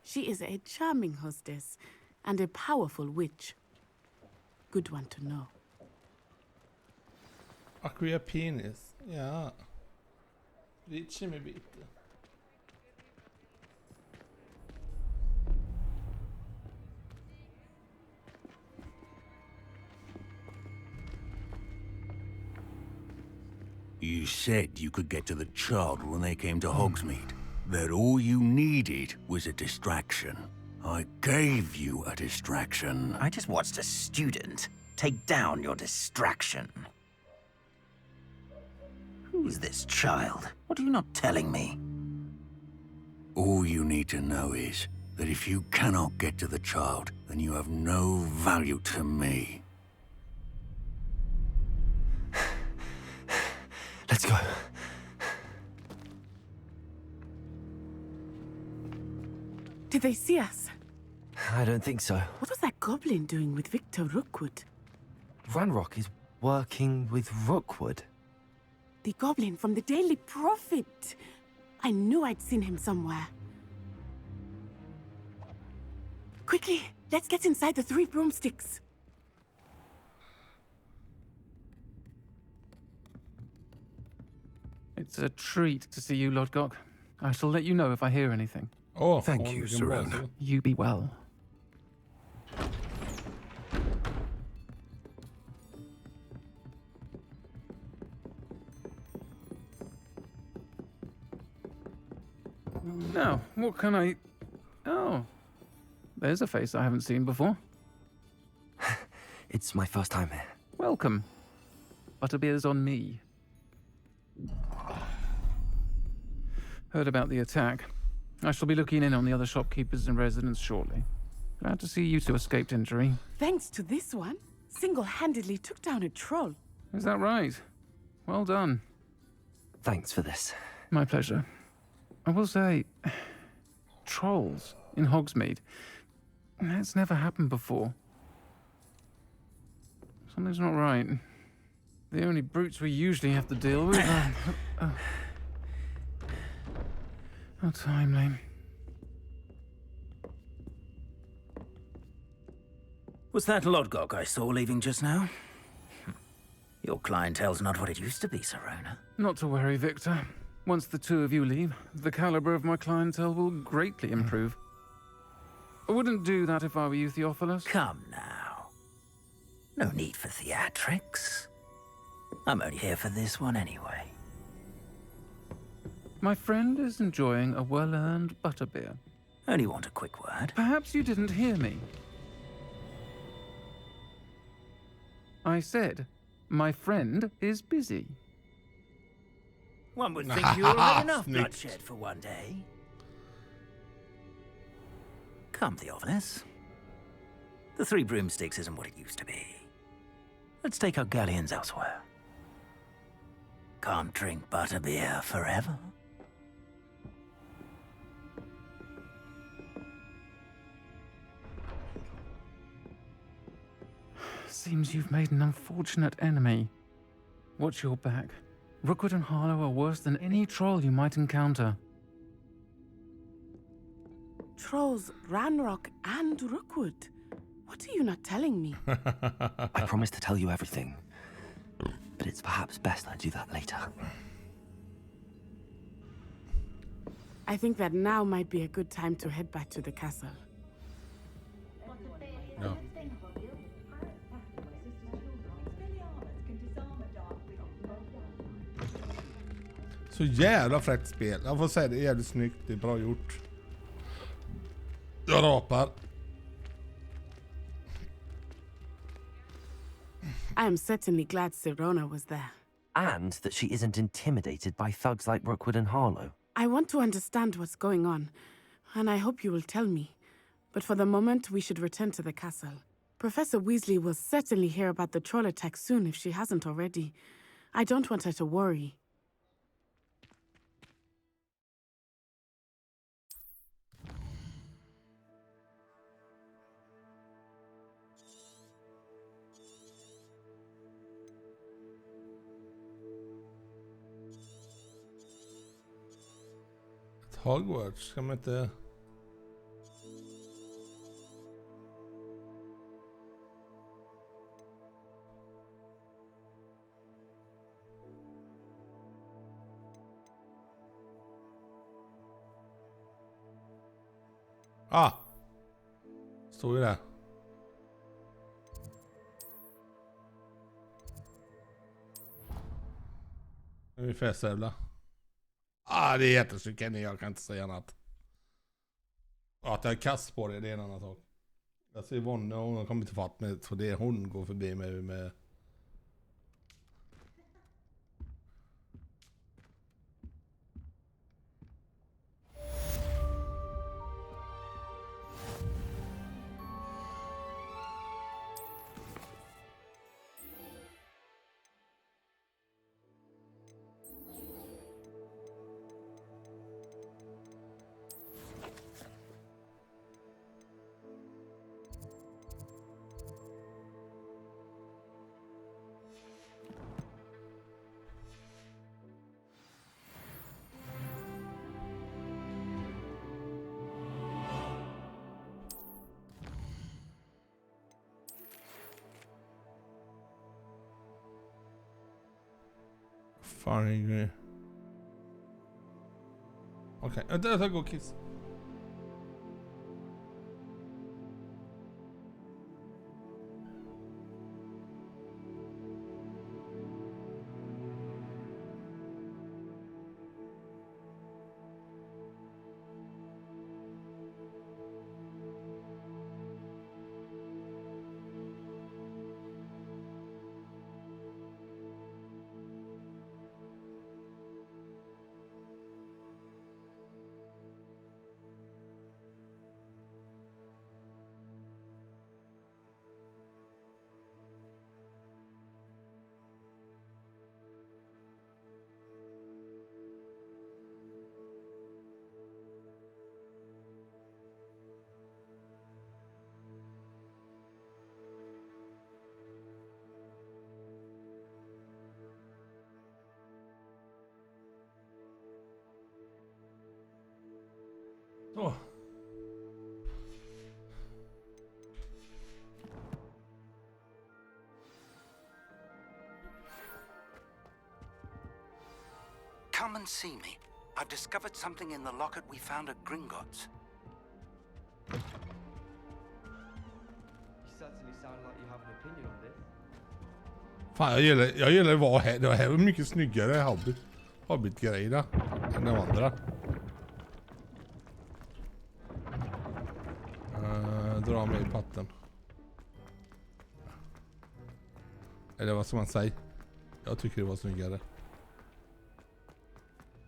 She is a charming hostess and a powerful witch. Good one to know. Aquia penis. Ja. Ritchie med bitte. You said you could get to the child when they came to Hogsmeade. That all you needed was a distraction. I gave you a distraction. I just watched a student take down your distraction. Who's this child? What are you not telling me? All you need to know is that if you cannot get to the child, then you have no value to me. Let's go. Did they see us? I don't think so. What was that goblin doing with Victor Rookwood? Ranrock is working with Rookwood. The goblin from the Daily Prophet. I knew I'd seen him somewhere. Quickly, let's get inside the 3 broomsticks. It's a treat to see you, Lodgok. I shall let you know if I hear anything. Oh, thank you, Sirona. You be well. Now, what can I... Oh, there's a face I haven't seen before. It's my first time here. Welcome. Butterbeer's on me. Heard about the attack. I shall be looking in on the other shopkeepers and residents shortly. Glad to see you two escaped injury. Thanks to this one, single-handedly took down a troll. Is that right? Well done. Thanks for this. My pleasure. I will say, trolls in Hogsmeade. That's never happened before. Something's not right. The only brutes we usually have to deal with are... How timely. Was that Lodgok I saw leaving just now? Your clientele's not what it used to be, Sirona. Not to worry, Victor. Once the two of you leave, the caliber of my clientele will greatly improve. I wouldn't do that if I were you, Theophilus. Come now. No need for theatrics. I'm only here for this one anyway. My friend is enjoying a well-earned butterbeer. Only want a quick word. Perhaps you didn't hear me. I said, my friend is busy. One would think you'll have enough bloodshed for one day. Come, Theophilus. The 3 broomsticks isn't what it used to be. Let's take our galleons elsewhere. Can't drink butterbeer forever. Seems you've made an unfortunate enemy. Watch your back. Rookwood and Harlow are worse than any troll you might encounter. Trolls, Ranrock, and Rookwood. What are you not telling me? I promise to tell you everything, but it's perhaps best I do that later. I think that now might be a good time to head back to the castle. No. Så jävla fräckt spel. Jag får säga det är jävligt snyggt. Det är bra gjort. Jag rapar. I am certainly glad Sirona was there. And that she isn't intimidated by thugs like Rookwood and Harlow. I want to understand what's going on, and I hope you will tell me. But for the moment, we should return to the castle. Professor Weasley will certainly hear about the troll attack soon if she hasn't already. I don't want her to worry. Hogwarts, ska man inte... Ah! Står ju där. Ungefär sävla. Ah, det är jättesnyggt, jag kan inte säga annat. Att jag är kast på det, det är en annan sak. Jag ser Yvonne och hon har kommit till fatt med, så det hon går förbi mig med... fan är det? Okej, jag går och kiss. Så. Come and see me. I've discovered something in the locket we found at Gringotts. You certainly sound like you have an opinion on this. Fan, jag gillar att vara här. Det här var mycket snyggare Hobbit-grejerna än de andra. Dra mig i patten. Eller vad ska man säga? Jag tycker det var snyggare.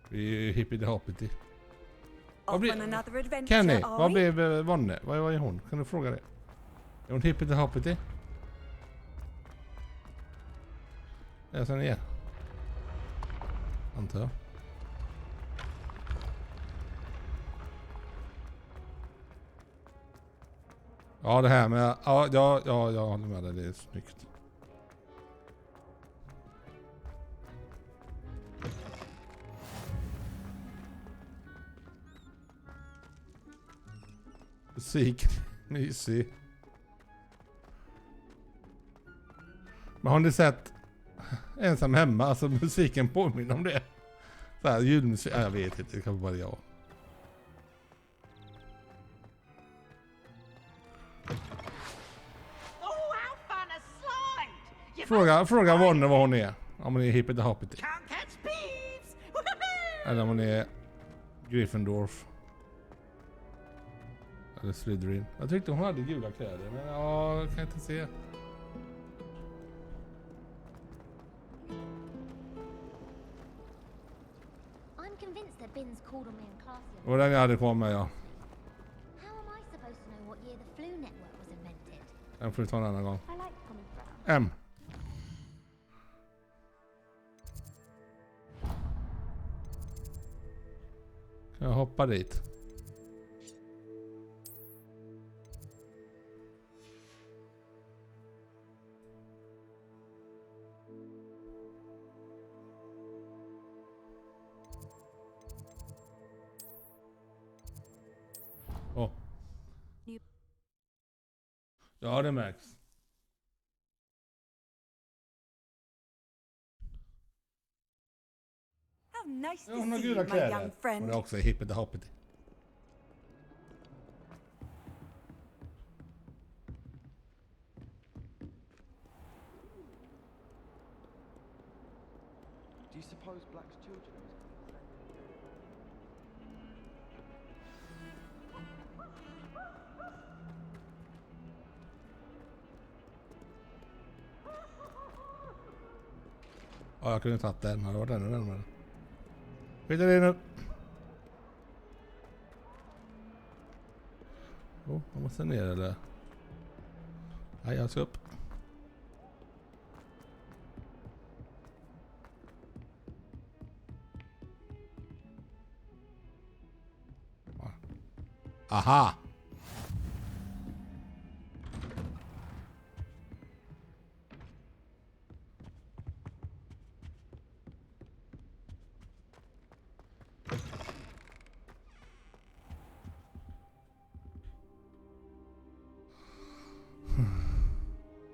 Vi är hippity-hoppity. Kenny, vad blev Vonne? Vad är hon? Kan du fråga det? Är hon hippity-hoppity? Jag känner igen. Antar jag. Ja, det här med... Ja, jag håller med dig. Det är snyggt. Musik. Mysig. Men har ni sett Ensam hemma? Alltså musiken påminner om det. Så här, julmusik. Jag vet inte, det kan vara jag. Fråga Vonne vad hon är. Om hon är hippity-hoppity. Eller om hon är Gryffindorf. Eller Slytherin. Jag tyckte hon hade gula kläder. Men ja, jag kan inte se. Och den jag hade kvar med, ja. Den får vi ta en annan gång. M. Jag hoppar dit. Åh. Ja, det märks. Nice to hon har see gula you, my kläder. young friend. Hon är också hippity-hoppity. Do you suppose Black's children are Ja, jag kunde tagit den. Har det varit ännu närmare. Skit i det nu. Jag måste ner eller? Nej, jag ska upp. Aha!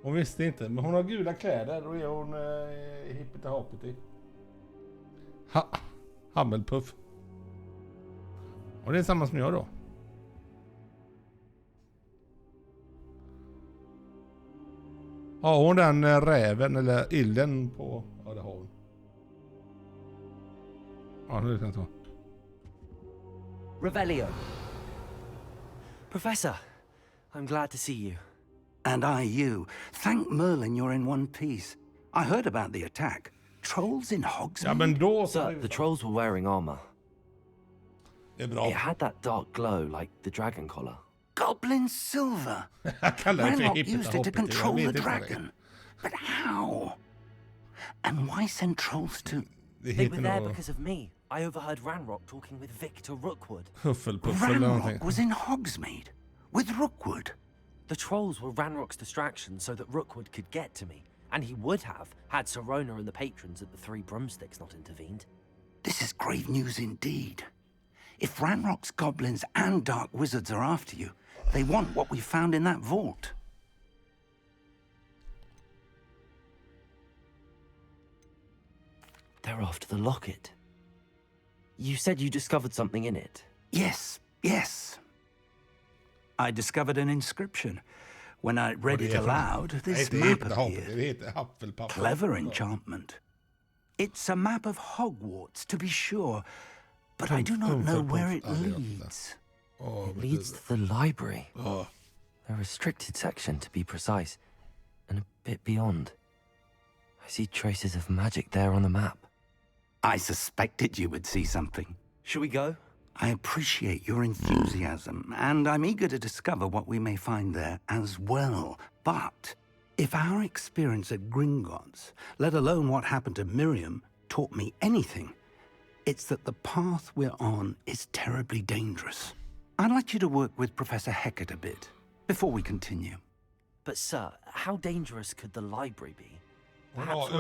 Hon visste inte, men hon har gula kläder och är hon hippity-hoppity. Hammelpuff. Och det är samma som jag då. Har hon den räven eller illen på... Ja, det har hon. Ja, nu kan jag ta. Revelio. Professor, I'm glad to see you. And I you. Thank Merlin you're in one piece. I heard about the attack. Trolls in Hogsmeade? Ja, men då... Sir, the trolls were wearing armor. Det är bra. It had that dark glow like the dragon collar. Goblin silver. Ranrock used it to control the dragon. But how? And why send trolls to... They were there because of me. I overheard Ranrock talking with Victor Rookwood. Ranrock was in Hogsmeade with Rookwood. The trolls were Ranrock's distraction so that Rookwood could get to me. And he would have, had Sirona and the patrons at the Three Broomsticks not intervened. This is grave news indeed. If Ranrock's goblins and dark wizards are after you, they want what we found in that vault. They're after the locket. You said you discovered something in it. Yes, yes. I discovered an inscription. When I read it aloud, this map appeared. Clever enchantment. It's a map of Hogwarts, to be sure, but I do not know where it leads. It leads to the library. A restricted section, to be precise, and a bit beyond. I see traces of magic there on the map. I suspected you would see something. Shall we go? I appreciate your enthusiasm, and I'm eager to discover what we may find there as well. But if our experience at Gringotts, let alone what happened to Miriam, taught me anything, it's that the path we're on is terribly dangerous. I'd like you to work with Professor Hecat a bit, before we continue. But sir, how dangerous could the library be? Perhaps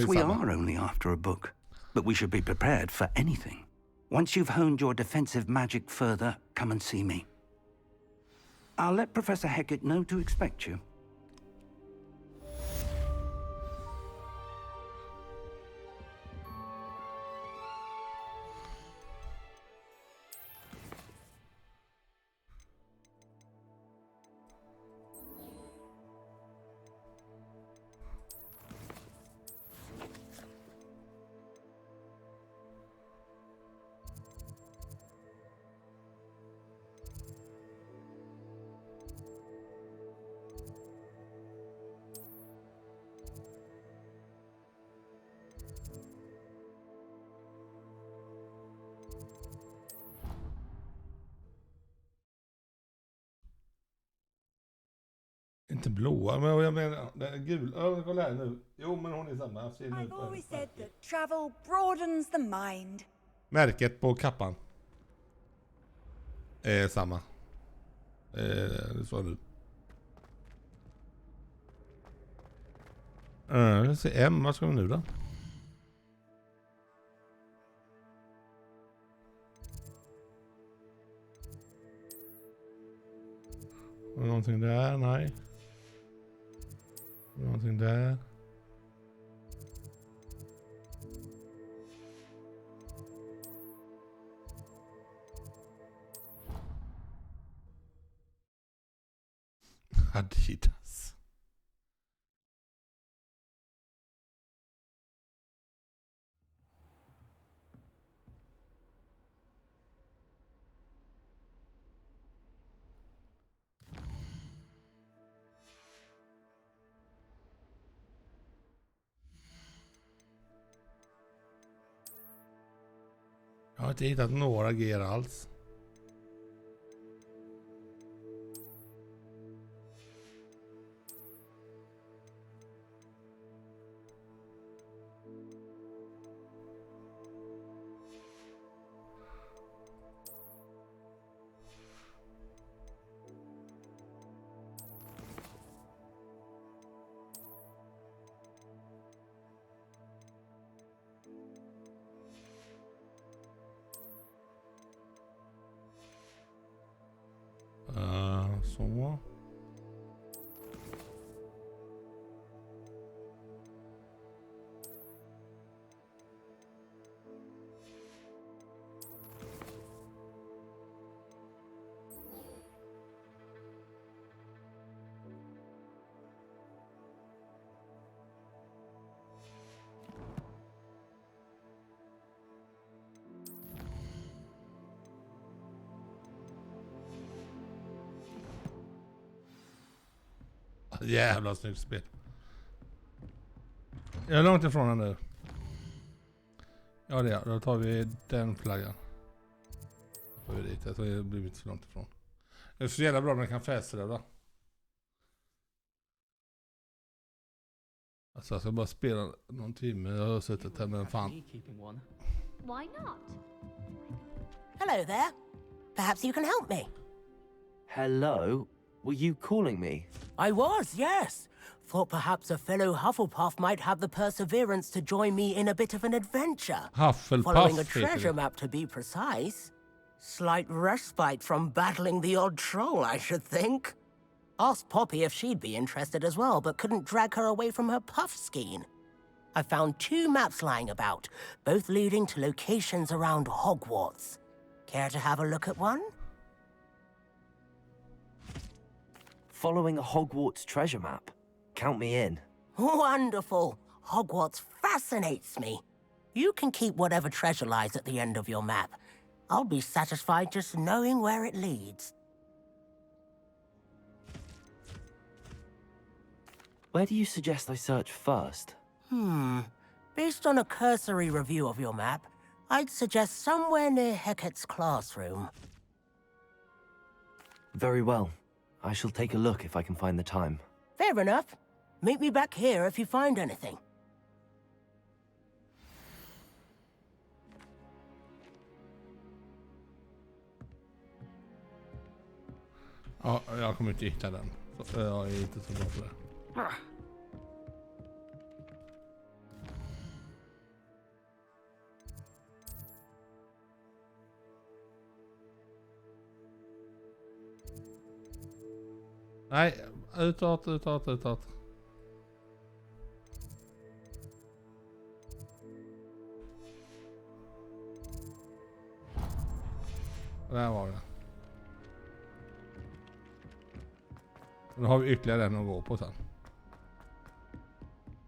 we are only after a book, but we should be prepared for anything. Once you've honed your defensive magic further, come and see me. I'll let Professor Hecat know to expect you. Inte blåa, men jag menar den är gul. Kolla här nu. Jo, men hon är samma. I've always said that travel broadens the mind. Märket på kappan är samma. Det sa du. Jag ser M, vad ska vi nu då? Någonting där, nej. Någonting där. Adidas. Jag har inte hittat några gear alls. Jävla snyggt spel. Jag är långt ifrån den nu. Ja det är. Då tar vi den flaggan. Då får vi dit. Jag tror det blir inte så långt ifrån. Det är så jävla bra när man kan fästa det då. Alltså jag ska bara spela någon timme. Jag har suttit här med fan. Why not? Hello there. Perhaps you can help me. Hello? Were you calling me? I was, yes. Thought perhaps a fellow Hufflepuff might have the perseverance to join me in a bit of an adventure. Hufflepuff, following a treasure map to be precise. Slight respite from battling the odd troll, I should think. Asked Poppy if she'd be interested as well, but couldn't drag her away from her puff skein. I found 2 maps lying about, both leading to locations around Hogwarts. Care to have a look at one? Following a Hogwarts treasure map? Count me in. Wonderful. Hogwarts fascinates me. You can keep whatever treasure lies at the end of your map. I'll be satisfied just knowing where it leads. Where do you suggest I search first? Based on a cursory review of your map, I'd suggest somewhere near Hecat's classroom. Very well. I shall take a look if I can find the time. Fair enough. Meet me back here if you find anything. Ja, jag kommer inte hitta den. Så jag är inte så bra på det. Nej, utåt. Där var det. Nu har vi ytterligare en att gå på sen.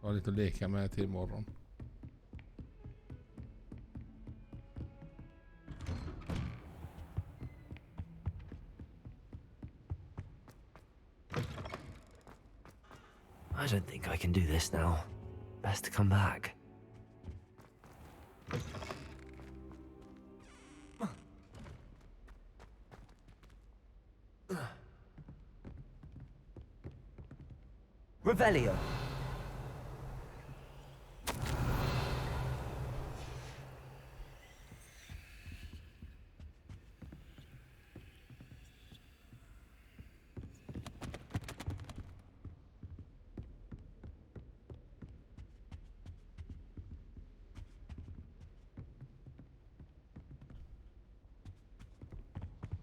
Jag har lite att leka med till imorgon. I don't think I can do this now. Best to come back. Revelio.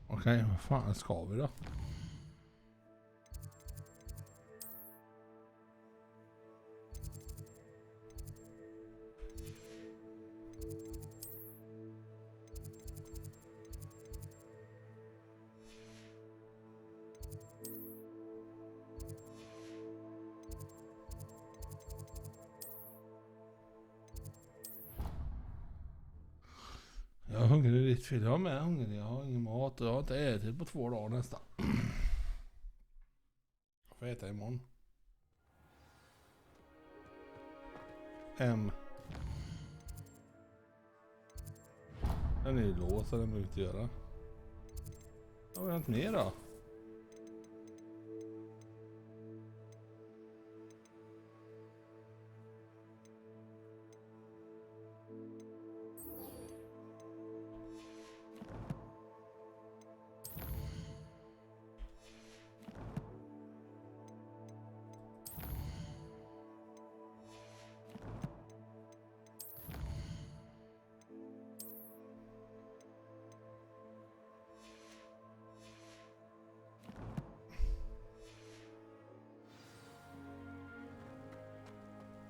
Okej, vad fan ska vi då? Jag är hungrig lite för jag är med hungrig. Jag har ingen mat och jag har inte ätit på 2 dagar nästan. Jag får äta imorgon. Den är ju låst så den behöver inte göra. Vad har jag inte mer då?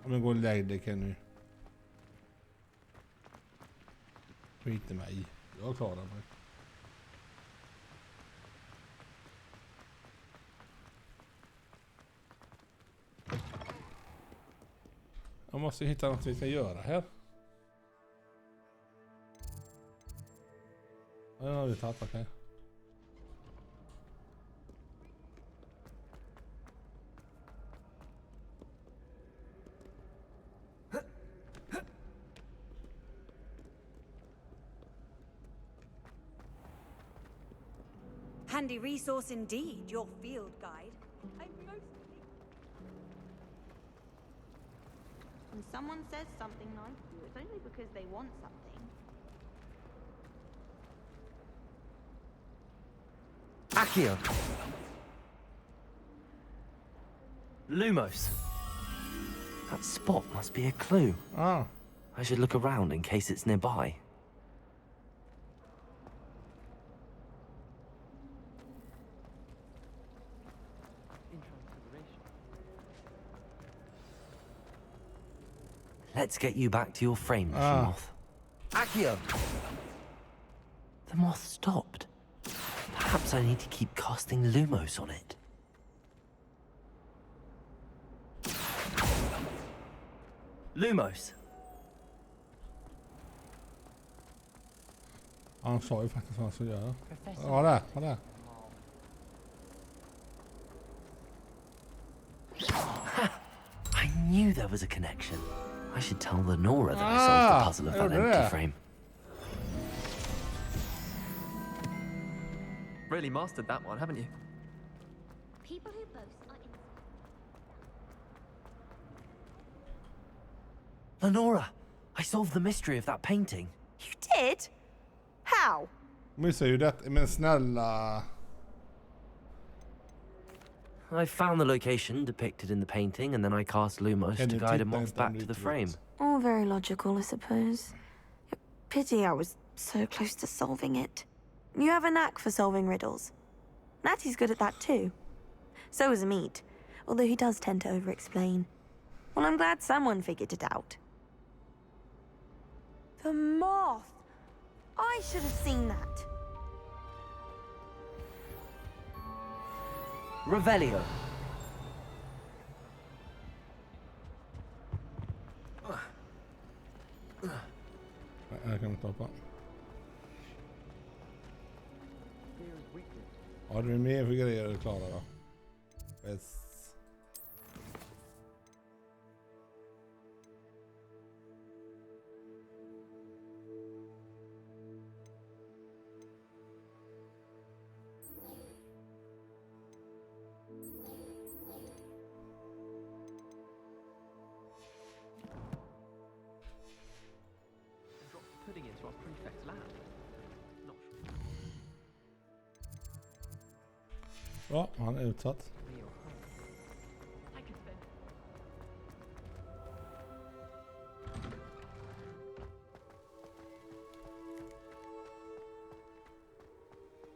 Men gå och lägg dig kan nu. Skit i mig. Jag klarar mig. Jag måste hitta något vi ska göra här. Ja, det har vi tagit, okej. handy resource indeed, your field guide. When someone says something nice to you, it's only because they want something. Accio! Lumos. That spot must be a clue. Ah. I should look around in case it's nearby. Let's get you back to your frame, moth. Accio! The moth stopped. Perhaps I need to keep casting Lumos on it. Lumos. Han sa ju faktiskt vad han skulle göra. Ja, där. I knew there was a connection. I should tell Lenora that I solved the puzzle of that empty frame. Really mastered that one, haven't you? People who boast are Lenora, I solved the mystery of that painting. You did? How? Missar ju det, men snälla. I found the location depicted in the painting, and then I cast Lumos to guide a moth back to the frame. All very logical, I suppose. Pity I was so close to solving it. You have a knack for solving riddles. Natty's good at that too. So is Amit, although he does tend to over-explain. Well, I'm glad someone figured it out. The moth! I should have seen that. Revelio. Jag kan ta på. Har du mer för grejer att klara då? Yes. Putting into our prefect's lab. Not sure. Ja, han är utsatt.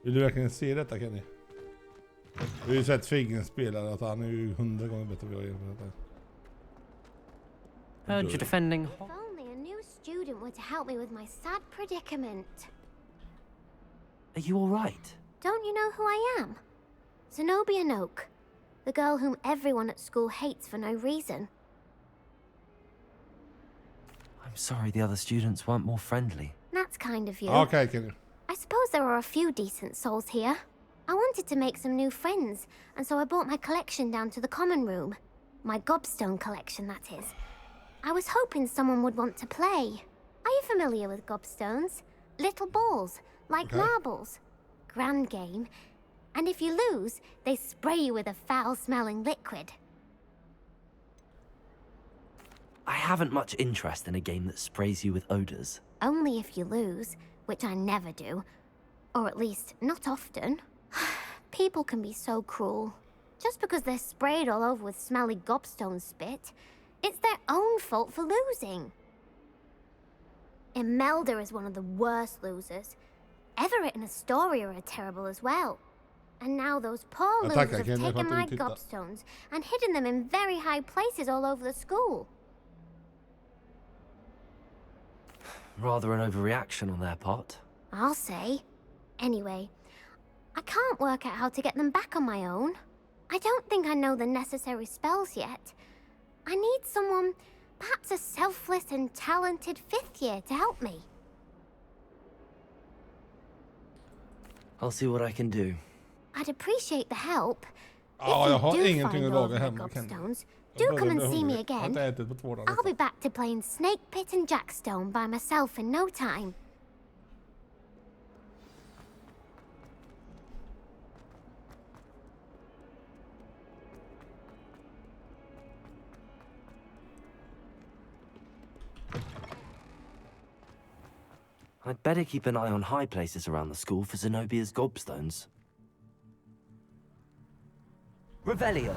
Vill du verkligen se detta, Kenny? Vi har ju sett Figgen spela att han är ju 100 gånger bättre än vad jag är. Heard you defending. If only a new student were to help me with my sad predicament. Are you all right? Don't you know who I am? Zenobia Noak, the girl whom everyone at school hates for no reason. I'm sorry the other students weren't more friendly. That's kind of you. Okay, Kenny. I suppose there are a few decent souls here. I wanted to make some new friends, and so I brought my collection down to the common room. My gobstone collection, that is. I was hoping someone would want to play. Are you familiar with gobstones? Little balls, like marbles. Grand game. And if you lose, they spray you with a foul-smelling liquid. I haven't much interest in a game that sprays you with odors. Only if you lose, which I never do. Or at least, not often. People can be so cruel. Just because they're sprayed all over with smelly gobstone spit, it's their own fault for losing. Imelda is one of the worst losers. Everett and Astoria are terrible as well. And now those poor losers have taken my gobstones and hidden them in very high places all over the school. Rather an overreaction on their part. I'll say. Anyway, I can't work out how to get them back on my own. I don't think I know the necessary spells yet. I need someone, perhaps a selfless and talented 5th year to help me. I'll see what I can do. I'd appreciate the help. Ja, jag har If you do ingenting find att all laga of my hemma, Kenny. gobstones, do come and see me again. Jag har inte ätit på 2 dagar. I'll be back to playing Snake Pit and Jackstone by myself in no time. I'd better keep an eye on high places around the school for Zenobia's gobstones. Revelio.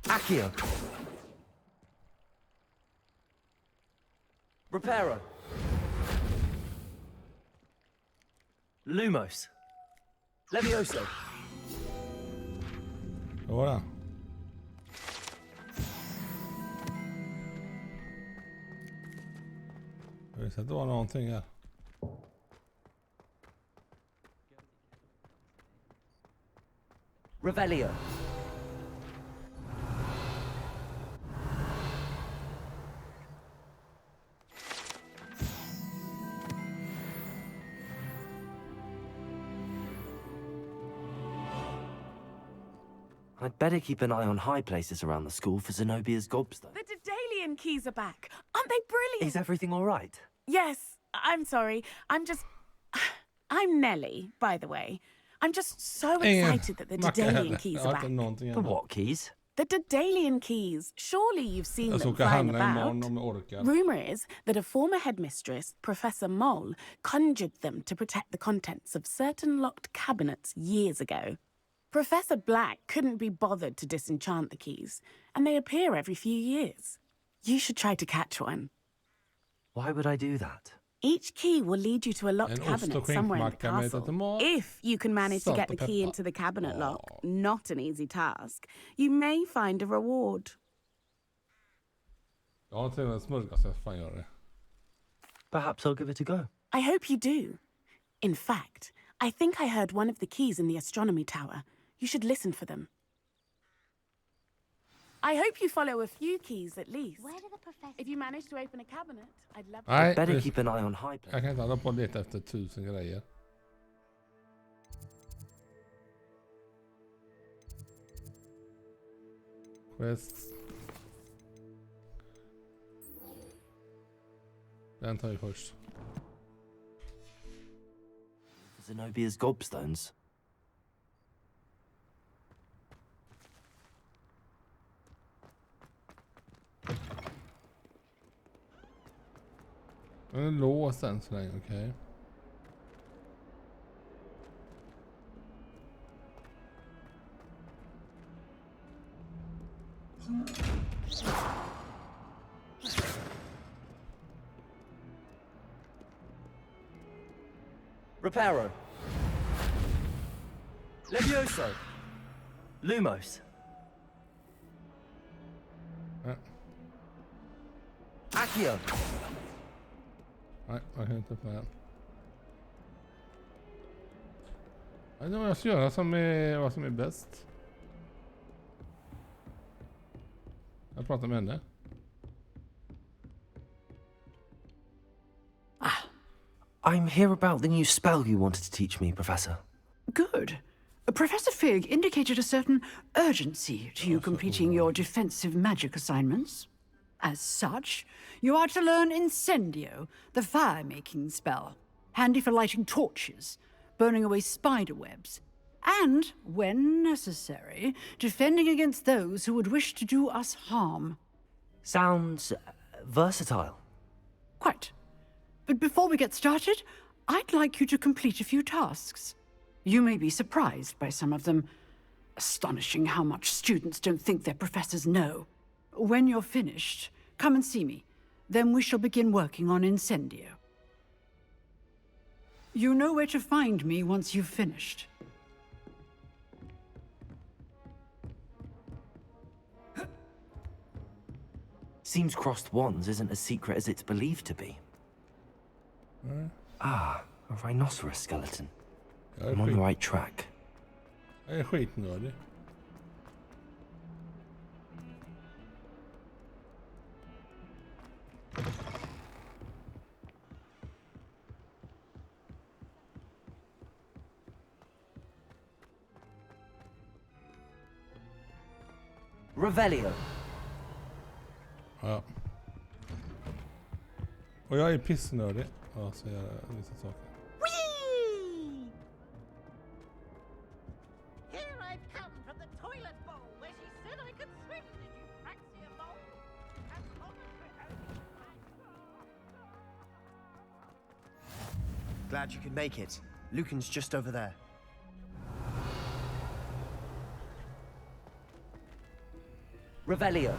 Accio. Reparo. Lumos. Levioso. Voilà. Jag visste att det var någonting här. Revelio. I'd better keep an eye on high places around the school for Zenobia's gobstone. The Daedalian keys are back. Aren't they brilliant? Is everything all right? Yes. I'm sorry. I'm Nellie, by the way. I'm just so excited that the Daedalian keys are back. The what keys? The Daedalian keys. Surely you've seen them flying about. Rumour is that a former headmistress, Professor Mole, conjured them to protect the contents of certain locked cabinets years ago. Professor Black couldn't be bothered to disenchant the keys, and they appear every few years. You should try to catch one. Why would I do that? Each key will lead you to a locked cabinet somewhere in the castle. If you can manage to get the key into the cabinet lock, not an easy task, you may find a reward. Perhaps I'll give it a go. I hope you do. In fact, I think I heard one of the keys in the astronomy tower. You should listen for them. I hope you follow a few keys at least. Where did the professor... If you manage to open a cabinet, I'd love to... Nej, better keep an eye on high jag kan inte hålla på och leta efter 1000 grejer. Quest. Den tar vi först. Zenobia's gobstones. Den är låst än så länge, okej. Reparo. Levioso. Lumos. Accio. Nej, jag kan inte öppna den. Jag vet inte vad jag ska göra vad som är bäst. Jag pratar med henne. I'm here about the new spell you wanted to teach me, Professor. Good. Professor Fig indicated a certain urgency to you completing your defensive magic assignments. As such, you are to learn Incendio, the fire-making spell, handy for lighting torches, burning away spider webs, and, when necessary, defending against those who would wish to do us harm. Sounds versatile. Quite. But before we get started, I'd like you to complete a few tasks. You may be surprised by some of them. Astonishing how much students don't think their professors know. When you're finished, come and see me. Then we shall begin working on Incendio. You know where to find me once you've finished. Seems crossed wands isn't as secret as it's believed to be. Ah, a rhinoceros skeleton. I'm on the right track. Jag är skitnödig. Revelio. Ja. Och jag är pissnödig. Ja, så jag vissa saker. Whee! Here I've come from the toilet bowl where she said I could swim. Did you fancy a bowl? As long as we're Glad you could make it. Lucan's just over there. Revelio.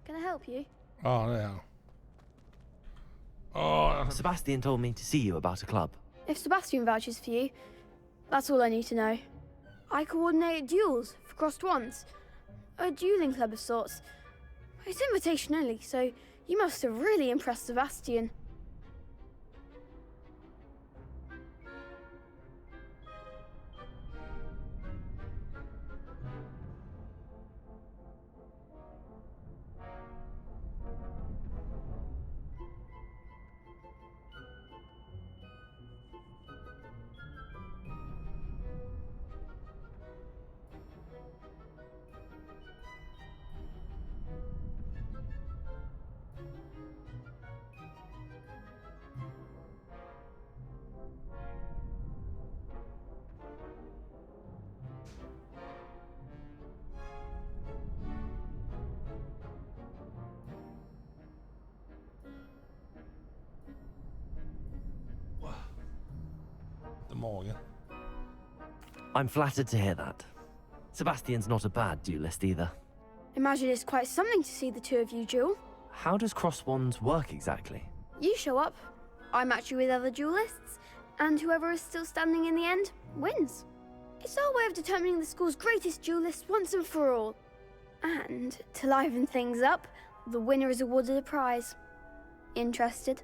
Can I help you? Ja, det är han. Sebastian told me to see you about a club. If Sebastian vouches for you, that's all I need to know. I coordinate duels for crossed wands. A dueling club of sorts. It's invitation only, so you must have really impressed Sebastian. Magen. I'm flattered to hear that. Sebastian's not a bad duelist either. Imagine it's quite something to see the two of you duel. How does cross wands work exactly? You show up, I match you with other duelists, and whoever is still standing in the end wins. It's our way of determining the school's greatest duelist once and for all. And to liven things up, the winner is awarded a prize. Interested?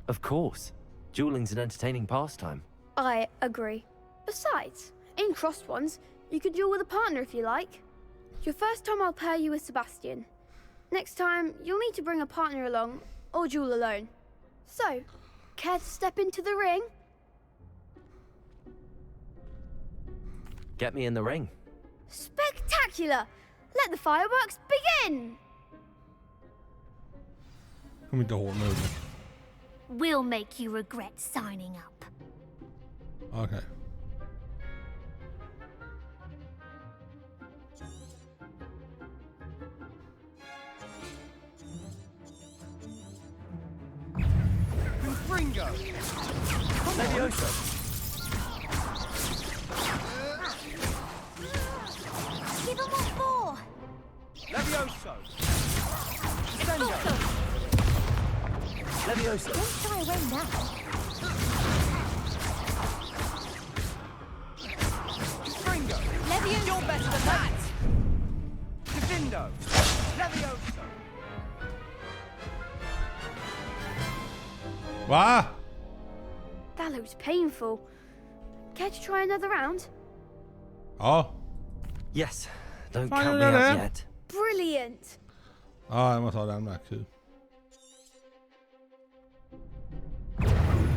Of course. Dueling's an entertaining pastime. I agree. Besides, in crossed ones, you could duel with a partner if you like. Your first time I'll pair you with Sebastian. Next time, you'll need to bring a partner along, or duel alone. So, care to step into the ring? Get me in the ring. Spectacular! Let the fireworks begin! Kommer inte ihåg nu. We'll make you regret signing up. Okay. Ringo! Levioso! Give him what for! Levioso! Expulso! Levioso! Don't shy away now. Ringo! Levioso! You're better than that! Divindo! Levioso! Va? That looks painful. Care to try another round? Ja. Yes. Don't Fan, count me är det? out yet. Brilliant! Ja, jag måste ha den med. Kul.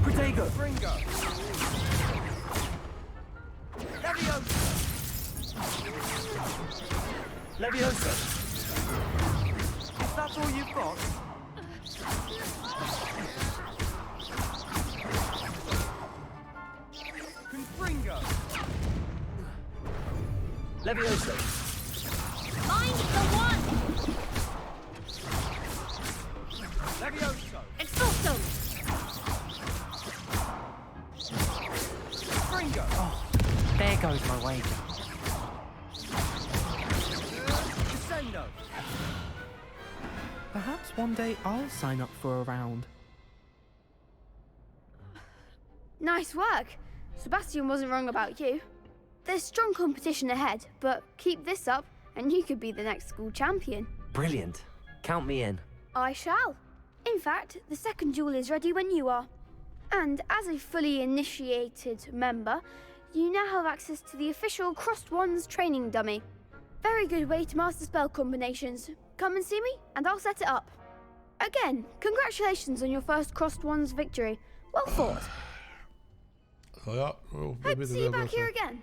Protego! Ringo! Levioso! Levioso! If that's all you've got... Confringo! Levioso! Find the one! Levioso! Expulso! Confringo! Oh, there goes my wager. Descendo! Perhaps one day I'll sign up for a round. Nice work. Sebastian wasn't wrong about you. There's strong competition ahead, but keep this up and you could be the next school champion. Brilliant. Count me in. I shall. In fact, the second duel is ready when you are. And as a fully initiated member, you now have access to the official Crossed Wands training dummy. Very good way to master spell combinations. Come and see me, and I'll set it up. Again, congratulations on your first Crossed Wands victory. Well fought. Ja, Hope to see you back here again.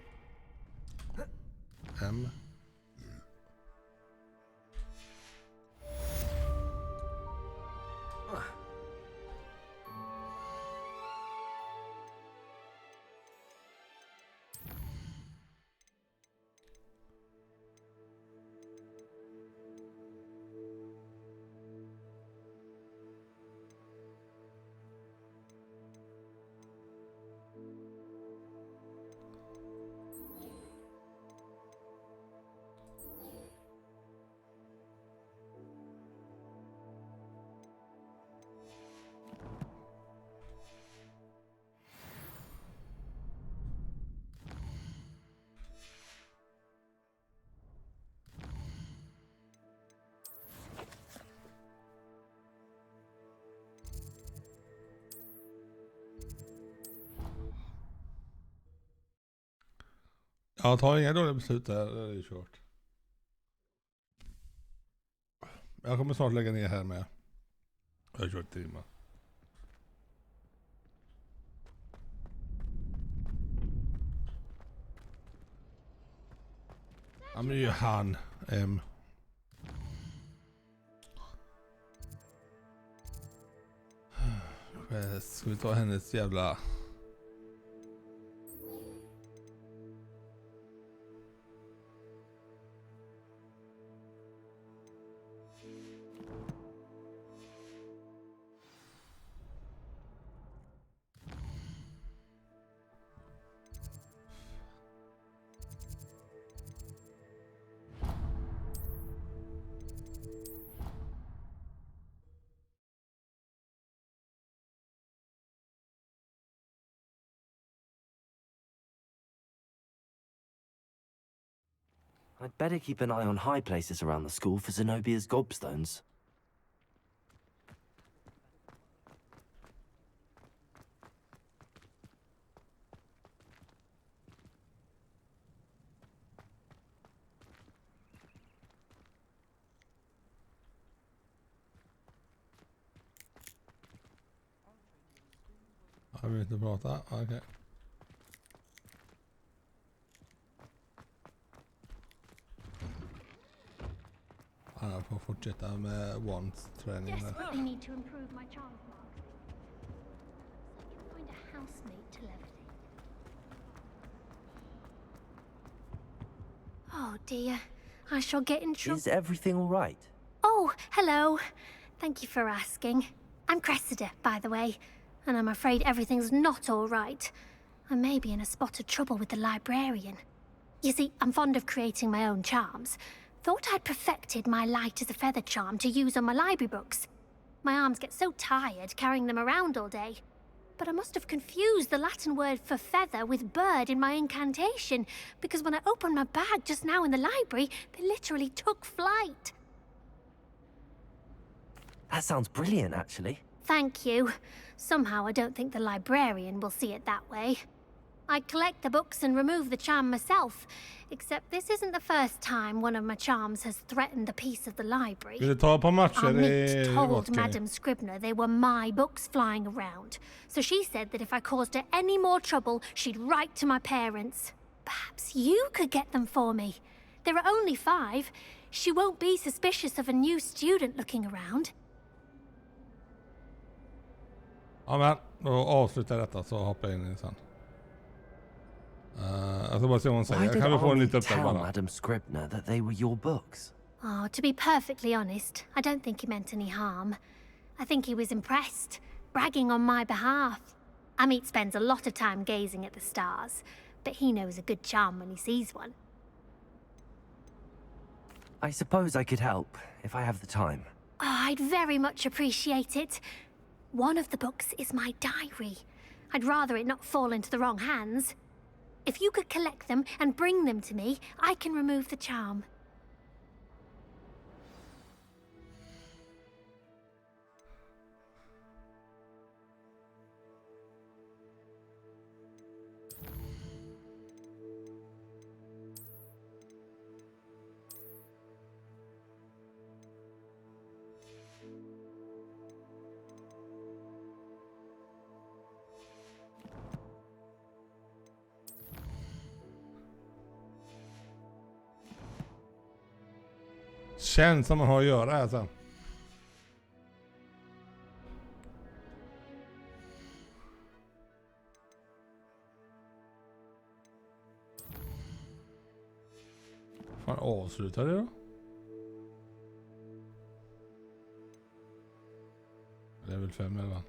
Ja, ta inga dåliga beslut där, det är ju kört. Jag kommer snart lägga ner här med. Jag har kört timmar. Ja, men det är ju han. Ska vi ta hennes jävla... I'd better keep an eye on high places around the school for Zenobia's gobstones. Jag vill inte prata, okej. Jag får fortsätta med wands-träning där. Desperately need to improve my charm marks. I can find a housemate to levitate. Oh dear, I shall get in trouble. Is everything all right? Oh, hello. Thank you for asking. I'm Cressida, by the way, and I'm afraid everything's not all right. I may be in a spot of trouble with the librarian. You see, I'm fond of creating my own charms. Thought I'd perfected my light as a feather charm to use on my library books. My arms get so tired carrying them around all day. But I must have confused the Latin word for feather with bird in my incantation, because when I opened my bag just now in the library, they literally took flight. That sounds brilliant, actually. Thank you. Somehow I don't think the librarian will see it that way. I collect the books and remove the charm myself, except this isn't the first time one of my charms has threatened the peace of the library. Amit told Madame Scribner they were my books flying around, so she said that if I caused her any more trouble, she'd write to my parents. Perhaps you could get them for me. There are only 5. She won't be suspicious of a new student looking around. Ja, men då avslutar detta så hoppar jag in i sen. Jag ska bara se vad hon säger. Kan vi få en liten uppdrag bara? Madame Scribner that they were your books? Oh, to be perfectly honest, I don't think he meant any harm. I think he was impressed, bragging on my behalf. Amit spends a lot of time gazing at the stars, but he knows a good charm when he sees one. I suppose I could help, if I have the time. Oh, I'd very much appreciate it. One of the books is my diary. I'd rather it not fall into the wrong hands. If you could collect them and bring them to me, I can remove the charm. Känns som man har att göra här sen. Fan, avslutar det då? Det är väl 5 eller vad?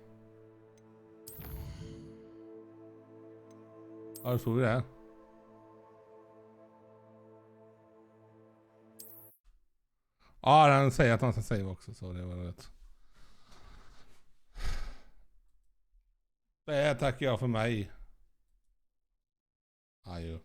Ja, det stod det här. Ja, den säger att han ska save också, så det var rätt. Det tackar jag för mig. Adjö.